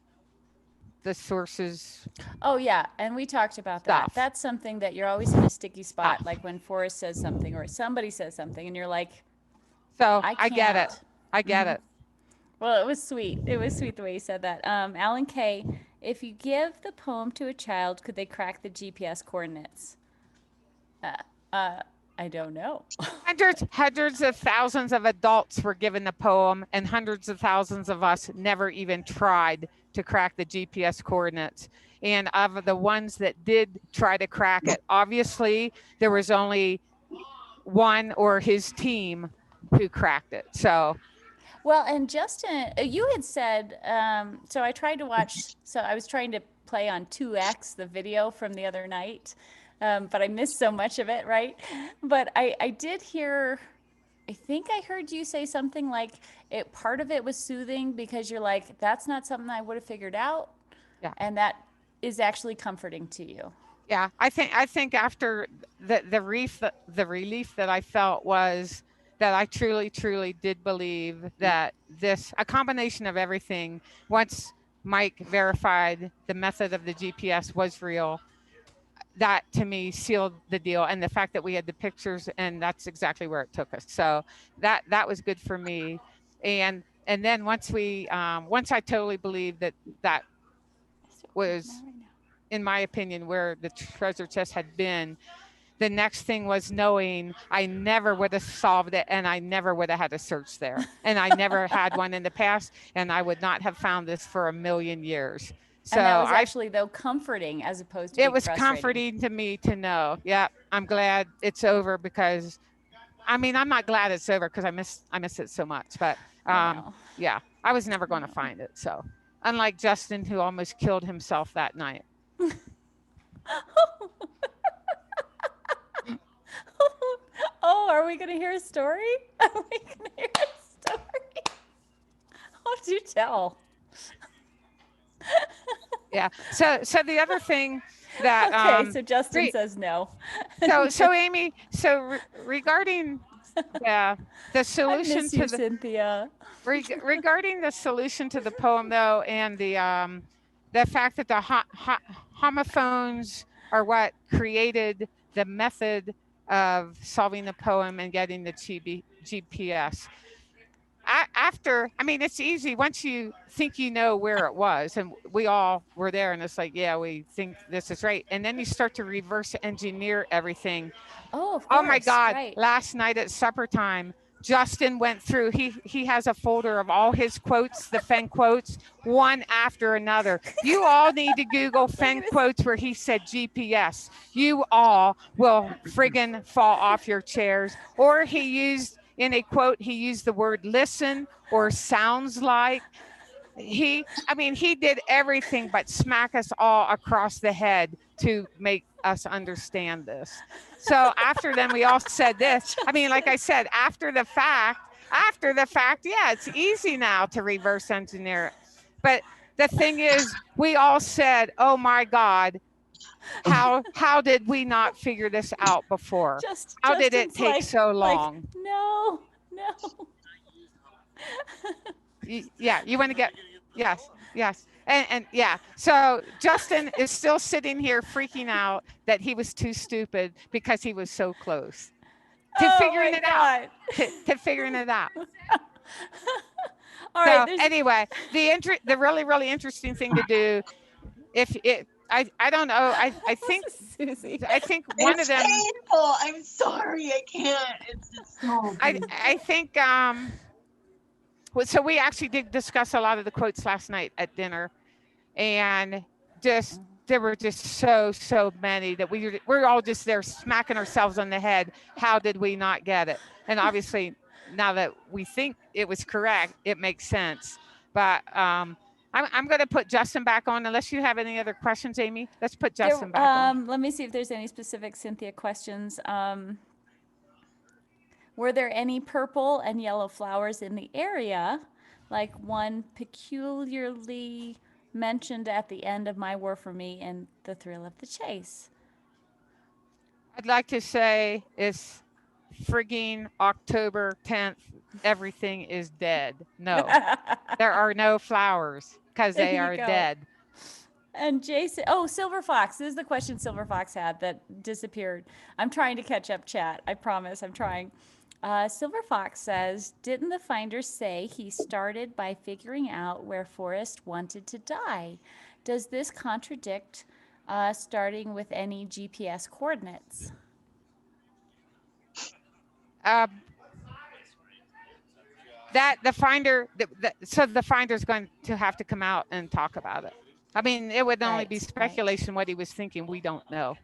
the sources. Oh yeah, and we talked about that. Stuff. That's something that you're always in a sticky spot, like when Forrest says something or somebody says something, and you're like, So I I get it. can't. I get it. Well, it was sweet. It was sweet the way you said that. Alan K, if you give the poem to a child, could they crack the GPS coordinates? I don't know. Hundreds of thousands of adults were given the poem, and hundreds of thousands of us never even tried to crack the GPS coordinates. And of the ones that did try to crack it, obviously there was only one or his team who cracked it. So Well, and Justin, you had said, so I tried to watch, so I was trying to play on 2X, the video from the other night, but I missed so much of it, right? But I did hear, I think I heard you say something like part of it was soothing because you're like, that's not something I would have figured out. Yeah. And that is actually comforting to you. yeah, I think after the relief that I felt was that I truly did believe that a combination of everything, once Mike verified the method of the GPS was real, that to me sealed the deal. And the fact that we had the pictures, and that's exactly where it took us. So that was good for me. And then once I totally believed that was, in my opinion, where the treasure chest had been, the next thing was knowing I never would have solved it, and I never would have had a search there. And I never had one in the past, and I would not have found this for a million years. So and that was actually, though, comforting as opposed to it was frustrating. comforting to me to know, yeah, I'm glad it's over, because I'm not glad it's over because I miss it so much. But yeah, I was never going to find it. So unlike Justin, who almost killed himself that night. Oh, are we going to hear a story? Are we going to hear a story? Oh, do tell. Yeah. So the other thing that okay, so Justin says no. so Amy, regarding the solution I miss you, to the Cynthia. Regarding the solution to the poem, though, and the fact that the homophones are what created the method of solving the poem and getting the GPS. It's easy once you think you know where it was, and we all were there, and it's like, yeah, we think this is right, and then you start to reverse engineer everything. Oh, of course. Oh my God! Right. Last night at supper time, Justin went through. He has a folder of all his quotes, the Fenn quotes, one after another. You all need to Google Fenn quotes where he said GPS. You all will friggin' fall off your chairs. Or in a quote, he used the word listen or sounds like. He did everything but smack us all across the head to make us understand this. So after then we all said this. Like I said, after the fact, yeah, it's easy now to reverse engineer it. But the thing is, we all said, oh my God, how did we not figure this out before? How did it take so long? No. Yeah, you want to get, yes. And yeah, so Justin is still sitting here freaking out that he was too stupid because he was so close to figuring it out. To figuring it out. All so right, anyway, the really interesting thing to do, I don't know. I think Susie. I think one it's of them. Painful. I'm sorry, I can't. It's just so. I think. So we actually did discuss a lot of the quotes last night at dinner, and there were just so many that we're all just there smacking ourselves on the head. How did we not get it? And obviously, now that we think it was correct, it makes sense. But I'm going to put Justin back on, unless you have any other questions, Amy. Let's put Justin back on. Let me see if there's any specific Cynthia questions. Were there any purple and yellow flowers in the area, like one peculiarly mentioned at the end of My War for Me and The Thrill of the Chase? I'd like to say it's frigging October 10th, everything is dead. No, there are no flowers because There they you are go. dead. And Jason, oh, Silver Fox. This is the question Silver Fox had that disappeared. I'm trying to catch up, chat. I promise, I'm trying. Silver Fox says, didn't the finder say he started by figuring out where Forrest wanted to die? Does this contradict starting with any GPS coordinates? That the finder, so the finder's going to have to come out and talk about it. I mean, it would only be Right, right. speculation what he was thinking. We don't know.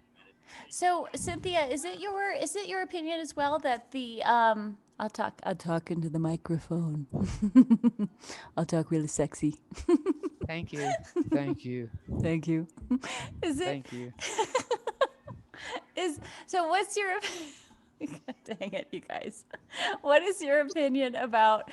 So Cynthia, is it your opinion as well that the I'll talk into the microphone. I'll talk really sexy. Thank you. Thank you. Thank you. Is it Thank you. so what's your dang it, you guys. What is your opinion about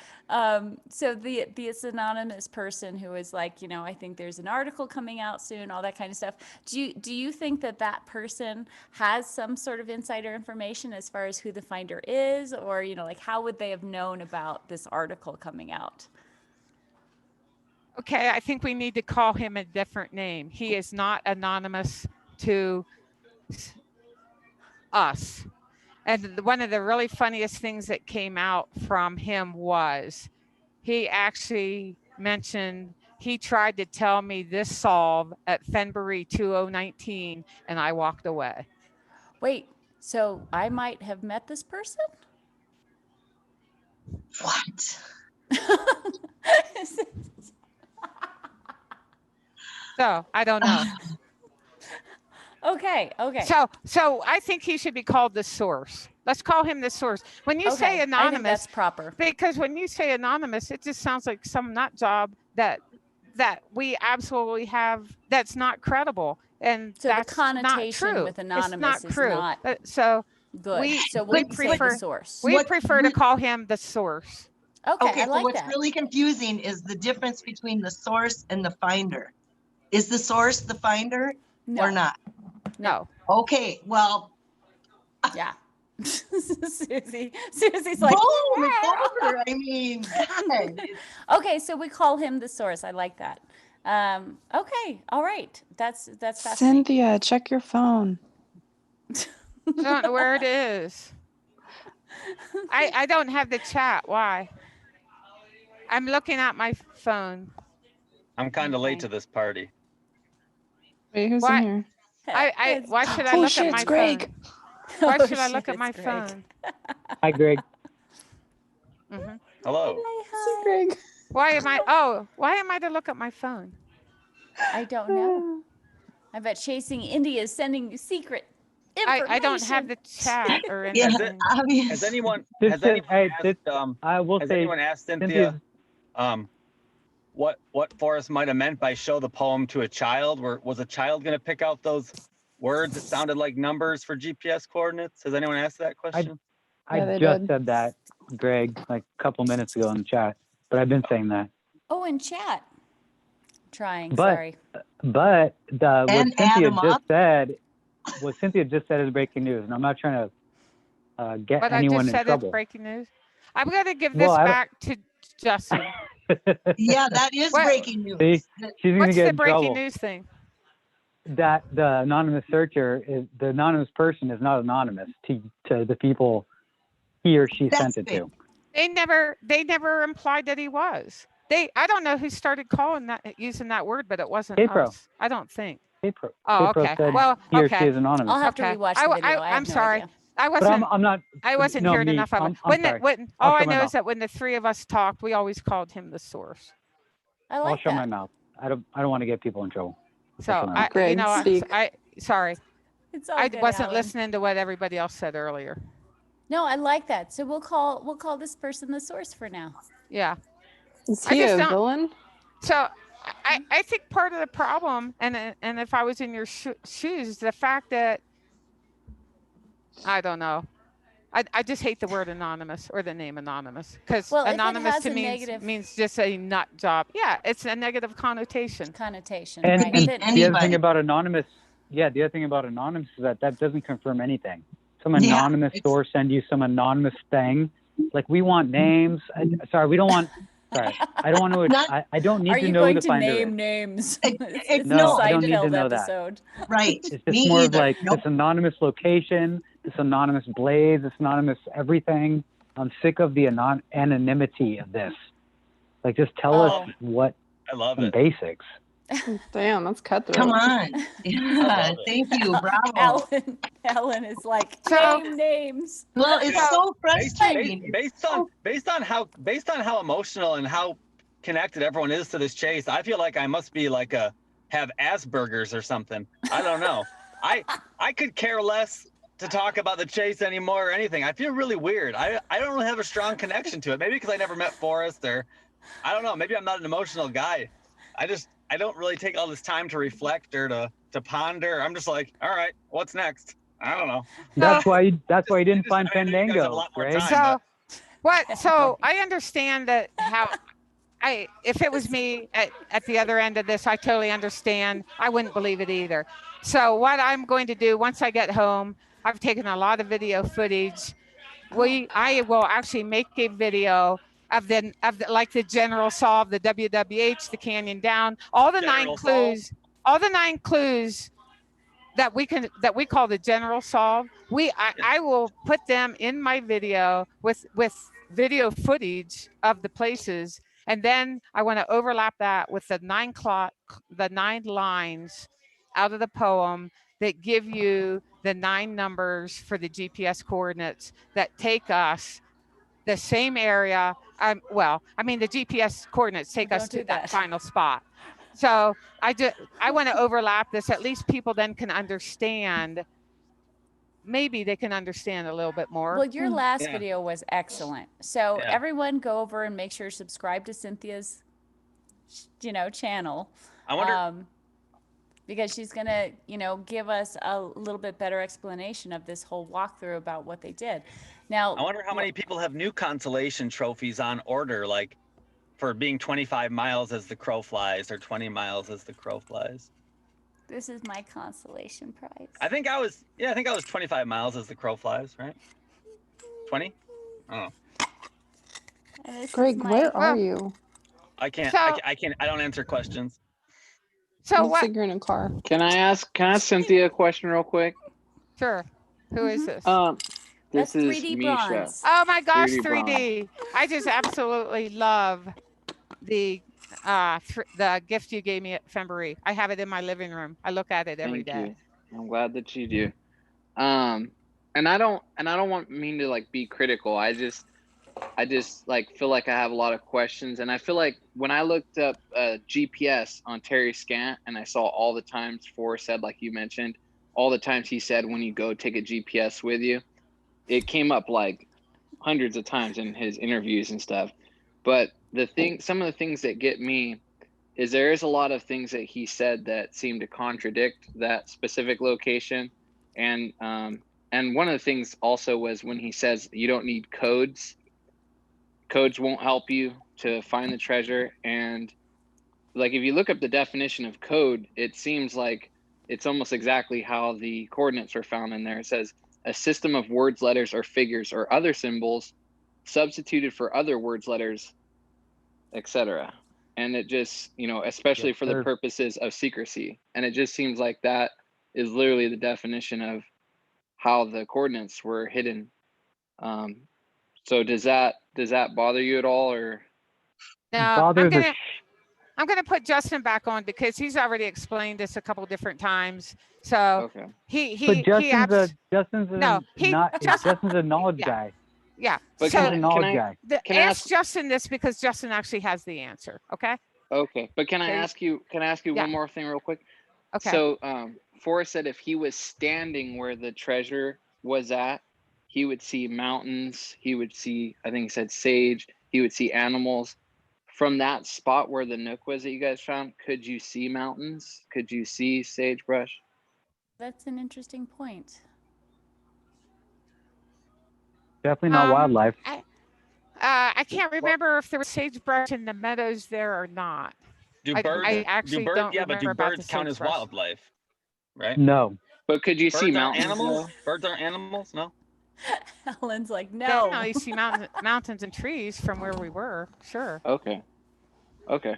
so this anonymous person who is like, you know, I think there's an article coming out soon, all that kind of stuff. Do you think that person has some sort of insider information as far as who the finder is, or, you know, like how would they have known about this article coming out? Okay, I think we need to call him a different name. He is not anonymous to us. And one of the really funniest things that came out from him was he actually mentioned he tried to tell me this solve at Fenbury 2019 and I walked away. Wait, so I might have met this person? What? So I don't know. Okay. So I think he should be called the source. Let's call him the source. When you say I think anonymous, that's proper. because when you say anonymous, it just sounds like some nut job that we absolutely have that's not credible, and So that's the connotation not true. with anonymous it's not is true. not So good. So we we'll say prefer the source. we prefer to call him the source. Okay, I so like what's that. really confusing is the difference between the source and the finder. Is the source the finder or not? No. Okay, well, yeah. Susie's like, boom, it's over. I mean, God. Okay, so we call him the source. I like that. Okay, all right. That's fascinating. Cynthia, check your phone. I don't know where it is. I don't have the chat. Why? I'm looking at my phone. I'm kind of late to this party. Wait, who's Why- in here? Why should I Oh look shit, at my it's Greg. phone? Why Oh, should I look shit, at my it's Greg. phone? Hi, Greg. Mhm. Hello. Greg. Why am I to look at my phone? I don't know. I bet Chasing India is sending you secret information. I don't have the chat or Yeah, anything. obvious. Has anyone This has is- anyone hey, asked, this- I will has say, anyone asked Cynthia's- Cynthia what Forrest might have meant by show the poem to a child? Was a child going to pick out those words that sounded like numbers for GPS coordinates? Has anyone asked that question? I Yeah, they just did. said that, Greg, like a couple minutes ago in the chat, but I've been saying that. Oh, in chat. Trying, But- sorry. But what And add Cynthia 'em just up. said, what Cynthia just said is breaking news, and I'm not trying to get But I anyone just in said it's trouble. breaking news. I'm going to give this Well, I don't- back to Justin. Yeah, that is What? breaking news. See, she's gonna What's get the in breaking trouble. news thing? That the anonymous the anonymous person is not anonymous to the people he or she That's sent it big. to. They never implied that he was. I don't know who started using that word, but it wasn't K-Pro. us. I don't think. K-Pro, Oh, K-Pro okay. said Well, he or she okay. is anonymous. I'll have to Okay. rewatch the video. I have I'm no sorry. idea. I But wasn't. I'm not. I wasn't no, hearing me, enough of it. I'm sorry. All I'll I shut my know mouth. is that when the three of us talked, we always called him the source. I I'll like shut my that. mouth. I don't want to get people in trouble. So shut my mouth. Greg, speak. Sorry. It's all I good, wasn't Alan. listening to what everybody else said earlier. No, I like that. So we'll call this person the source for now. Yeah. Is I he just a don't- villain? So I think part of the problem, and if I was in your shoes, the fact that I don't know. I just hate the word anonymous or the name anonymous because Well, if it anonymous has to a me negative- means just a nut job. Yeah, it's a negative connotation. Connotation, And right? be But the other Anybody. thing about anonymous, is that doesn't confirm anything. some anonymous source send you some anonymous thing. Like, we want names. Sorry, we don't want. Sorry, I don't want to. I don't need to know the finder. Are you going to name names? It's No, the I don't need to Seinfeld know episode. that. Right. It's just more of like this anonymous location, this anonymous blaze, this anonymous everything. I'm sick of the anonymity of this. Like, just tell us what. I love some it. Basics. Damn, that's cutthroat. Come on. Yeah, thank you. Bravo. Ellen is like, name names. Well, it's so frustrating. Based on how emotional and how connected everyone is to this chase, I feel like I must be like have Asperger's or something. I don't know. I could care less to talk about the chase anymore or anything. I feel really weird. I don't really have a strong connection to it. Maybe because I never met Forrest, or I don't know. Maybe I'm not an emotional guy. I don't really take all this time to reflect or to ponder. I'm just like, all right, what's next? I don't know. That's why you didn't find Fandango, right? So I understand that if it was me at the other end of this, I totally understand. I wouldn't believe it either. So what I'm going to do once I get home, I've taken a lot of video footage. I will actually make a video of the like the general solve, the WWH, the canyon down, all the nine clues that we call the general solve. I will put them in my video with video footage of the places, and then I want to overlap that with the 9 lines out of the poem that give you the 9 numbers for the GPS coordinates that take us the same area. The GPS coordinates take us to that final spot. So I want to overlap this. At least people then can understand. Maybe they can understand a little bit more. Well, your last video was excellent. So everyone go over and make sure to subscribe to Cynthia's, channel. I wonder. Because she's going to, give us a little bit better explanation of this whole walkthrough about what they did. Now, I wonder how many people have new consolation trophies on order, like for being 25 miles as the crow flies or 20 miles as the crow flies. This is my consolation prize. I think I was 25 miles as the crow flies, right? 20? Oh. Greg, where are you? I don't answer questions. So what? You're in a car. Can I ask Cynthia a question real quick? Sure. Who is this? This is 3D Misha. bronze. Oh my gosh, 3D. I just absolutely love the gift you gave me at February. I have it in my living room. I look at it every day. I'm glad that you do. And I don't mean to like be critical. I just like feel like I have a lot of questions, and I feel like when I looked up GPS on Terry Scant and I saw all the times Forrest said, like you mentioned, all the times he said when you go take a GPS with you, it came up like hundreds of times in his interviews and stuff. But some of the things that get me is there is a lot of things that he said that seem to contradict that specific location. And one of the things also was when he says you don't need codes. Codes won't help you to find the treasure. And like, if you look up the definition of code, it seems like it's almost exactly how the coordinates are found in there. It says a system of words, letters, or figures or other symbols substituted for other words, letters, etc. And it just, especially for the purposes of secrecy. And it just seems like that is literally the definition of how the coordinates were hidden. So does that bother you at all, or? No, I'm gonna put Justin back on because he's already explained this a couple different times. So okay. Justin's a knowledge guy. Yeah. But so can I ask Justin this because Justin actually has the answer. Okay. Okay, but can I ask you one more thing real quick? Okay. So Forrest said if he was standing where the treasure was at, he would see mountains. He would see, I think he said sage. He would see animals. From that spot where the nook was that you guys found, could you see mountains? Could you see sagebrush? That's an interesting point. Definitely not wildlife. I can't remember if there was sagebrush in the meadows there or not. Do birds count as wildlife? Right? No. But could you see Birds aren't mountains? animals? Though? Birds aren't animals? No. Helen's like, No, no. you see mountains and trees from where we were. Sure. Okay. Okay.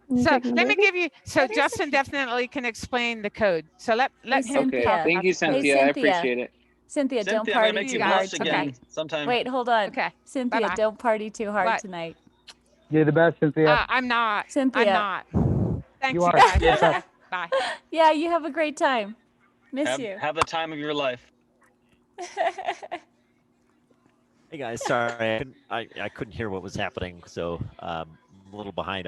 So let me give you. So Justin definitely can explain the code. So let Hey, him. Okay. Cynthia. Thank you, Hey, Cynthia. I appreciate it. Cynthia, don't Cynthia, I might party make too you hard blush again tonight. sometime. Wait, hold on. Okay. Cynthia, Bye-bye. don't party too hard Bye. tonight. You're the best, Cynthia. I'm not. Cynthia. I'm not. Thanks, You you are. guys. Yes. Bye. Yeah, you have a great time. Miss you. Have the time of your life. Hey guys, sorry, I couldn't hear what was happening, so I'm a little behind.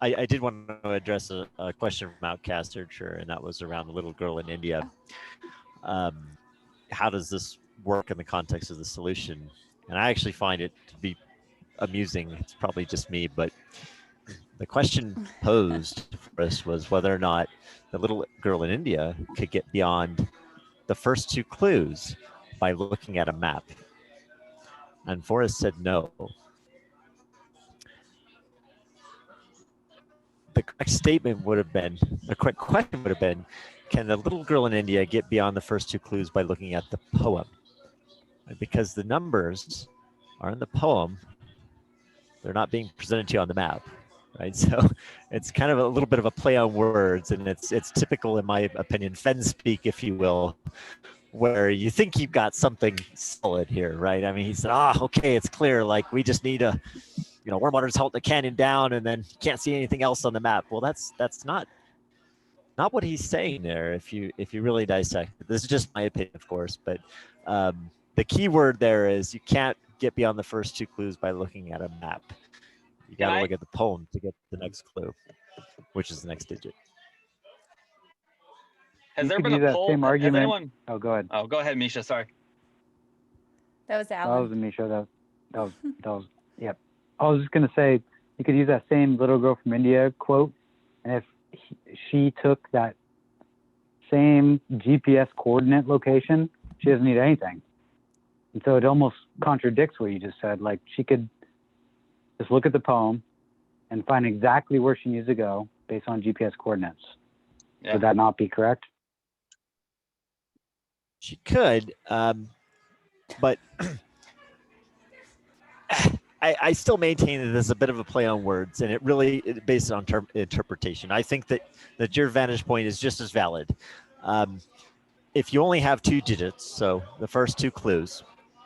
I did want to address a question from Outcast Searcher, and that was around the little girl in India. How does this work in the context of the solution? And I actually find it to be amusing. It's probably just me, but the question posed for us was whether or not the little girl in India could get beyond the first two clues by looking at a map. And Forrest said no. The correct statement would have been, the correct question would have been, can the little girl in India get beyond the first two clues by looking at the poem? Because the numbers are in the poem, they're not being presented to you on the map, right? So it's kind of a little bit of a play on words, and it's typical, in my opinion, fenn speak, if you will, where you think you've got something solid here, right? I mean, he said, okay, it's clear. Like, we just need a, warm water's holding the canyon down, and then you can't see anything else on the map. Well, that's not what he's saying there. If you really dissect it, this is just my opinion, of course, but the key word there is you can't get beyond the first two clues by looking at a map. You got to look at the poem to get the next clue, which is the next digit. Has there could been use a that poll? same Has argument. anyone? Oh, go ahead. Oh, go ahead, Misha. Sorry. That was That Alan. was Misha. That was. Yep. I was just gonna say you could use that same little girl from India quote, and if she took that same GPS coordinate location, she doesn't need anything. And so it almost contradicts what you just said. Like, she could just look at the poem and find exactly where she needs to go based on GPS coordinates. Yeah. Would that not be correct? She could, but I still maintain that there's a bit of a play on words, and it based on interpretation. I think that your vantage point is just as valid. If you only have two digits, so the first two clues,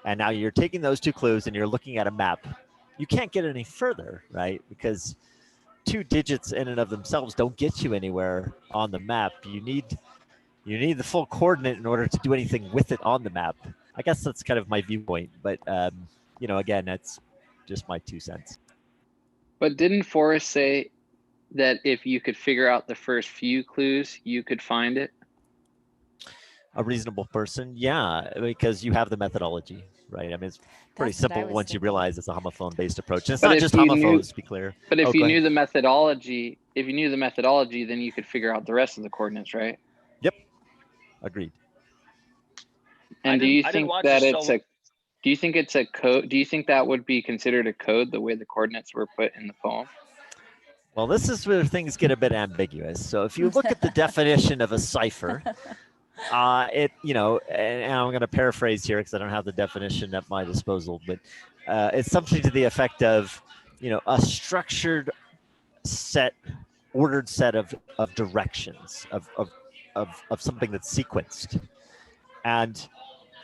and now you're taking those two clues and you're looking at a map, you can't get any further, right? Because two digits in and of themselves don't get you anywhere on the map. You need the full coordinate in order to do anything with it on the map. I guess that's kind of my viewpoint, but again, that's just my 2 cents. But didn't Forrest say that if you could figure out the first few clues, you could find it? A reasonable person, yeah, because you have the methodology, right? I mean, it's pretty simple once you realize it's a homophone-based approach. And it's not just homophones, to be clear. But if you knew the methodology, then you could figure out the rest of the coordinates, right? Yep, agreed. And do you think it's a code? Do you think that would be considered a code, the way the coordinates were put in the poem? Well, this is where things get a bit ambiguous. So if you look at the definition of a cipher, and I'm going to paraphrase here because I don't have the definition at my disposal, but it's something to the effect of, a structured ordered set of directions of something that's sequenced. And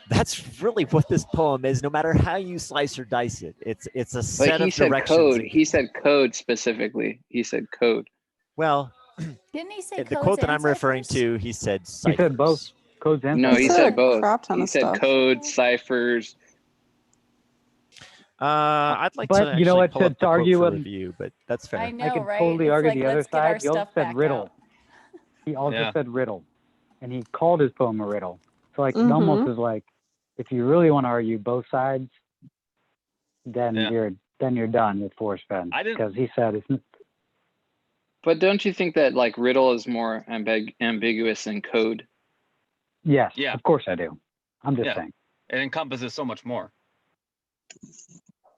that's really what this poem is, no matter how you slice or dice it. It's a set of directions. Code. He said code specifically. He said code. Well, didn't he say the quote that I'm referring to, he said ciphers. He said both. Codes and no, he said both. He said code, ciphers. I'd like but to actually you know what, pull up the argue quote for with, review, but that's fair. I know, I could right? totally It's argue like, the other let's get our side. He also stuff said back riddle. out. He also Yeah. said riddle, and he called his poem a riddle. So it Mhm. almost is like, if you really want to argue both sides, then you're done with Forrest Fenn, because he said it's. But don't you think that like riddle is more ambiguous than code? Yes, Yeah. of course I do. I'm just saying. It encompasses so much more.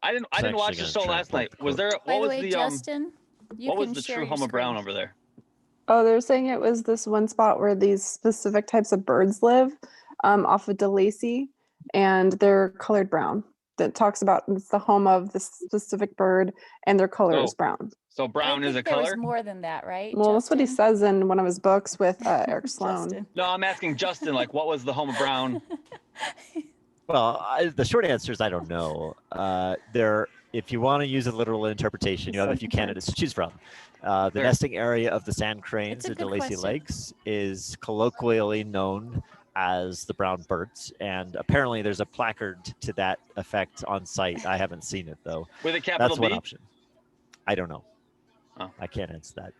I didn't actually watch the gonna show try and last pull up night. the Was quote. there By what the was way, the Justin, you what was can the share true your Homer Brown screen. over there? Oh, they're saying it was this one spot where these specific types of birds live, off of DeLacy, and they're colored brown. That talks about it's the home of this specific bird, and their color is brown. So I brown is a think there was color? more than that, right? Well, that's what he Justin? says in one of his books with Eric Sloan. Justin. No, I'm asking Justin, like, what was the home of brown? Well, the short answer is I don't know. If you want to use a literal interpretation, you have a few candidates to choose from. The Sure. nesting area of the sand cranes It's a at good DeLacy question. Lakes is colloquially known as the brown birds, and apparently there's a placard to that effect on site. I haven't seen it though. With a capital That's one B? option. I don't know. Oh. I can't answer that.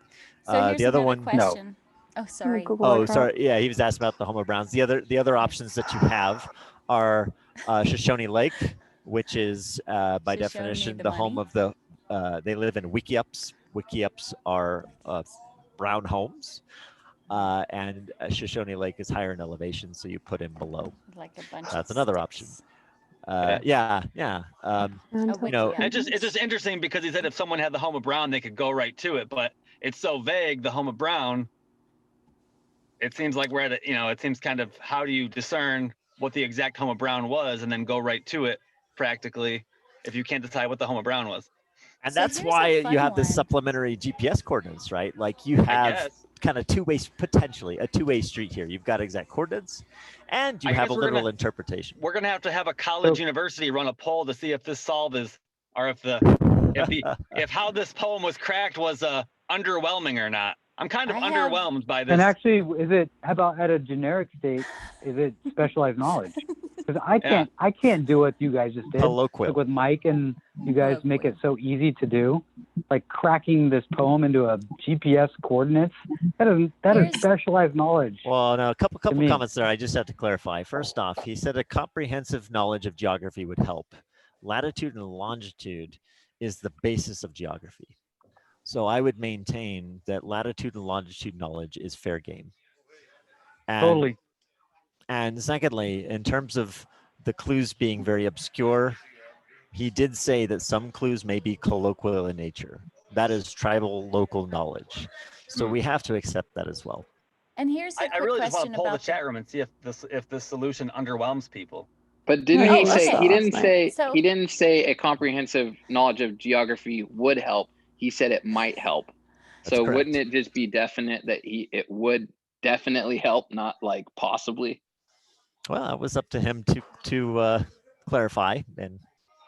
So here's the other another one, question. Oh, sorry. Oh, sorry. Yeah, he was asked about the Homo Browns. The other options that you have are Shoshone Lake, which is by Shoshone definition need the the home money. of the. They live in wickiups. Wickiups are brown homes, and Shoshone Lake is higher in elevation, so you put in below. Like a bunch That's of another option. sticks. Yeah. It's just interesting because he said if someone had the home of brown, they could go right to it, but it's so vague, the home of brown. It seems like we're at a, it seems kind of, how do you discern what the exact home of brown was and then go right to it practically if you can't decide what the home of brown was? And So that's here's a why fun you have this one. supplementary GPS coordinates, right? Like you have guess. kind of potentially a two-way street here. You've got exact coordinates, and you I have guess a we're literal gonna- interpretation. We're gonna have to have a college university run a poll to see if this solve is, or if how this poem was cracked was underwhelming or not. I'm kind of I have- underwhelmed by this. And actually, how about at a generic state, is it specialized knowledge? Because I can't do what you guys just did. Colloquial. Like with Mike and you guys make it so easy to do. Like cracking this poem into a GPS coordinates. That is Here's- specialized knowledge. Well, no, a couple me. comments there. I just have to clarify. First off, he said a comprehensive knowledge of geography would help. Latitude and longitude is the basis of geography. So I would maintain that latitude and longitude knowledge is fair game. And, Totally. And secondly, in terms of the clues being very obscure, he did say that some clues may be colloquial in nature. That is tribal local knowledge. So we have to accept that as well. And here's a I quick really just want question to poll the about chat room and see if this solution underwhelms people. But didn't Oh, he that's say the he didn't last say So- he didn't say a comprehensive knowledge of geography would help. He said it might help. That's So correct. wouldn't it just be definite that it would definitely help, not like possibly? Well, it was up to him to clarify, and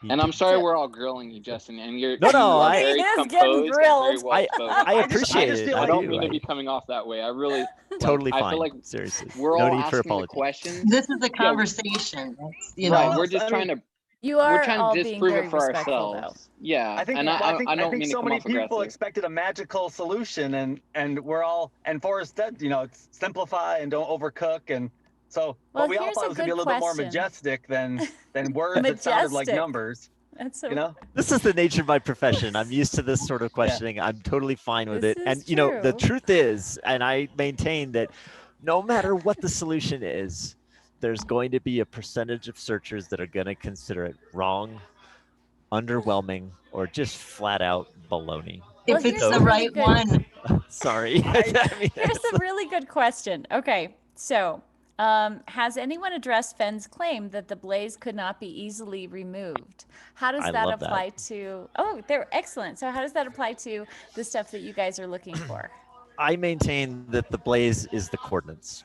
And I'm didn't. sorry we're all grilling you, Justin, and you're No, you are I- very He is composed getting and grilled. very well spoken. I I appreciate just it. feel I like- don't do. mean to be coming off that way. I really Totally I fine. feel like Seriously, we're no all need for asking the apology. questions. This is a conversation. That's, Right, know. we're just I trying mean, to You we're are trying all to being disprove very it for respectful, ourselves. Yeah, I think and I think don't mean to so come many off people aggressive. expected a magical solution, and we're all, and Forrest said, it's simplify and don't overcook, and so Well, but we all here's thought a it was gonna be a good little bit more question. majestic than words that sounded like Majestic. numbers. That's so This is the nature of my profession. I'm used to this sort of questioning. I'm totally fine with This it. And is the true. truth is, and I maintain that no matter what the solution is, there's going to be a percentage of searchers that are going to consider it wrong, underwhelming, or just flat out baloney. Well, if it's here's the a really right good- one. Sorry. I mean, Here's a really good question. Okay, so has anyone addressed Fenn's claim that the blaze could not be easily removed? How does I that love that. apply to? Oh, they're excellent. So how does that apply to the stuff that you guys are looking for? I maintain that the blaze is the coordinates.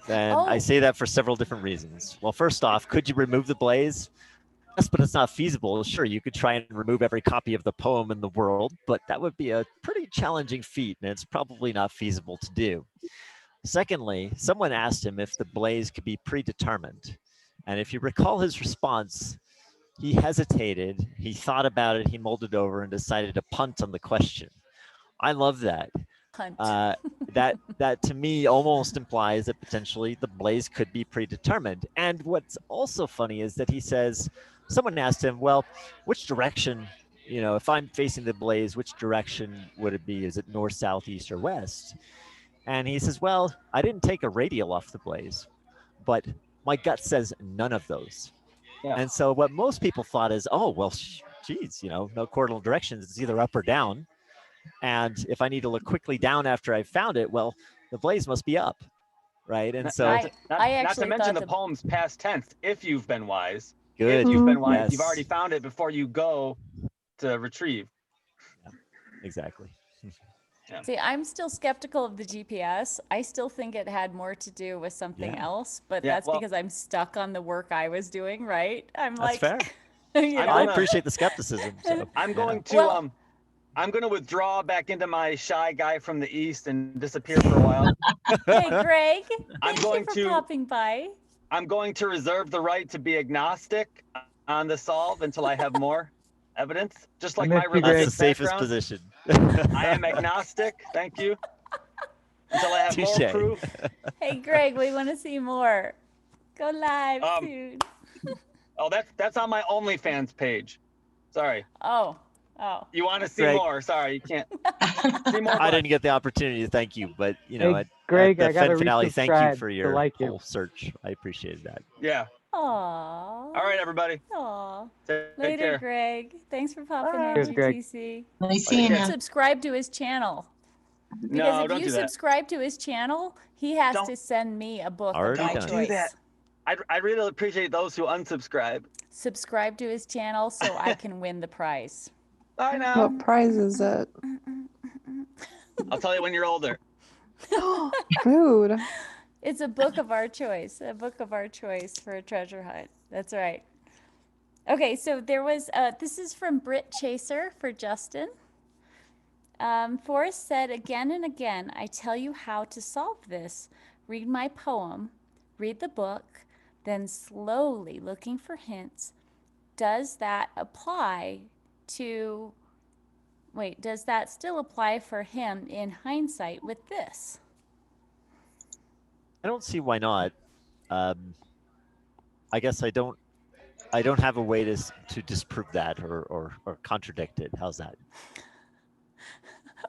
And I Oh. say that for several different reasons. Well, first off, could you remove the blaze? Yes, but it's not feasible. Sure, you could try and remove every copy of the poem in the world, but that would be a pretty challenging feat, and it's probably not feasible to do. Secondly, someone asked him if the blaze could be predetermined. And if you recall his response, he hesitated, he thought about it, he mulled it over, and decided to punt on the question. I love that. Hunt. That to me almost implies that potentially the blaze could be predetermined. And what's also funny is that he says, someone asked him, well, which direction, if I'm facing the blaze, which direction would it be? Is it north, south, east, or west? And he says, well, I didn't take a radial off the blaze, but my gut says none of those. Yeah. And so what most people thought is, oh, well, geez, no cardinal directions. It's either up or down. And if I need to look quickly down after I found it, well, the blaze must be up, right? And so I not to actually mention thought the poem's past tense. If you've been wise, good. If you've been wise, Yes. you've already found it before you go to retrieve. Yeah, exactly. Yeah. See, I'm still skeptical of the GPS. I still think it had more to do with something else, but Yeah, that's well- because I'm stuck on the work I was doing, right? I'm That's like, fair. you know, I appreciate the skepticism. So, I'm yeah. going to Well- I'm going to withdraw back into my shy guy from the east and disappear for a while. Hey, Greg, I'm thank going you for to- popping by. I'm going to reserve the right to be agnostic on the solve until I have more evidence. Just like my That's the religious safest background. position. I am agnostic. Thank you. Until I have more Touche. proof. Hey, Greg, we want to see more. Go live soon. Oh, that's on my OnlyFans page. Sorry. Oh. You want to see Greg. more? Sorry, you can't. See more. I didn't get the opportunity to thank you, but you know, Hey, at Greg, the I gotta Fenn finale, thank you resubscribe for to your like you. whole search. I appreciated that. Yeah. Aww. All right, everybody. Aw. Take Later, care. Greg. Thanks for popping in, Cheers, Greg. GTC. Nice You seeing should you. subscribe to his channel. Because No, if don't you do that. subscribe to his channel, he has Don't- to send me a book Already of my done. choice. Do that. I really appreciate those who unsubscribe. Subscribe to his channel so I can win the prize. I know. What prize is it? I'll tell you when you're older. Rude. It's a book of our choice. A book of our choice for a treasure hunt. That's right. Okay, so there was, this is from Britt Chaser for Justin. Forrest said, again and again, I tell you how to solve this. Read my poem, read the book, then slowly looking for hints. Does that apply to, wait, does that still apply for him in hindsight with this? I don't see why not. I guess I don't have a way to disprove that or contradict it. How's that?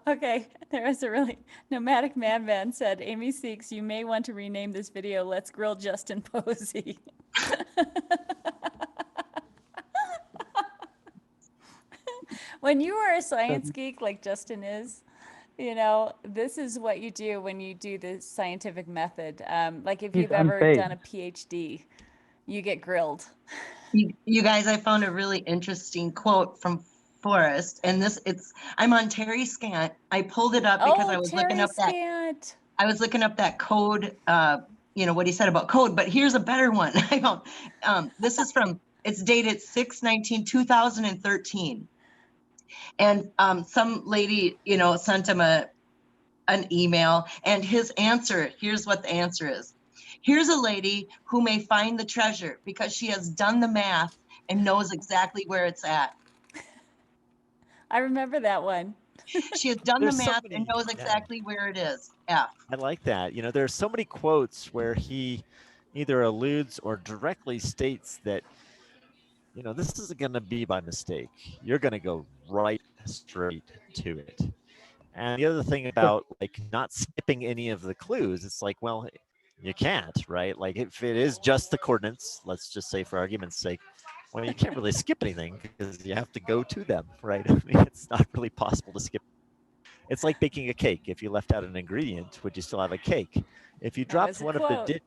Okay, there was a really nomadic madman said, Amy Seeks, you may want to rename this video Let's Grill Justin Posey. When you are a science geek like Justin is, you know, this is what you do when you do the scientific method. Like if He's you've ever unfazed. done a PhD, you get grilled. You guys, I found a really interesting quote from Forrest, and I'm on Terry Scant. I pulled it up because I was looking up Scant. I was looking up that code, what he said about code, but here's a better one I found. This is it's dated 6/19/2013. And some lady, sent him an email, and his answer, here's what the answer is. Here's a lady who may find the treasure because she has done the math and knows exactly where it's at. I remember that one. She has done There's the so math many- and knows yeah. exactly where it is. F. I like that. You know, there's so many quotes where he either alludes or directly states that, you know, this isn't going to be by mistake. You're going to go right straight to it. And the other thing about like not skipping any of the clues, it's like, well, you can't, right? Like if it is just the coordinates, let's just say for argument's sake, well, you can't really skip anything because you have to go to them, right? I mean, it's not really possible to skip. It's like baking a cake. If you left out an ingredient, would you still have a cake? If you dropped was a one of quote. the digits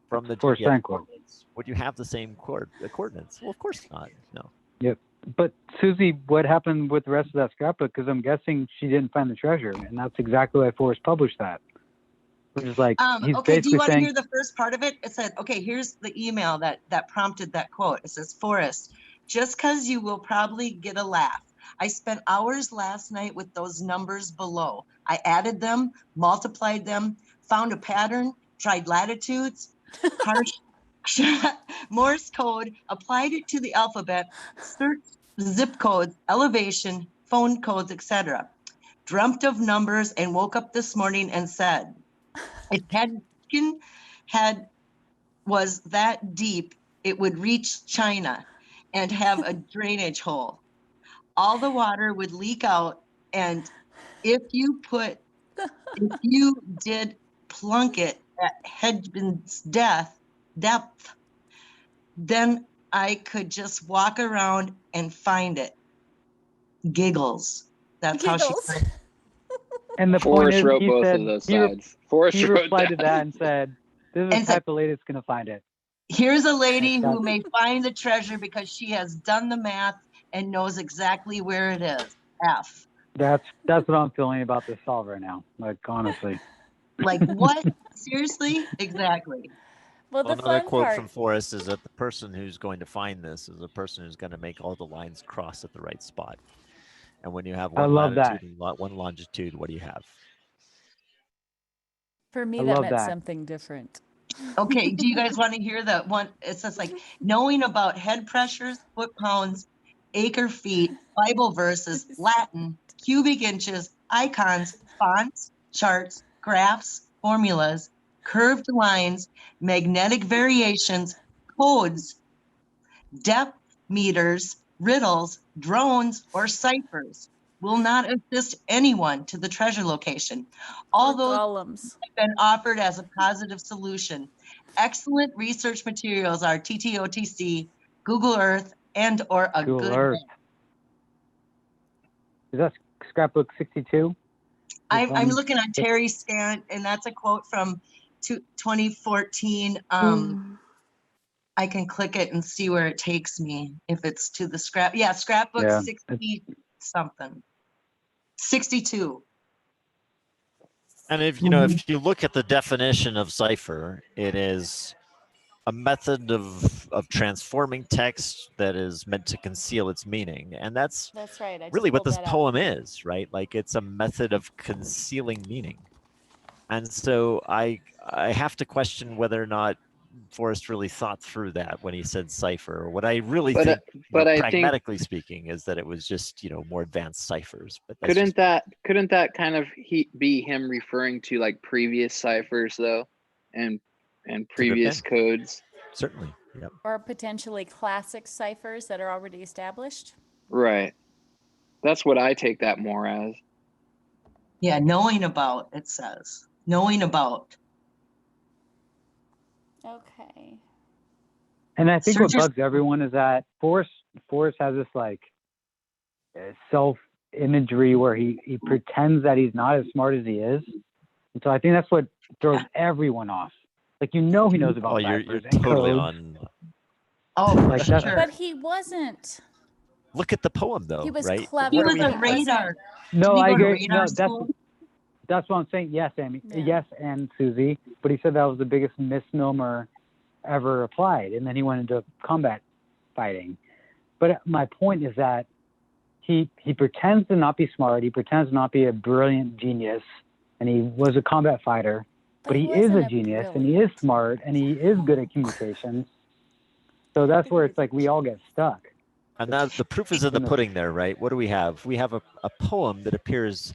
from the Forrest GPS Frank quote. coordinates, would you have the same coordinates? Well, of course not. No. Yep. But Susie, what happened with the rest of that scrapbook? Because I'm guessing she didn't find the treasure, and that's exactly why Forrest published that. Which is like he's Okay, do you basically want to saying, hear the first part of it? It said, okay, here's the email that prompted that quote. It says, Forrest, just because you will probably get a laugh. I spent hours last night with those numbers below. I added them, multiplied them, found a pattern, tried latitudes, Morse code, applied it to the alphabet, searched zip codes, elevation, phone codes, etc. Dreamt of numbers and woke up this morning and said, if had was that deep, it would reach China and have a drainage hole. All the water would leak out, and if you did plunk it at Hedman's depth, then I could just walk around and find it. Giggles. That's how she Giggles. put it. And the point Forrest is, wrote he both said of those he, re- sides. Forrest he wrote replied to that. that and said, "This is the And said, type of lady that's gonna find it." here's a lady That's- who may find the treasure because she has done the math and knows exactly where it is. F. That's what I'm feeling about this solver now. Like honestly. Like what? Seriously? Exactly. Well, Well, the another fun quote part. from Forrest is that the person who's going to find this is the person who's going to make all the lines cross at the right spot. And when you have I one love latitude that. and one longitude, what do you have? For me, I that love meant that. something different. Okay, do you guys want to hear the one? It says like knowing about head pressures, foot pounds, acre feet, Bible verses, Latin, cubic inches, icons, fonts, charts, graphs, formulas, curved lines, magnetic variations, codes, depth meters, riddles, drones, or ciphers will not assist anyone to the treasure location. All Or those golems. have been offered as a positive solution. Excellent research materials are TTOTC, Google Earth, and or a Google good Earth. map. Is that scrapbook 62? I'm looking at Terry Scan, and that's a quote from 2014. I can click it and see where it takes me if it's to the scrap. Yeah, scrapbook Yeah. 60 something. 62. And if if you look at the definition of cipher, it is a method of transforming text that is meant to conceal its meaning. And that's right. I really just what pulled this that up. poem is, right? Like it's a method of concealing meaning. And so I have to question whether or not Forrest really thought through that when he said cipher. What I really think, but I think pragmatically speaking, is that it was just more advanced ciphers. But that's couldn't that kind of be him referring to like previous ciphers though, and previous codes? Certainly, yep. Or potentially classic ciphers that are already established. Right. That's what I take that more as. Yeah, knowing about, it says. Knowing about. Okay. And I think what Searchers- bugs everyone is that Forrest has this like self imagery where he pretends that he's not as smart as he is. And so I think that's what throws everyone off. Like he knows about you're ciphers and totally codes. on. Oh, like that's, But he wasn't. Look at the poem though, He was right? clever. He What do was we a have? radar. no, Didn't he I go to agree. radar No, school? that's what I'm saying. Yes, Amy. Yeah. Yes, and Susie. But he said that was the biggest misnomer ever applied, and then he went into combat fighting. But my point is that he pretends to not be smart. He pretends to not be a brilliant genius, and he was a combat fighter. But he is a genius, and he is smart, and he is good at communications. So that's where it's like we all get stuck. And now the proof is in the pudding there, right? What do we have? We have a poem that appears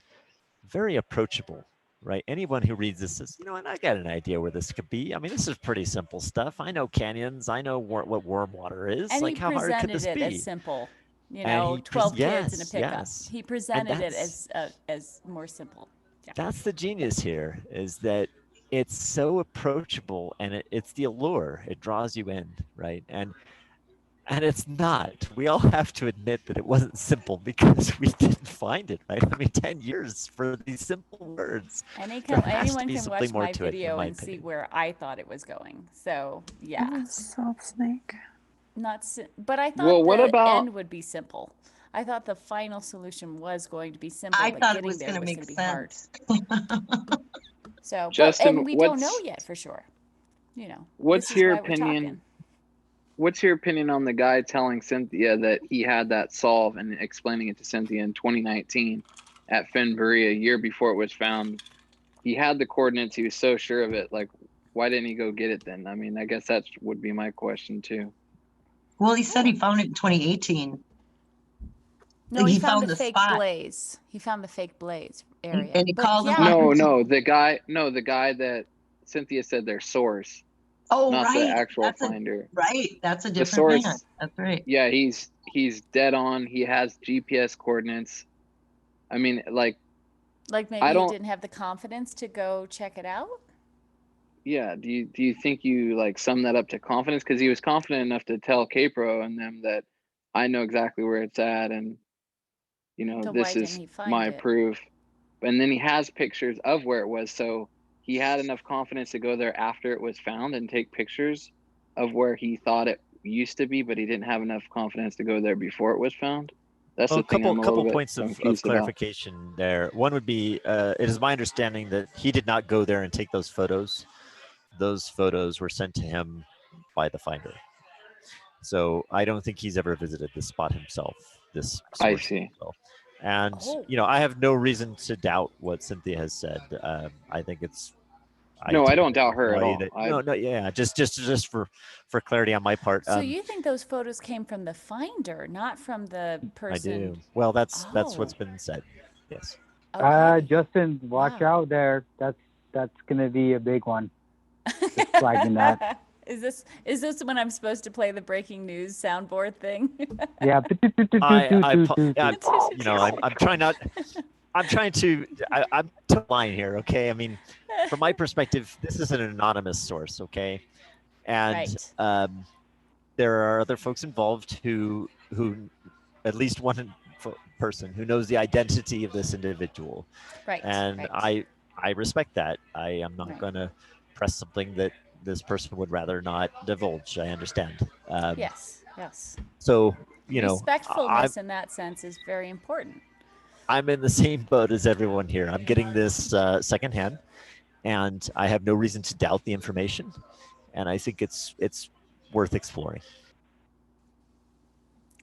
very approachable, right? Anyone who reads this says, and I got an idea where this could be. I mean, this is pretty simple stuff. I know canyons. I know what warm water is. And like, he how hard could presented this it be? as simple. And he 12 kids in a yes, pickup. yes. He And presented it that's- as more simple. Yeah. That's the genius here, is that it's so approachable, and it's the allure. It draws you in, right? And it's not. We all have to admit that it wasn't simple because we didn't find it, right? I mean, 10 years for these simple words. Anyone be can something watch more my to it, in video my and see opinion. where I thought it was going. So yeah, Salt snake. but I thought Well, what the about- end would be simple. I thought the final solution was going to be simple, I but thought it getting was there going to was make going to be hard. sense. So, Justin, and we don't what's- know yet for sure. What's this is your why we're opinion? talking. What's your opinion on the guy telling Cynthia that he had that solve and explaining it to Cynthia in 2019 at fenn, a year before it was found? He had the coordinates. He was so sure of it. Like, why didn't he go get it then? I mean, I guess that would be my question too. Well, he said he found it in 2018. No, he found the the fake spot. blaze. He found the fake blaze area. And he But called him yeah, up. No, the guy that Cynthia said their source, Oh, not right. the actual That's finder. That's a The different source. man. That's right. Yeah, he's dead on. He has GPS coordinates. I mean, like like I maybe he don't- didn't have the confidence to go check it out. yeah. Do you think you like sum that up to confidence? Because he was confident enough to tell Capro and them that I know exactly where it's at, and you know, So why this didn't is he find my it? proof. And then he has pictures of where it was. So he had enough confidence to go there after it was found and take pictures of where he thought it used to be, but he didn't have enough confidence to go there before it was found. That's Well, the thing I'm a couple little bit points of confused about. clarification there. One would be, it is my understanding that he did not go there and take those photos. Those photos were sent to him by the finder. So I don't think he's ever visited this spot himself, this I source see. himself. And Oh. you know, I have no reason to doubt what Cynthia has said. I think it's. No, I take don't it doubt her at value all. that- no, yeah, just for clarity on my part. So you think those photos came from the finder, not from the I person? do. Well, that's Oh. what's been said. Yes. Okay. Justin, watch Wow. out there. That's gonna be a big one. Just flagging that. Is this when I'm supposed to play the breaking news soundboard thing? Yeah. You know, I'm trying not. I'm trying to. I'm to line here. Okay. I mean, from my perspective, this is an anonymous source. Okay, and Right. there are other folks involved who at least one person who knows the identity of this individual. Right. And right. I respect that. I am not Right. going to press something that this person would rather not divulge. I understand. Yes. Yes. So, you know, Respectfulness in that sense is very important. I'm in the same boat as everyone here. I'm getting this secondhand, and I have no reason to doubt the information. And I think it's worth exploring.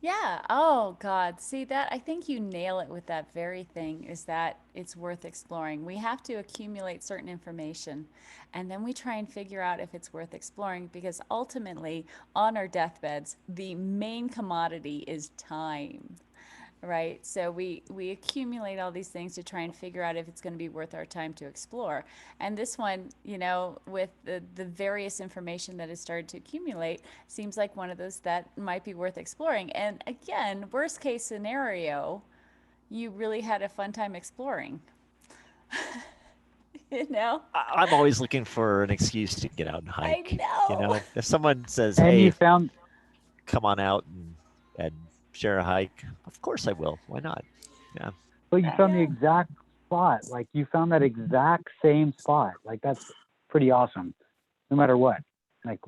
Yeah. Oh God. See that? I think you nail it with that very thing is that it's worth exploring. We have to accumulate certain information and then we try and figure out if it's worth exploring because ultimately on our deathbeds, the main commodity is time. Right. So we accumulate all these things to try and figure out if it's going to be worth our time to explore. And this one, you know, with the various information that has started to accumulate, seems like one of those that might be worth exploring. And again, worst case scenario, you really had a fun time exploring. You know? I'm always looking for an excuse to get out and hike. I know. You know, if someone says, And "Hey, you found come on out and share a hike," of course I will. Why not? Yeah. But you found the exact spot. Like you found that exact same spot. Like that's pretty awesome. No matter what. Like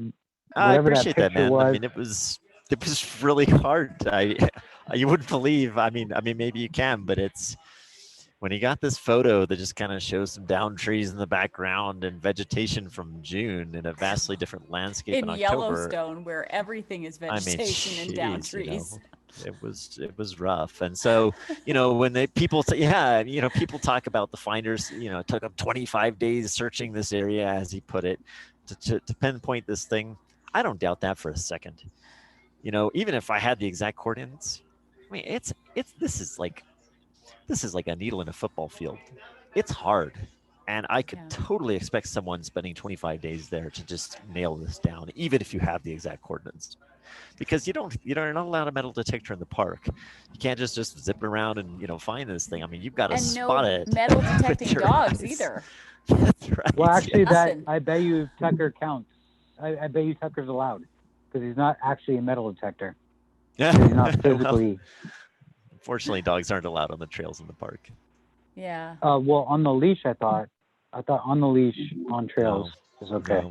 I whatever that appreciate that, picture man. was. I mean, it was really hard. You wouldn't believe. I mean, maybe you can, but it's when he got this photo that just kind of shows some down trees in the background and vegetation from June in a vastly different landscape in October. Yellowstone, where everything is I mean, vegetation and down geez, you trees. know, it was rough. And so, you know, when people say, yeah, you know, people talk about the finders, you know, it took them 25 days searching this area, as he put it, to pinpoint this thing. I don't doubt that for a second. You know, even if I had the exact coordinates, I mean, this is like a needle in a football field. It's hard. And I could totally expect someone spending 25 days there to just nail this down, even if you have the exact coordinates. Because you're not allowed a metal detector in the park. You can't just zip around and, you know, find this thing. I mean, you've got to And spot no it. metal detecting dogs eyes. either. That's right. Well, actually, Nothing. I bet you Tucker counts. I bet you Tucker's allowed because he's not actually a metal detector. He's not physically. Unfortunately, dogs aren't allowed on the trails in the park. Yeah. Well, on the leash, I thought on the leash on trails is okay.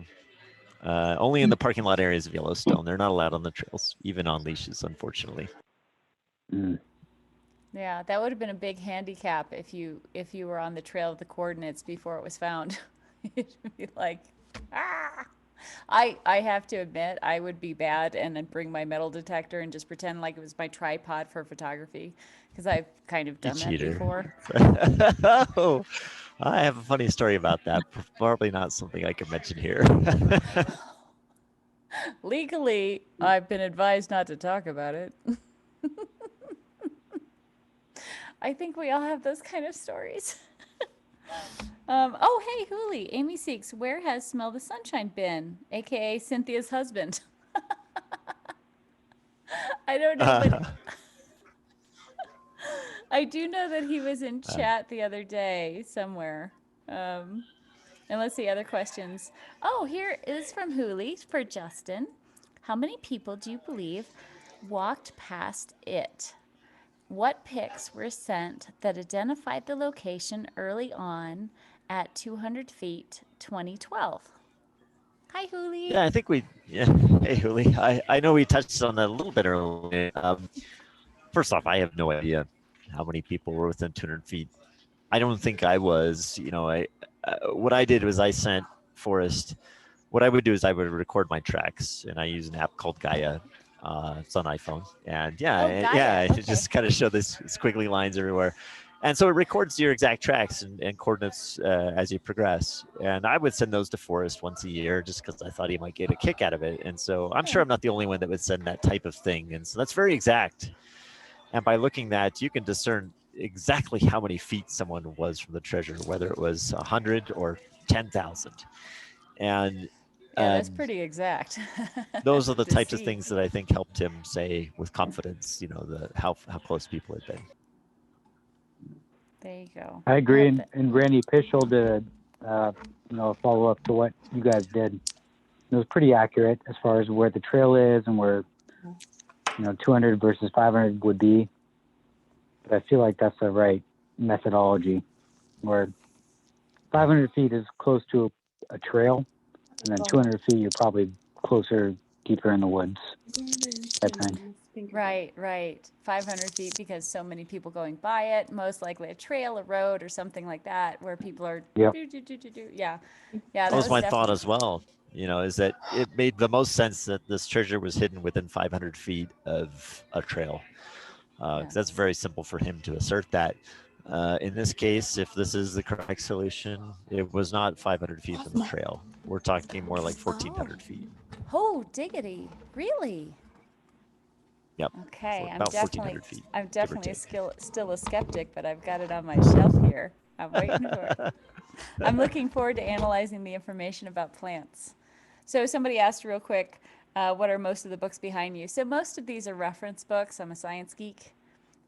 No. Only in the parking lot areas of Yellowstone. They're not allowed on the trails, even on leashes, unfortunately. Mm. Yeah, that would have been a big handicap if you were on the trail of the coordinates before it was found. It'd be like, ah. I have to admit, I would be bad and then bring my metal detector and just pretend like it was my tripod for photography because I've kind of done that before. Oh, I have a funny story about that. Probably not something I can mention here. Legally, I've been advised not to talk about it. I think we all have those kind of stories. Oh, hey, Hooli. Amy Seeks, where has Smell the Sunshine been? AKA Cynthia's husband. I don't know, but I do know that he was in chat the other day somewhere. And let's see, other questions. Oh, here is from Hooli for Justin. How many people do you believe walked past it? what pics were sent that identified the location early on at 200 feet 2012? Hi, Huli. Yeah, I think yeah. Hey, Huli. I know we touched on that a little bit earlier. First off, I have no idea how many people were within 200 feet. I don't think I was. What I did was I sent Forrest. What I would do is I would record my tracks, and I use an app called Gaia. It's on iPhone, and Gaia. it just kind of show this squiggly lines everywhere, and so it records your exact tracks and coordinates as you progress. And I would send those to Forrest once a year, just because I thought he might get a kick out of it. And so I'm sure I'm not the only one that would send that type of thing, and so that's very exact. And by looking at, you can discern exactly how many feet someone was from the treasure, whether it was 100 or 10,000. And that's pretty exact. those are the to types of see. things that I think helped him say with confidence, how close people had been. There you go. I agree. And Randy Pischel did a follow up to what you guys did. It was pretty accurate as far as where the trail is and where 200 versus 500 would be. But I feel like that's the right methodology, where 500 feet is close to a trail, and then 200 feet you're probably closer, deeper in the woods type thing. Right. 500 feet because so many people going by it, most likely a trail, a road, or something like that, where people are. Yep. Yeah. That was my thought as well. Is that it made the most sense that this treasure was hidden within 500 feet of a trail. That's very simple for him to assert that. In this case, if this is the correct solution, it was not 500 feet from the trail. We're talking more like 1,400 feet. Oh, diggity! Really? Yep. Okay, about 1,400 feet. I'm definitely still a skeptic, but I've got it on my shelf here. I'm waiting for it. I'm looking forward to analyzing the information about plants. So somebody asked real quick, what are most of the books behind you? So most of these are reference books. I'm a science geek,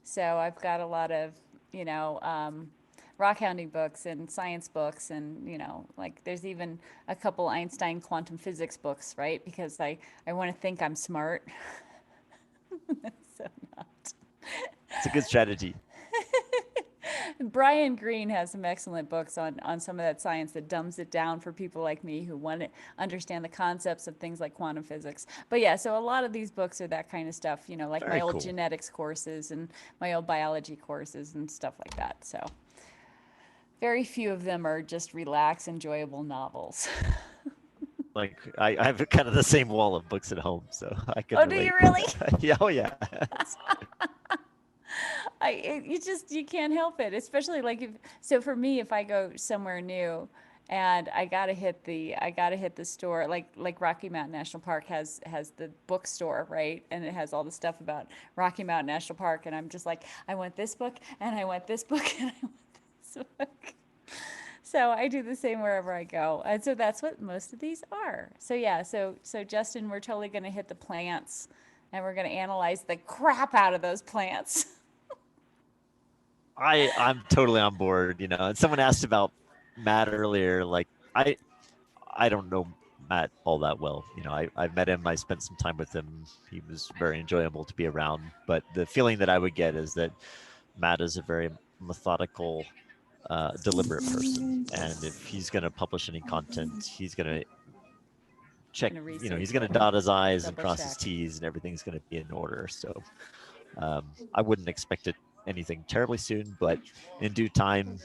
so I've got a lot of rock hounding books and science books, and like there's even a couple Einstein quantum physics books, right? Because I want to think I'm smart. So not. It's a good strategy. Brian Greene has some excellent books on some of that science that dumbs it down for people like me who want to understand the concepts of things like quantum physics. But yeah, so a lot of these books are that kind of stuff, like Very my old cool. genetics courses and my old biology courses and stuff like that. So very few of them are just relaxed, enjoyable novels. Like I have kind of the same wall of books at home, so I can. Oh, do you really? Yeah. Oh, yeah. You can't help it, especially so for me, if I go somewhere new and I gotta hit the store, like Rocky Mountain National Park has the bookstore, right? And it has all the stuff about Rocky Mountain National Park, and I'm just like, I want this book, and I want this book, and I want this book. So I do the same wherever I go. And so that's what most of these are. So yeah, so Justin, we're totally gonna hit the plants, and we're gonna analyze the crap out of those plants. I'm totally on board, and someone asked about Matt earlier. Like I don't know Matt all that well. I met him, I spent some time with him. He was very enjoyable to be around. But the feeling that I would get is that Matt is a very methodical, deliberate person. And if he's going to publish any content, he's going to check, he's going to dot his I's and cross his T's, and everything's going to be in order. So I wouldn't expect anything terribly soon, but in due time,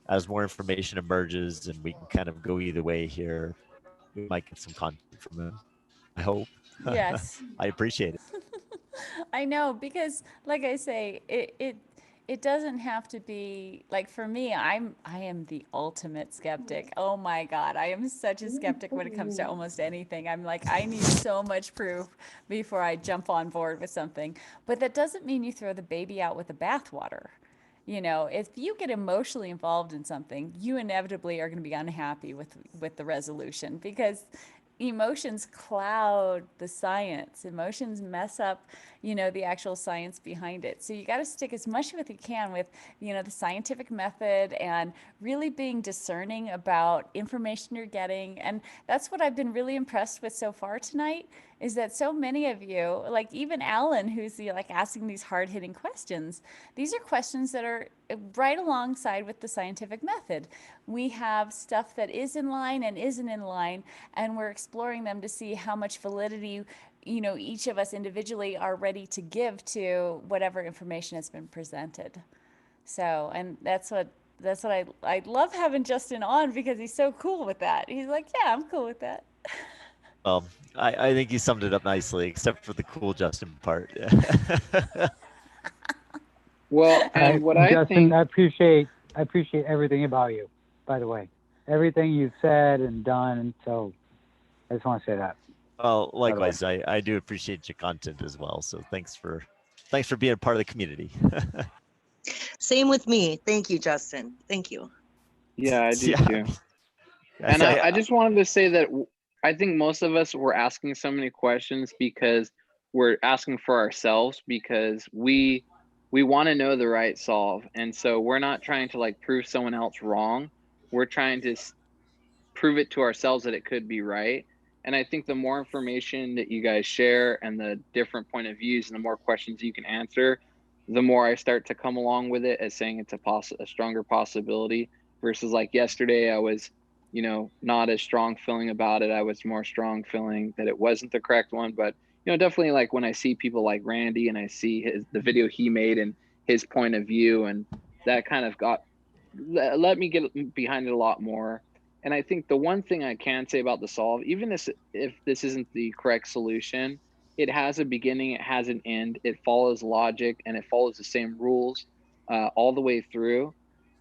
as more information emerges and we can kind of go either way here, we might get some content from him. I hope. Yes. I appreciate it. I know, because like I say, it doesn't have to be like, for me, I am the ultimate skeptic. Oh my God, I am such a skeptic when it comes to almost anything. I'm like, I need so much proof before I jump on board with something. But that doesn't mean you throw the baby out with the bathwater. If you get emotionally involved in something, you inevitably are going to be unhappy with the resolution, because emotions cloud the science. Emotions mess up, the actual science behind it. So you got to stick as much with you can with, the scientific method and really being discerning about information you're getting. And that's what I've been really impressed with so far tonight, is that so many of you, like even Alan, who's asking these hard-hitting questions, these are questions that are right alongside with the scientific method. We have stuff that is in line and isn't in line, and we're exploring them to see how much validity each of us individually are ready to give to whatever information has been presented. So, and that's what I love having Justin on, because he's so cool with that. He's like, yeah, I'm cool with that. Well, I think you summed it up nicely, except for the cool Justin part. Well, and what I Justin, think, I appreciate everything about you, by the way. Everything you've said and done, and so I just want to say that. Well, likewise, I do appreciate your content as well. So thanks for being a part of the community. Same with me. Thank you, Justin. Thank you. yeah, I do too. And I just wanted to say that I think most of us were asking so many questions because we're asking for ourselves, because we want to know the right solve. And so we're not trying to prove someone else wrong. We're trying to prove it to ourselves that it could be right. And I think the more information that you guys share and the different point of views and the more questions you can answer, the more I start to come along with it as saying it's a stronger possibility, versus yesterday I was, not as strong feeling about it. I was more strong feeling that it wasn't the correct one. But, definitely when I see people like Randy and I see the video he made and his point of view, and that kind of let me get behind it a lot more. And I think the one thing I can say about the solve, even if this isn't the correct solution, it has a beginning, it has an end, it follows logic, and it follows the same rules all the way through.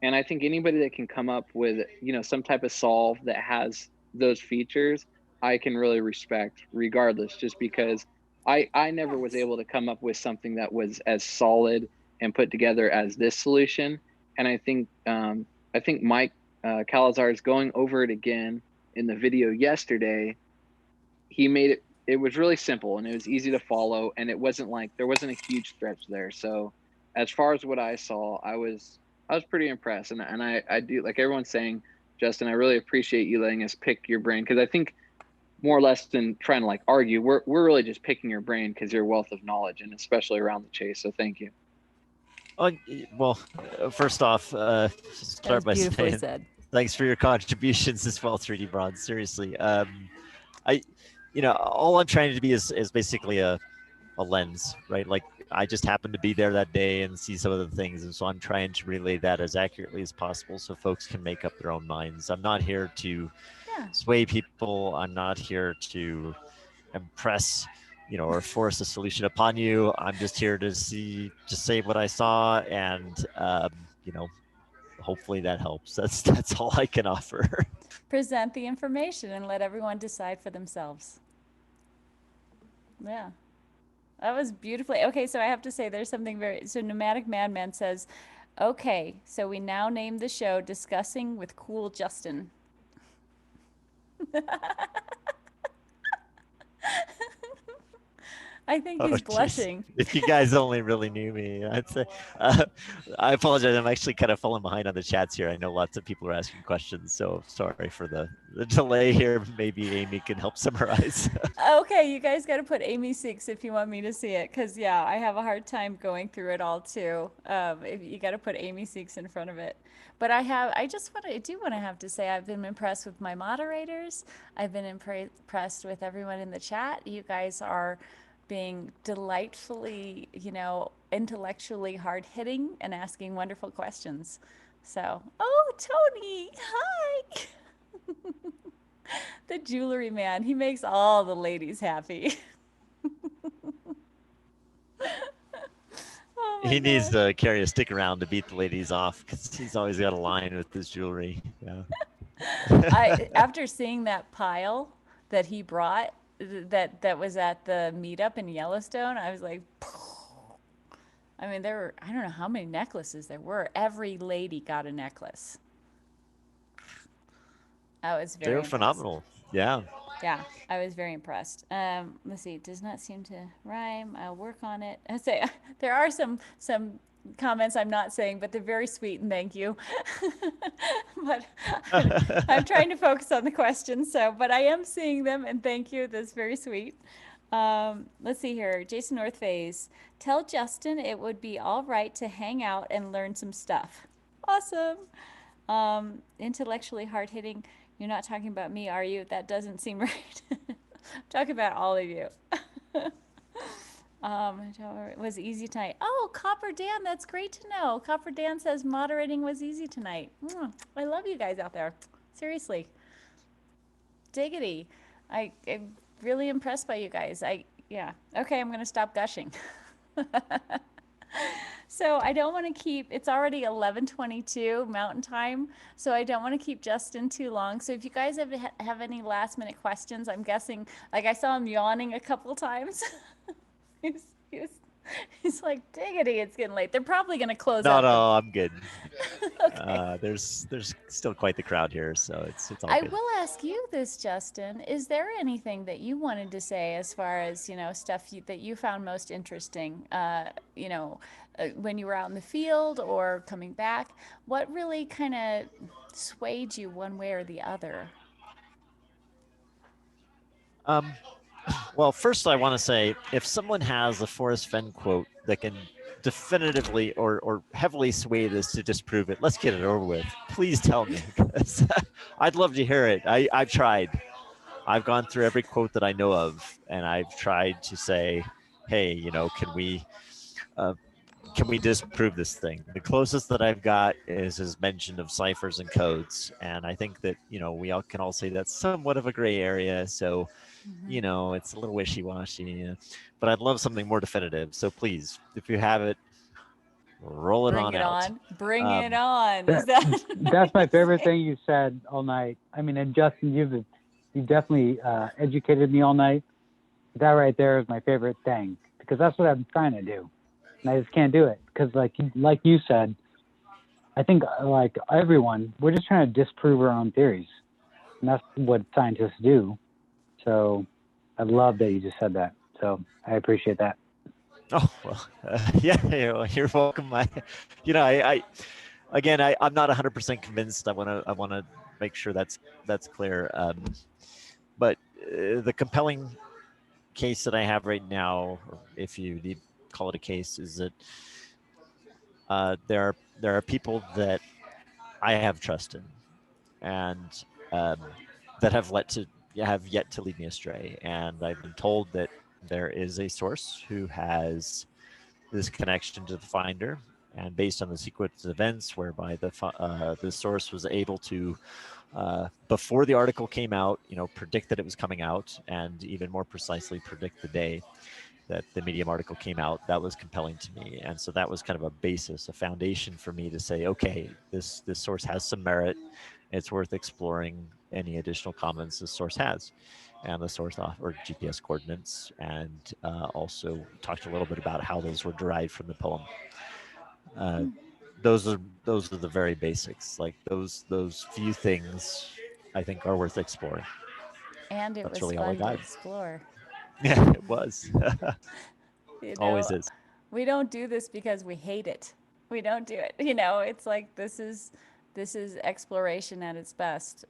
And I think anybody that can come up with, some type of solve that has those features, I can really respect regardless, just because I never was able to come up with something that was as solid and put together as this solution. And I think Mike Calazar is going over it again in the video yesterday. He made it was really simple and it was easy to follow, and it wasn't there wasn't a huge stretch there. So as far as what I saw, I was pretty impressed. And I do, like everyone's saying, Justin, I really appreciate you letting us pick your brain, because I think more or less than trying to argue, we're really just picking your brain because you're a wealth of knowledge, and especially around the chase. So thank you. Well, first off, start by saying thanks for your contributions as well, 3D Bronze. Seriously, all I'm trying to be is basically a lens, right? I just happened to be there that day and see some of the things, and so I'm trying to relay that as accurately as possible so folks can make up their own minds. I'm not here to sway people. I'm not here to impress, or force a solution upon you. I'm just here to say what I saw, and hopefully that helps. That's all I can offer. Present the information and let everyone decide for themselves. Yeah. That was beautifully. Okay, so I have to say there's something so Nomadic Madman says, okay, so we now name the show Discussing with Cool Justin. I think he's blushing. If you guys only really knew me, I'd say. I apologize. I'm actually kind of falling behind on the chats here. I know lots of people are asking questions, so sorry for the delay here. Maybe Amy can help summarize. Okay, you guys got to put Amy 6 if you want me to see it, because yeah, I have a hard time going through it all too. If you got to put Amy 6 in front of it. But I do want to have to say I've been impressed with my moderators. I've been impressed with everyone in the chat. You guys are being delightfully, intellectually hard-hitting and asking wonderful questions. So, oh, Tony, hi. The jewelry man, he makes all the ladies happy. He needs to carry a stick around to beat the ladies off, because he's always got a line with his jewelry. Yeah. After seeing that pile that he brought, that was at the meetup in Yellowstone, I was like, I mean, there were, I don't know how many necklaces there were. Every lady got a necklace. That was very They were phenomenal. Yeah. Yeah, I was very impressed. Let's see, it does not seem to rhyme. I'll work on it. I say there are some comments I'm not saying, but they're very sweet and thank you. But I'm trying to focus on the questions, so but I am seeing them and thank you. That's very sweet. Let's see here. Jason Northface, tell Justin it would be all right to hang out and learn some stuff. Awesome. Intellectually hard hitting. You're not talking about me, are you? That doesn't seem right. I'm talking about all of you. It was easy tonight. Oh, Copper Dan, that's great to know. Copper Dan says moderating was easy tonight. I love you guys out there. Seriously. Diggity. I'm really impressed by you guys. Yeah. Okay, I'm going to stop gushing. So I don't want to keep, it's already 11:22 Mountain Time, so I don't want to keep Justin too long. So if you guys have any last minute questions, I'm guessing, like I saw him yawning a couple times. he was, he was, he's like, diggity, it's getting late. They're probably going to close No, up. no, I'm good. Okay. There's still quite the crowd here, so it's all I good. will ask you this, Justin. Is there anything that you wanted to say as far as, stuff that you found most interesting, when you were out in the field or coming back? What really kind of swayed you one way or the other? Well, first I want to say, if someone has a Forrest Fenn quote that can definitively or heavily sway this to disprove it, let's get it over with. Please tell me. I'd love to hear it. I've tried. I've gone through every quote that I know of, and I've tried to say, hey, can we disprove this thing? The closest that I've got is his mention of ciphers and codes. And I think that, we all can all say that's somewhat of a gray area. So, it's a little wishy-washy, but I'd love something more definitive. So please, if you have it, roll it Bring on it out. on. Bring it on. That's my favorite thing you said all night. I mean, and Justin, you definitely educated me all night. That right there is my favorite thing, because that's what I'm trying to do, and I just can't do it because, like you said, I think like everyone, we're just trying to disprove our own theories, and that's what scientists do. So I love that you just said that. So I appreciate that. Oh, well, yeah, you're welcome. I'm not 100% convinced. I want to make sure that's clear. But the compelling case that I have right now, or if you need call it a case, is that there are people that I have trust in, and that have yet to lead me astray. And I've been told that there is a source who has this connection to the finder, and based on the sequence of events whereby the source was able to, before the article came out, predict that it was coming out, and even more precisely predict the day that the Medium article came out, that was compelling to me. And so that was kind of a basis, a foundation for me to say, okay, this source has some merit. It's worth exploring any additional comments this source has. And the source offered GPS coordinates, and also talked a little bit about how those were derived from the poem. Those are the very basics. Like those few things, I think, are worth exploring. And it That's was really all I fun to got. explore. Yeah, it was. Always is. We don't do this because we hate it. We don't do it. It's like this is exploration at its best,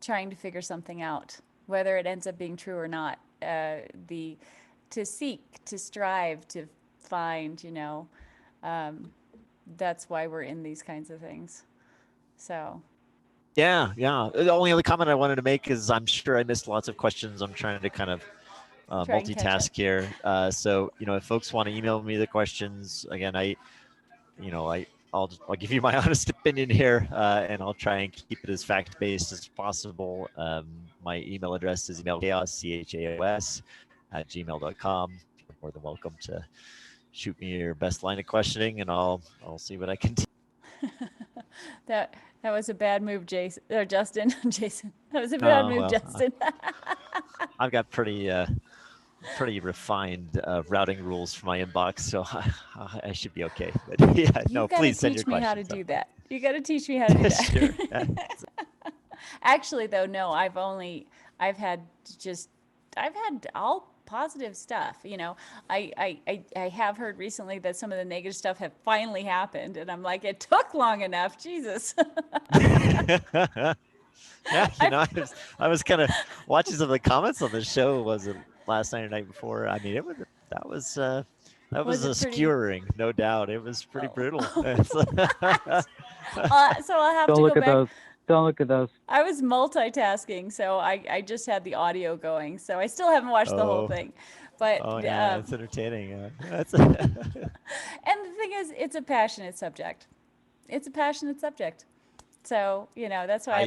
trying to figure something out, whether it ends up being true or not. To seek, to strive, to find, that's why we're in these kinds of things. So. Yeah. The only other comment I wanted to make is I'm sure I missed lots of questions. I'm trying to kind of multitask here. So, if folks want to email me the questions, again, I'll give you my honest opinion here, and I'll try and keep it as fact-based as possible. My email address is emailchaos, @gmail.com. You're more than welcome to shoot me your best line of questioning, and I'll see what I can do. That was a bad move, Jason or Justin. Jason, that was a bad move, Justin. I've got pretty refined routing rules for my inbox, so I should be okay. But yeah, no, please send your questions. You got to teach me how to do that. You got to teach me how to do that. Sure. Actually, though, no, I've had all positive stuff. I have heard recently that some of the negative stuff have finally happened, and I'm like, it took long enough, Jesus. Yeah, I was kind of watching some of the comments on the show. Was it last night or night before? I mean, that was a skewering, no doubt. It was pretty brutal. So I'll have Don't to look go at back. those. Don't look at those. I was multitasking, so I just had the audio going, so I still haven't watched the whole thing. But oh yeah, it's entertaining. That's and the thing is, it's a passionate subject. It's a passionate subject. So that's why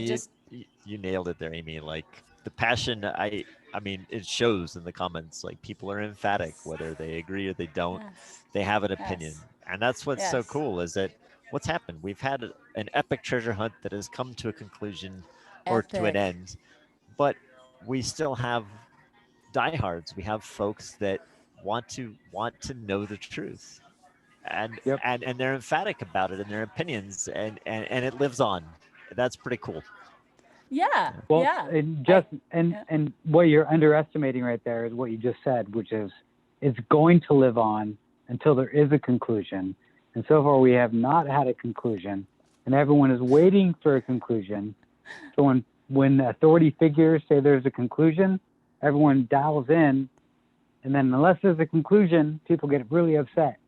you nailed it there, Amy. Like the passion, I mean, it shows in the comments. Like people are emphatic, whether they agree or they don't. Yes. They have an opinion, Yes. and that's what's so Yes. cool. Is that what's happened? We've had an epic treasure hunt that has come to a conclusion or to an Epic. end, but we still have diehards. We have folks that want to know the truth, and Yep. and they're emphatic about it in their opinions, and it lives on. That's pretty cool. Yeah. Well, yeah. And what you're underestimating right there is what you just said, which is it's going to live on until there is a conclusion. And so far, we have not had a conclusion, and everyone is waiting for a conclusion. So when authority figures say there's a conclusion, everyone dials in, and then unless there's a conclusion, people get really upset.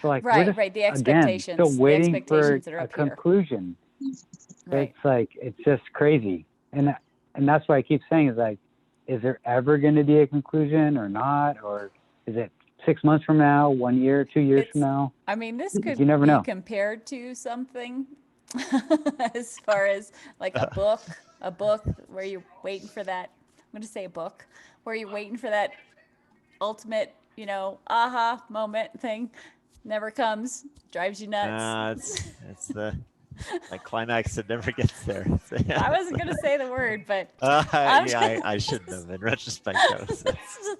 So like we're just, right. The again, expectations. still waiting the expectations for that are a up here. conclusion. Right. It's like it's just crazy, and that's why I keep saying is like, is there ever going to be a conclusion or not, or is it 6 months from now, 1 year, 2 years from now? I mean, this could You never be know. compared to something as far as like a book where you're waiting for that. I'm going to say a book where you're waiting for that ultimate, aha moment thing. Never comes, drives you nuts. It's the climax that never gets there. I wasn't going to say the word, but I shouldn't have. In retrospect,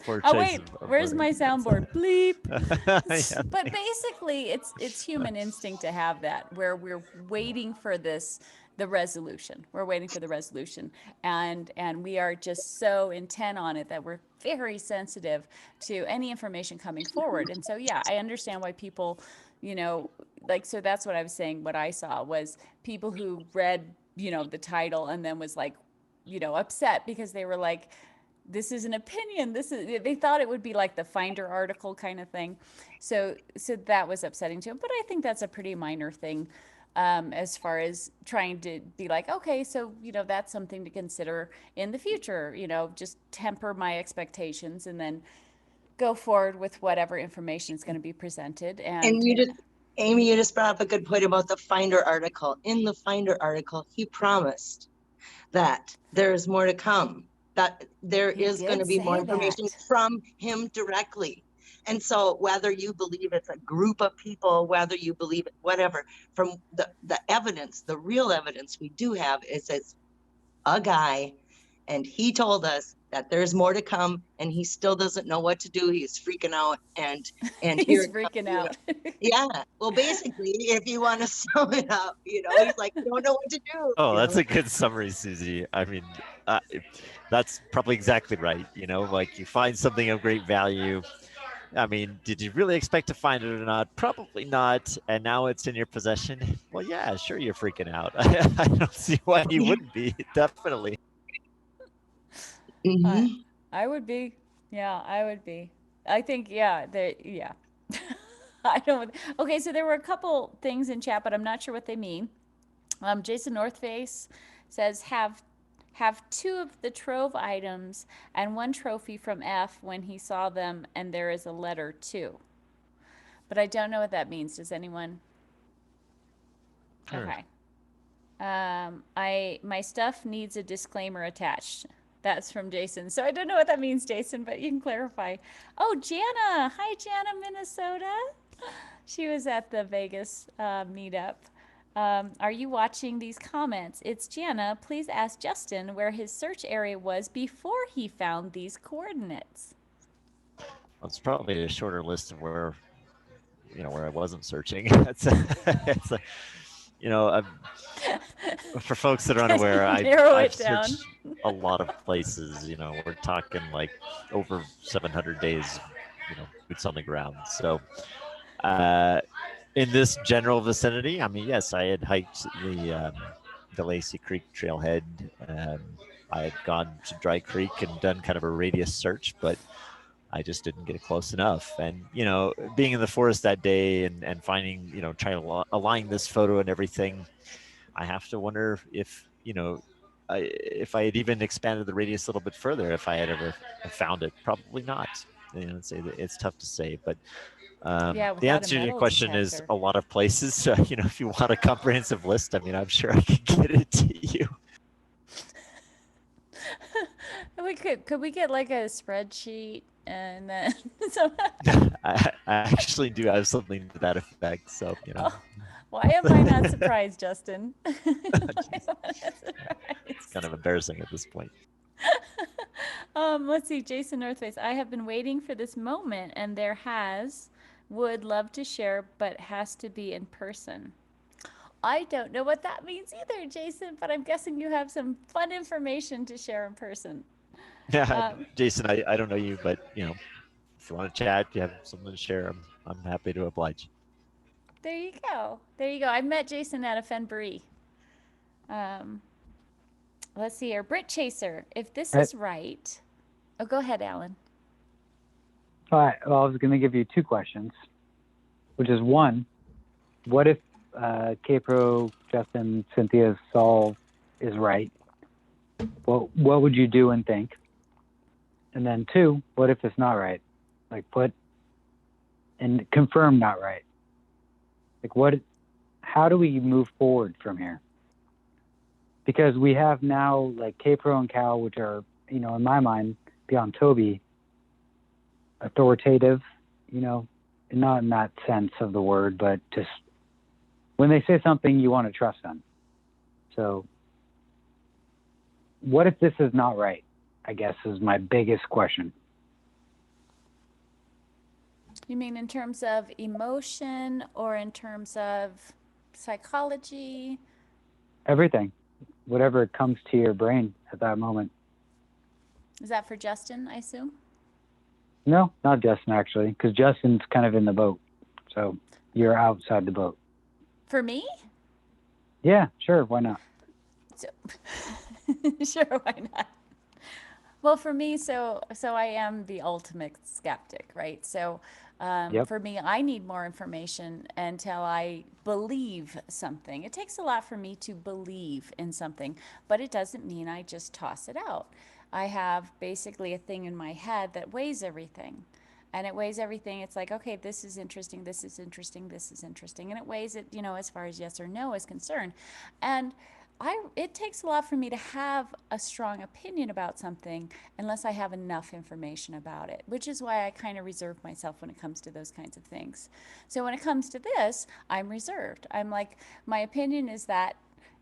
oh wait, where's my soundboard? Bleep. Yeah. But basically, it's human instinct to have that, where we're waiting for the resolution. We're waiting for the resolution, and we are just so intent on it that we're very sensitive to any information coming forward. And so, yeah, I understand why people, so that's what I was saying. What I saw was people who read, the title and then was like, upset because they were like, this is an opinion. They thought it would be like the Finder article kind of thing. So that was upsetting to them. But I think that's a pretty minor thing. As far as trying to be like, okay, so, that's something to consider in the future, just temper my expectations and then go forward with whatever information is going to be presented. And Amy, you just brought up a good point about the Finder article. In the Finder article, he promised that there's more to come, that there is going to be more information from him directly. And so whether you believe it's a group of people, whether you believe it, whatever, from the evidence, the real evidence we do have is it's a guy, and he told us that there's more to come, and he still doesn't know what to do. He's freaking out, and he's freaking out. Yeah. Well, basically, if you want to sum it up, he's like, I don't know what to do. Oh, that's a good summary, Susie. I mean, that's probably exactly right. Like you find something of great value. I mean, did you really expect to find it or not? Probably not. And now it's in your possession. Well, yeah, sure, you're freaking out. I don't see why you wouldn't be. Definitely. Mm-hmm. I would be. Yeah, I would be. I think, yeah. I don't. Okay, so there were a couple things in chat, but I'm not sure what they mean. Jason Northface says, have 2 of the trove items and 1 trophy from F when he saw them, and there is a letter too. But I don't know what that means. Does anyone? Sure. Okay. My stuff needs a disclaimer attached. That's from Jason. So I don't know what that means, Jason, but you can clarify. Oh, Jana. Hi, Jana, Minnesota. She was at the Vegas meetup. Are you watching these comments? It's Jana. Please ask Justin where his search area was before he found these coordinates. Well, it's probably a shorter list of where I wasn't searching. For folks that are unaware, Narrow I've it down. searched a lot of places. We're talking like over 700 days, boots on the ground. So, in this general vicinity, I mean, yes, I had hiked the Lacey Creek trailhead. I had gone to Dry Creek and done kind of a radius search, but I just didn't get close enough. And, being in the forest that day and finding, trying to align this photo and everything, I have to wonder if, if I had even expanded the radius a little bit further, if I had ever found it. Probably not. It's tough to say, but Yeah, the without a answer to your metal question is detector. a lot of places. So, if you want a comprehensive list, I mean, I'm sure I could get it to you. Could we get like a spreadsheet and then I actually do have something to that effect. So, why am I not surprised, Justin? It's kind of embarrassing at this point. Let's see, Jason Northface. I have been waiting for this moment, and would love to share, but has to be in person. I don't know what that means either, Jason, but I'm guessing you have some fun information to share in person. Yeah, Jason, I don't know you, but if you want to chat, if you have something to share, I'm happy to oblige. There you go. There you go. I met Jason at a fenn. Let's see here. Brit Chaser, if this is right. Oh, go ahead, Alan. All right. Well, I was going to give you two questions, which is one, what if K-Pro, Justin, Cynthia's solve is right? What would you do and think? And then two, what if it's not right? Like put and confirm not right. Like how do we move forward from here? Because we have now like K-Pro and Cal, which are, in my mind, beyond Toby, authoritative, not in that sense of the word, but just when they say something, you want to trust them. So what if this is not right? I guess is my biggest question. You mean in terms of emotion or in terms of psychology? Everything, whatever comes to your brain at that moment. Is that for Justin, I assume? No, not Justin, actually, because Justin's kind of in the boat. So you're outside the boat. For me? Yeah, sure. Why not? So, sure, why not? Well, for me, so I am the ultimate skeptic, right? So for me, I need more information until I believe something. It takes a lot for me to believe in something, but it doesn't mean I just toss it out. I have basically a thing in my head that weighs everything. And it weighs everything. It's like, okay, this is interesting, this is interesting, this is interesting. And it weighs it, as far as yes or no is concerned. And it takes a lot for me to have a strong opinion about something unless I have enough information about it, which is why I kind of reserve myself when it comes to those kinds of things. So when it comes to this, I'm reserved. I'm like, my opinion is that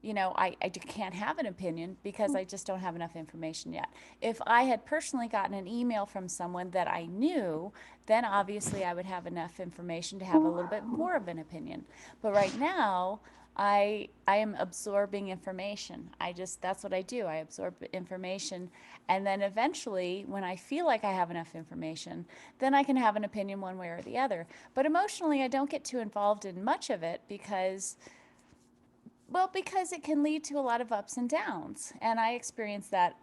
I can't have an opinion because I just don't have enough information yet. If I had personally gotten an email from someone that I knew, then obviously I would have enough information to have a little bit more of an opinion. But right now, I am absorbing information. That's what I do. I absorb information. And then eventually, when I feel like I have enough information, then I can have an opinion one way or the other. But emotionally, I don't get too involved in much of it because it can lead to a lot of ups and downs. And I experienced that,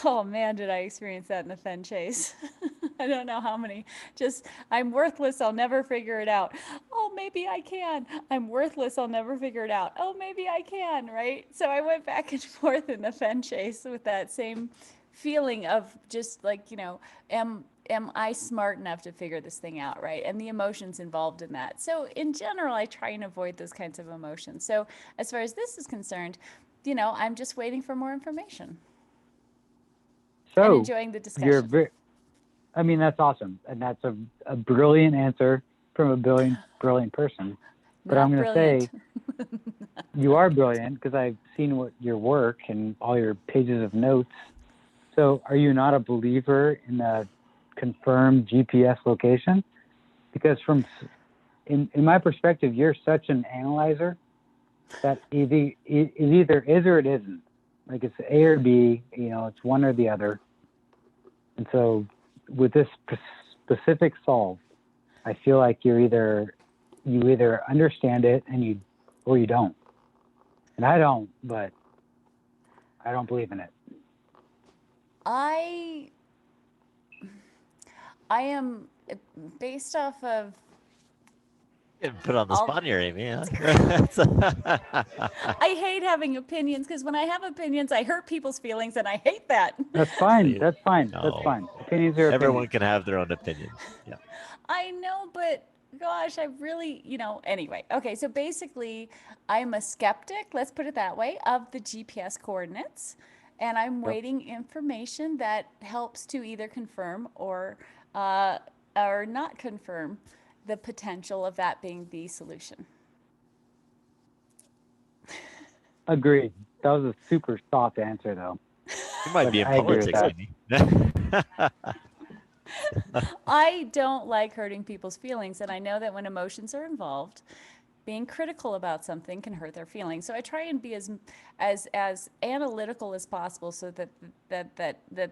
oh man, did I experience that in the fenn chase. I don't know how many. I'm worthless, I'll never figure it out. Oh, maybe I can. I'm worthless, I'll never figure it out. Oh, maybe I can, right? So I went back and forth in the fenn chase with that same feeling of just like, am I smart enough to figure this thing out, right? And the emotions involved in that. So in general, I try and avoid those kinds of emotions. So as far as this is concerned, I'm just waiting for more information. So and enjoying the discussion. That's awesome. And that's a brilliant answer from a brilliant person. But Not I'm going to say brilliant. you are brilliant because I've seen your work and all your pages of notes. So are you not a believer in the confirmed GPS location? Because in my perspective, you're such an analyzer that it either is or it isn't. Like it's A or B, it's one or the other. And so with this specific solve, I feel like you either understand it or you don't. And I don't, but I don't believe in it. I am based off of Put on the spot here, Amy. Huh? I hate having opinions because when I have opinions, I hurt people's feelings, and I hate that. That's fine. No. That's fine. That's fine. Opinions are Everyone opinions. can have their own opinion. Yeah. I know, but gosh, I really, anyway. Okay, so basically, I'm a skeptic, let's put it that way, of the GPS coordinates. And I'm waiting information that helps to either confirm or not confirm the potential of that being the solution. Agreed. That was a super soft answer, though. You might be in politics, Amy. I don't like hurting people's feelings, and I know that when emotions are involved, being critical about something can hurt their feelings. So I try and be as analytical as possible, so that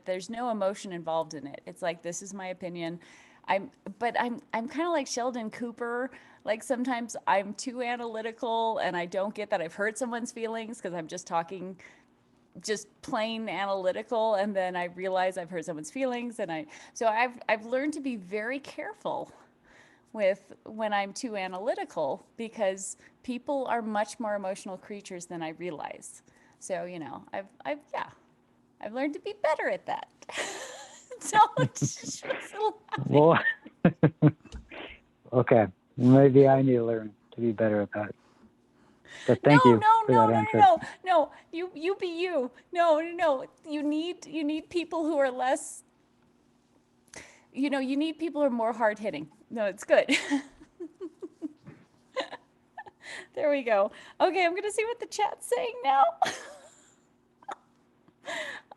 there's no emotion involved in it. It's like, this is my opinion. I'm kind of like Sheldon Cooper. Like sometimes I'm too analytical and I don't get that I've hurt someone's feelings because I'm just talking just plain analytical, and then I realize I've hurt someone's feelings, and so I've learned to be very careful with when I'm too analytical, because people are much more emotional creatures than I realize. So I've learned to be better at that. So it's well, okay, maybe I need to learn to be better at that. But thank you for that answer. No, you be you. No. You need people who are less. You need people who are more hard hitting. No, it's good. There we go. Okay, I'm gonna see what the chat's saying now.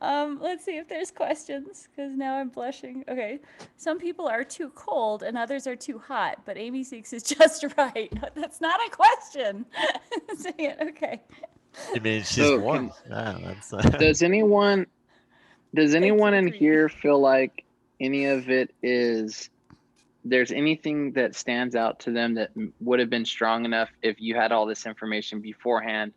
Let's see if there's questions, because now I'm blushing. Okay, some people are too cold and others are too hot, but Amy Seeks is just right. That's not a question. Okay. You mean she's warm? Does anyone in here feel like any of it there's anything that stands out to them that would have been strong enough if you had all this information beforehand,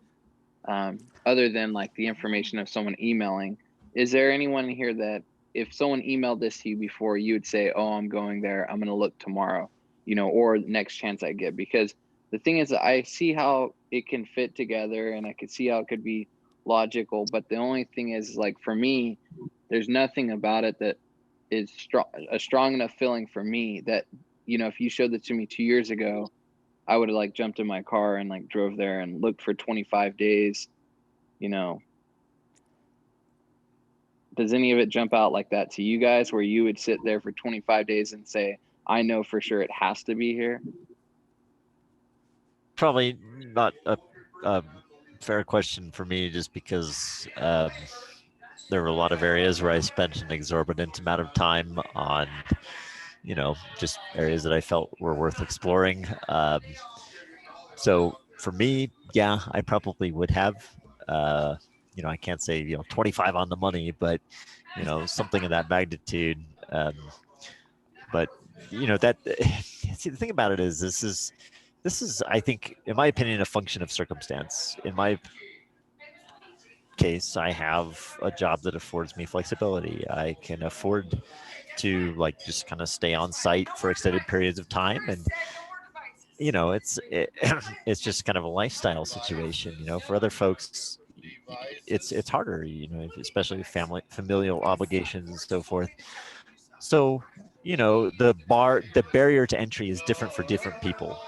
other than like the information of someone emailing? Is there anyone in here that if someone emailed this to you before, you would say, oh, I'm going there, I'm going to look tomorrow, or next chance I get? Because the thing is, I see how it can fit together and I could see how it could be logical. But the only thing is, like, for me, there's nothing about it that is a strong enough feeling for me that, if you showed that to me 2 years ago, I would have like jumped in my car and like drove there and looked for 25 days, Does any of it jump out like that to you guys, where you would sit there for 25 days and say, I know for sure it has to be here? Probably not a fair question for me, just because there were a lot of areas where I spent an exorbitant amount of time on, just areas that I felt were worth exploring. So for me, yeah, I probably would have. I can't say 25 on the money, but something of that magnitude. But that see, the thing about it is this is I think, in my opinion, a function of circumstance. In my case, I have a job that affords me flexibility. I can afford to just kind of stay on site for extended periods of time, and it's just kind of a lifestyle situation. For other folks, it's harder, especially with familial obligations and so forth. So the barrier to entry is different for different people,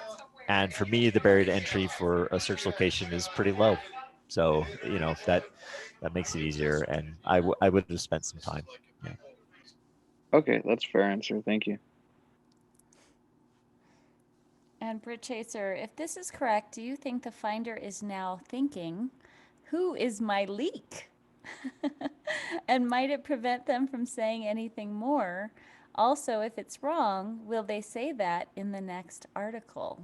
and for me, the barrier to entry for a search location is pretty low. So that makes it easier, and I would have spent some time. Yeah. Okay, that's a fair answer. Thank you. And Brit Chaser, if this is correct, do you think the finder is now thinking, who is my leak? And might it prevent them from saying anything more? Also, if it's wrong, will they say that in the next article?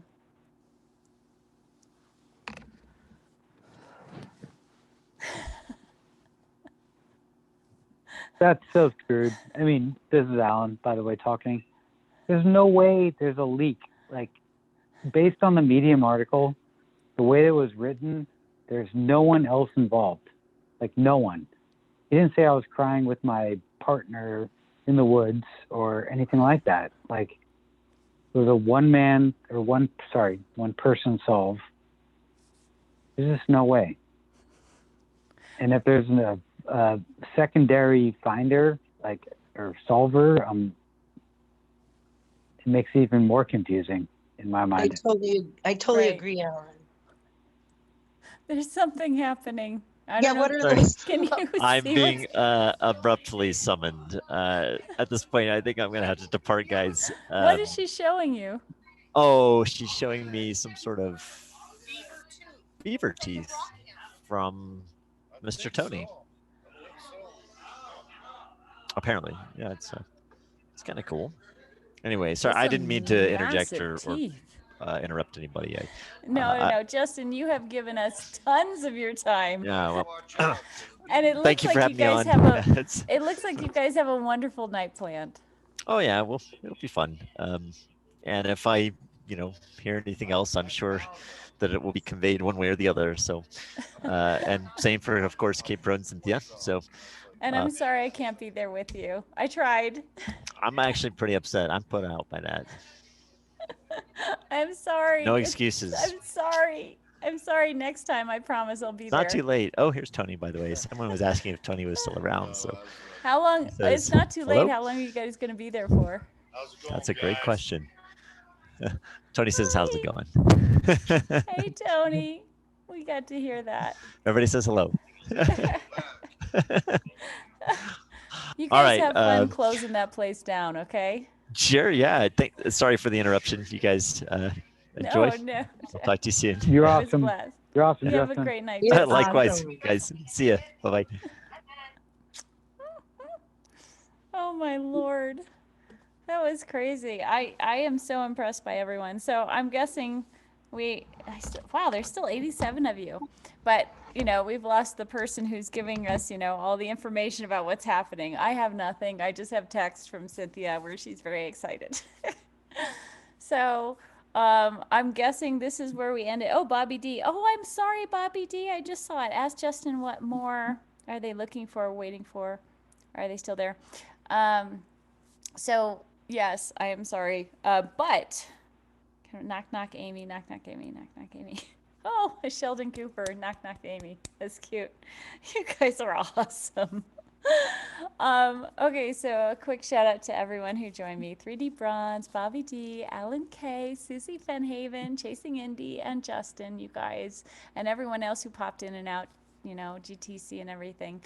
That's so screwed. I mean, this is Alan, by the way, talking. There's no way there's a leak. Like, based on the Medium article, the way it was written, there's no one else involved. Like, no one. He didn't say I was crying with my partner in the woods or anything like that. Like, it was a one person solve. There's just no way. And if there's a secondary finder, like, or solver, it makes it even more confusing in my mind. I totally Right. agree, Alan. There's something happening. I Yeah, don't know. what are Sorry. those? Can you I'm see being what's- abruptly summoned. At this point, I think I'm going to have to depart, guys. what is she showing you? Oh, she's showing me some sort of beaver teeth from Mr. Tony. Apparently, yeah, it's kind of cool. Anyway, sorry, That's I didn't mean to interject massive or teeth. interrupt anybody. No, Justin, you have given us tons of your time. Yeah, well, And it looks thank you like for you having me guys on. have a It's- it looks like you guys have a wonderful night planned. Oh yeah, well, it'll be fun. And if I, hear anything else, I'm sure that it will be conveyed one way or the other. So, and same for, of course, Cape Pro and Cynthia. So, And I'm sorry I can't be there with you. I tried. I'm actually pretty upset. I'm put out by that. I'm sorry. No excuses. I'm sorry. I'm sorry. Next time, I promise I'll be It's there. not too late. Oh, here's Tony, by the way. Someone was asking if Tony was still around. So, How long? He says, It's not too late. "Hello?" How long are you guys going to be there for? that's a great question. Tony says, "How's it going?" Hey, Tony. We got to hear that. Everybody says hello. You guys All right, have fun closing that place down, okay? Sure. Yeah. Sorry for the interruption. You guys enjoy. No. I'll talk to you soon. You're It was a awesome. blast. You're awesome, You have a Justin. great night. You're Justin. Likewise, awesome. guys. See ya. Bye bye. Oh my Lord. That was crazy. I am so impressed by everyone. So I'm guessing wow, there's still 87 of you. But, we've lost the person who's giving us, all the information about what's happening. I have nothing. I just have text from Cynthia where she's very excited. So I'm guessing this is where we ended. Oh, Bobby D. Oh, I'm sorry, Bobby D. I just saw it. Ask Justin what more are they looking for, waiting for? Are they still there? So yes, I am sorry. But knock knock Amy, knock knock Amy, knock knock Amy. Oh, Sheldon Cooper, knock knock Amy. That's cute. You guys are awesome. Okay, so a quick shout out to everyone who joined me. 3D Bronze, Bobby D, Alan K, Susie Fenhaven, Chasing Indy, and Justin, you guys, and everyone else who popped in and out, GTC and everything.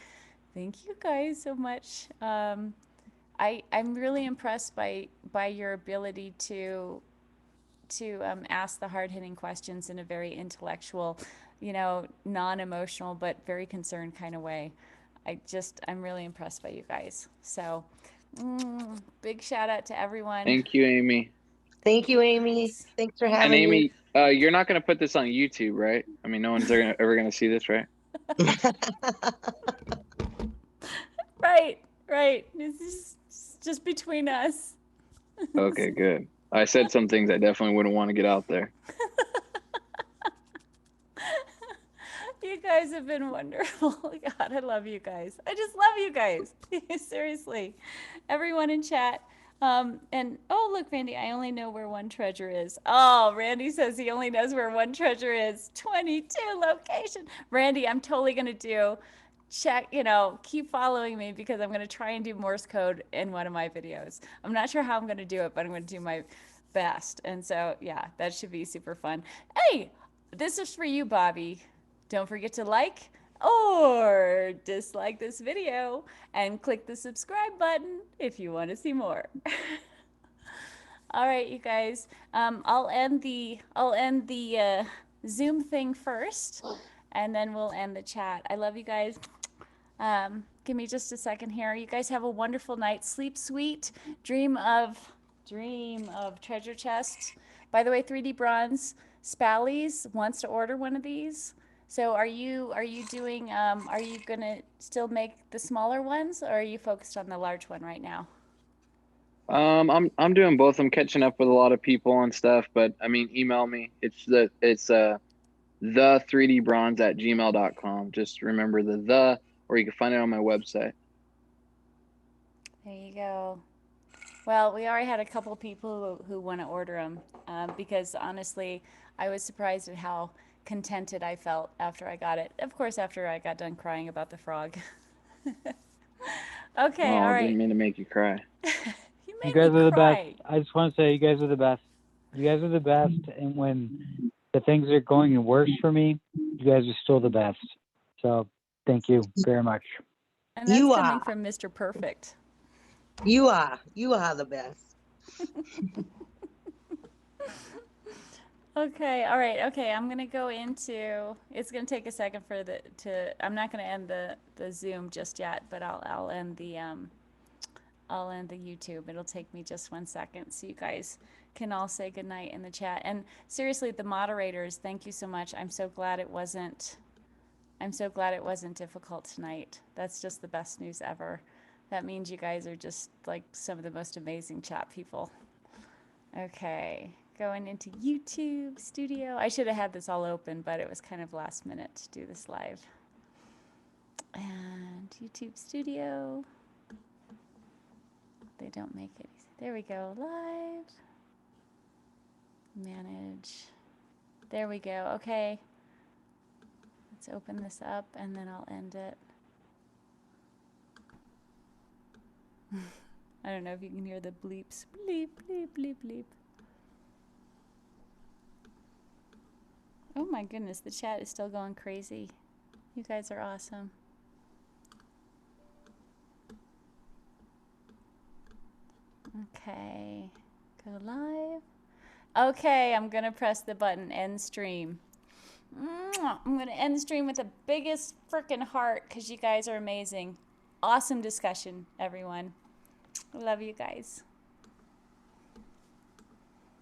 Thank you guys so much. I'm really impressed by your ability to ask the hard-hitting questions in a very intellectual, non-emotional, but very concerned kind of way. I'm really impressed by you guys. So big shout out to everyone. Thank you, Amy. Thank you, Amy. Thanks for And having me. Amy, you're not going to put this on YouTube, right? I mean, no one's ever going to see this, right? Right. This is just between us. Okay, good. I said some things I definitely wouldn't want to get out there. You guys have been wonderful. God, I love you guys. I just love you guys. Seriously. Everyone in chat. And oh, look, Randy, I only know where one treasure is. Oh, Randy says he only knows where one treasure is. 22 location. Randy, I'm totally going to keep following me because I'm going to try and do Morse code in one of my videos. I'm not sure how I'm going to do it, but I'm going to do my best. And so, yeah, that should be super fun. Hey, this is for you, Bobby. Don't forget to like or dislike this video and click the subscribe button if you want to see more. All right, you guys. I'll end the Zoom thing first, and then we'll end the chat. I love you guys. Give me just a second here. You guys have a wonderful night. Sleep sweet. Dream of treasure chest. By the way, 3D Bronze Spallies wants to order one of these. So are you doing are you gonna still make the smaller ones, or are you focused on the large one right now? I'm doing both. I'm catching up with a lot of people and stuff, but I mean, email me. It's the 3dbronze@gmail.com. Just remember the, or you can find it on my website. There you go. Well, we already had a couple people who want to order them because honestly, I was surprised at how contented I felt after I got it. Of course, after I got done crying about the frog. Okay, Oh, all I right. didn't mean to make you cry. You You made guys me are the best. cry. I just want to say you guys are the best. You guys are the best. And when the things are going worse for me, you guys are still the best. So thank you very much. And that's You coming are. from Mr. Perfect. You are. You are the best. Okay, all right, okay, I'm gonna go into, it's gonna take a second for I'm not gonna end the Zoom just yet, but I'll end the YouTube. It'll take me just 1 second so you guys can all say goodnight in the chat. And seriously, the moderators, thank you so much. I'm so glad it wasn't difficult tonight. That's just the best news ever. That means you guys are just like some of the most amazing chat people. Okay, going into YouTube Studio. I should have had this all open, but it was kind of last minute to do this live. And YouTube Studio. They don't make it easy. There we go, live. Manage. There we go, okay. Let's open this up and then I'll end it. I don't know if you can hear the bleeps. Bleep, bleep, bleep, bleep. Oh my goodness, the chat is still going crazy. You guys are awesome. Okay, go live. Okay, I'm gonna press the button, end stream. I'm gonna end the stream with the biggest freaking heart because you guys are amazing. Awesome discussion, everyone. Love you guys.